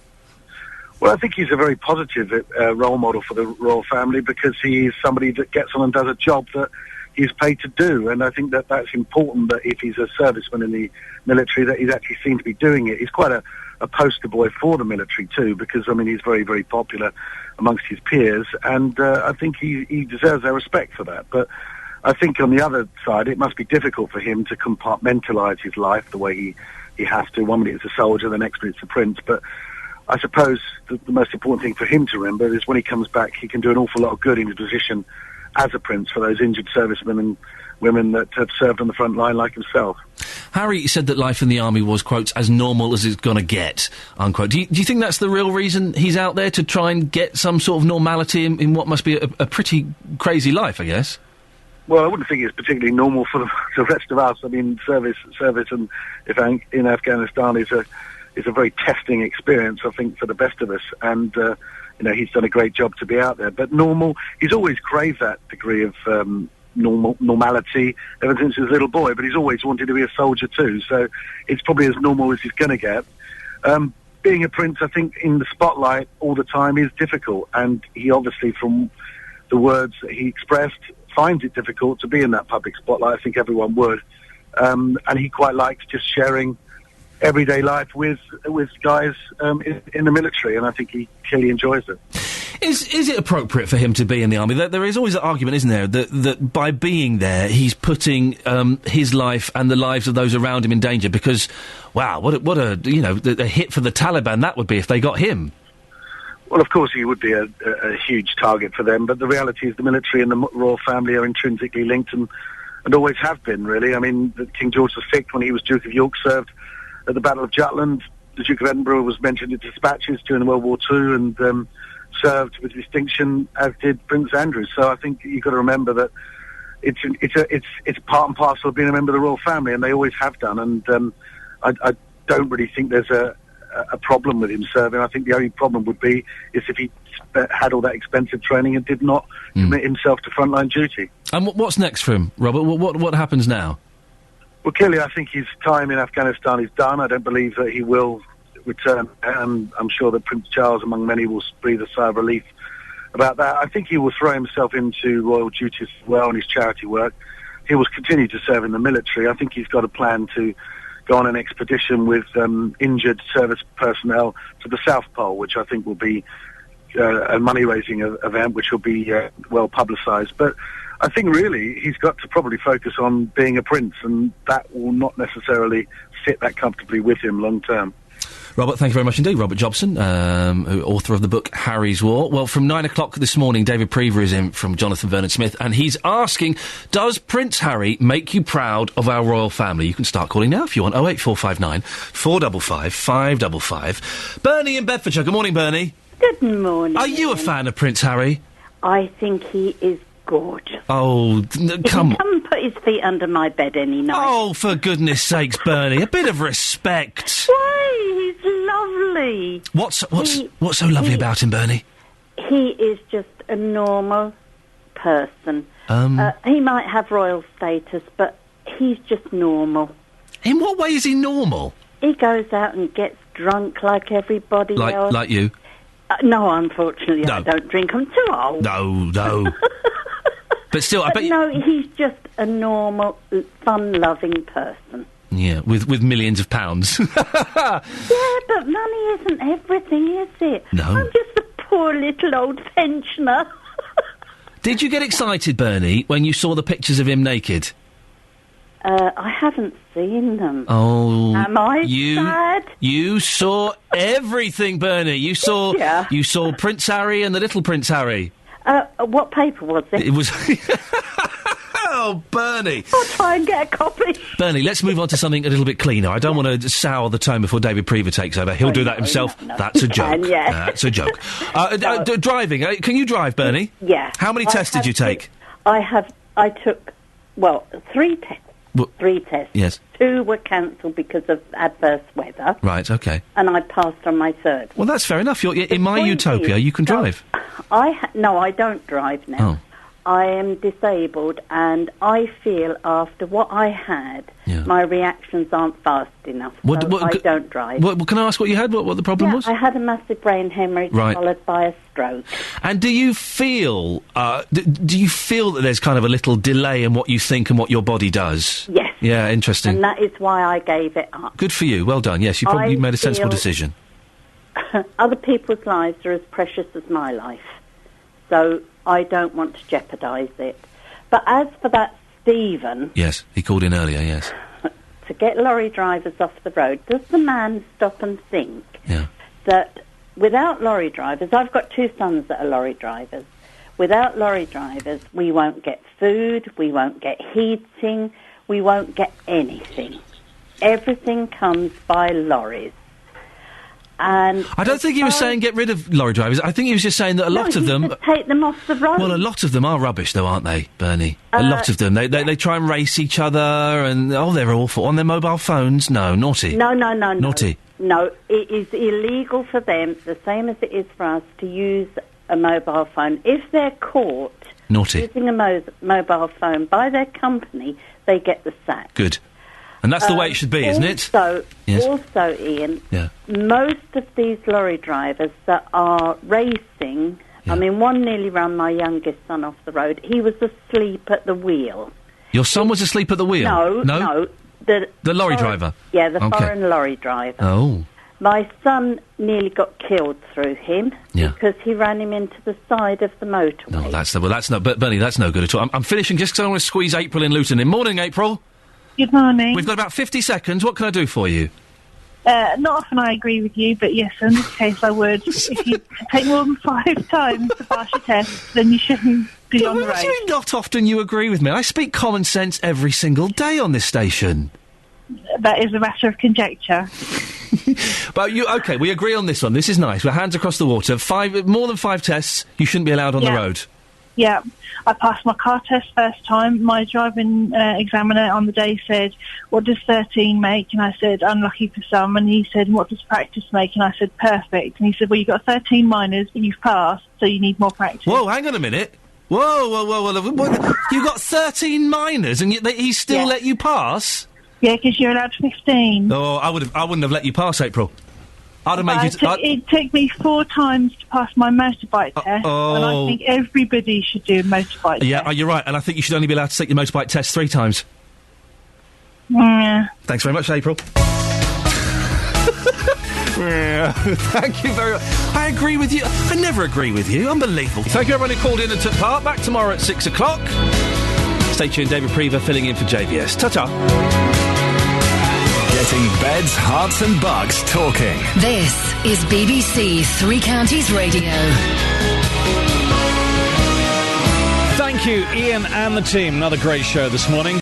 Well, I think he's a very positive role model for the royal family, because he is somebody that gets on and does a job that he's paid to do, and I think that that's important, that if he's a serviceman in the military, that he's actually seen to be doing it. He's quite a poster boy for the military too, because, I mean, he's very, very popular amongst his peers, and I think he deserves their respect for that. But I think on the other side, it must be difficult for him to compartmentalise his life the way he has to. One minute it's a soldier, the next minute it's a prince. But I suppose the most important thing for him to remember is when he comes back, he can do an awful lot of good in his position as a prince for those injured servicemen and women that have served on the front line like himself. Harry said that life in the army was, quote, as normal as it's going to get, unquote. Do you think that's the real reason he's out there, to try and get some sort of normality in what must be a pretty crazy life, I guess? Well, I wouldn't think it's particularly normal for the rest of us. I mean, service and in Afghanistan is a very testing experience, I think, for the best of us. And, he's done a great job to be out there. But normal, he's always craved that degree of normality ever since he was a little boy, but he's always wanted to be a soldier too, so it's probably as normal as he's going to get. Being a prince, I think, in the spotlight all the time is difficult, and he obviously, from the words that he expressed, finds it difficult to be in that public spotlight. I think everyone would, and he quite likes just sharing everyday life with guys in the military, and I think he clearly enjoys it. Is it appropriate for him to be in the army? There is always an argument, isn't there, that by being there, he's putting his life and the lives of those around him in danger, because, wow, what a hit for the Taliban that would be if they got him. Well, of course, he would be a huge target for them, but the reality is the military and the royal family are intrinsically linked and always have been, really. I mean, King George VI, when he was Duke of York, served at the Battle of Jutland. The Duke of Edinburgh was mentioned in dispatches during World War II and served with distinction, as did Prince Andrew. So I think you've got to remember that it's part and parcel of being a member of the royal family, and they always have done. And I don't really think there's a problem with him serving. I think the only problem would be is if he had all that expensive training and did not commit himself to frontline duty. And what's next for him, Robert? What happens now? Well, clearly, I think his time in Afghanistan is done. I don't believe that he will return, and I'm sure that Prince Charles, among many, will breathe a sigh of relief about that. I think he will throw himself into royal duties as well and his charity work. He will continue to serve in the military. I think he's got a plan to go on an expedition with injured service personnel to the South Pole, which I think will be a money-raising event, which will be well publicised. But I think really he's got to probably focus on being a prince, and that will not necessarily sit that comfortably with him long term. Robert, thank you very much indeed. Robert Jobson, author of the book Harry's War. Well, from 9 o'clock this morning, David Prever is in from Jonathan Vernon-Smith, and he's asking, does Prince Harry make you proud of our royal family? You can start calling now if you want. 08459 455 555. Bernie in Bedfordshire. Good morning, Bernie. Good morning. Are you a fan of Prince Harry? I think he is gorgeous. Oh, come on. Come and put his feet under my bed any night. Oh, for goodness sakes, Bernie, a bit of respect. Why? He's lovely. What's so lovely about him, Bernie? He is just a normal person. He might have royal status, but he's just normal. In what way is he normal? He goes out and gets drunk like everybody else. Like you? No, unfortunately, No. I don't drink. I'm too old. No. But still, I bet No, he's just a normal, fun-loving person. Yeah, with millions of pounds. Yeah, but money isn't everything, is it? No. I'm just a poor little old pensioner. Did you get excited, Bernie, when you saw the pictures of him naked? I haven't seen them. Oh, Am I sad? You saw everything, Bernie. You saw Prince Harry and the little Prince Harry. What paper was it? It was. Oh, Bernie. I'll try and get a copy. Bernie, let's move on to something a little bit cleaner. I don't want to sour the tone before David Prever takes over. He'll do that himself. No. That's a joke. Yeah. That's a joke. Driving. Can you drive, Bernie? Yeah. How many tests did you take? I took 3 tests. 3 tests. Yes. 2 were cancelled because of adverse weather. Right, okay. And I passed on my 3rd. Well, that's fair enough. In my utopia, you can drive. No, I don't drive now. Oh. I am disabled, and I feel after what I had, my reactions aren't fast enough. So I don't drive. Can I ask what you had? What the problem was? I had a massive brain hemorrhage followed by a stroke. And do you feel? Do you feel that there's kind of a little delay in what you think and what your body does? Yes. Yeah, interesting. And that is why I gave it up. Good for you. Well done. Yes, you probably made a sensible decision. Other people's lives are as precious as my life, so I don't want to jeopardise it. But as for that Stephen... Yes, he called in earlier, yes. To get lorry drivers off the road, does the man stop and think that without lorry drivers... I've got 2 sons that are lorry drivers. Without lorry drivers, we won't get food, we won't get heating, we won't get anything. Everything comes by lorries. And I don't think he was saying get rid of lorry drivers. I think he was just saying that a lot of them... take them off the road. Well, a lot of them are rubbish, though, aren't they, Bernie? A lot of them. They try and race each other, and, they're awful. On their mobile phones? No, naughty. No. Naughty. No, it is illegal for them, the same as it is for us, to use a mobile phone. If they're caught using a mobile phone by their company, they get the sack. Good. And that's the way it should be, isn't it? Also, Ian, most of these lorry drivers that are racing, I mean, one nearly ran my youngest son off the road. He was asleep at the wheel. Your son was asleep at the wheel? No. The lorry driver? Yeah, the foreign lorry driver. Oh. My son nearly got killed through him because he ran him into the side of the motorway. No, that's no... But, Bernie, that's no good at all. I'm finishing just because I want to squeeze April in Luton. Morning, April. Good morning. We've got about 50 seconds. What can I do for you? Not often I agree with you, but yes, in this case I would. If you take more than 5 times to pass your test, then you shouldn't be on the road. Not often you agree with me. I speak common sense every single day on this station. That is a matter of conjecture. But okay, we agree on this one. This is nice. We're hands across the water. More than 5 tests, you shouldn't be allowed on the road. Yeah, I passed my car test first time. My driving examiner on the day said, what does 13 make? And I said, unlucky for some. And he said, what does practice make? And I said, perfect. And he said, well, you've got 13 minors, but you've passed, so you need more practice. Whoa, hang on a minute. Whoa. You got 13 minors and he still let you pass? Yeah, because you're allowed 15. Oh, I wouldn't have let you pass, April. I'd have made you... It took me 4 times to pass my motorbike test, and I think everybody should do a motorbike test. Yeah, you're right, and I think you should only be allowed to take your motorbike test 3 times. Yeah. Thanks very much, April. Yeah, thank you very much. I agree with you. I never agree with you. Unbelievable. Thank you, everyone who called in and took part. Back tomorrow at 6 o'clock. Stay tuned, David Prever filling in for JVS. Ta-ta. Getting beds, hearts and bugs talking. This is BBC Three Counties Radio. Thank you, Iain and the team. Another great show this morning.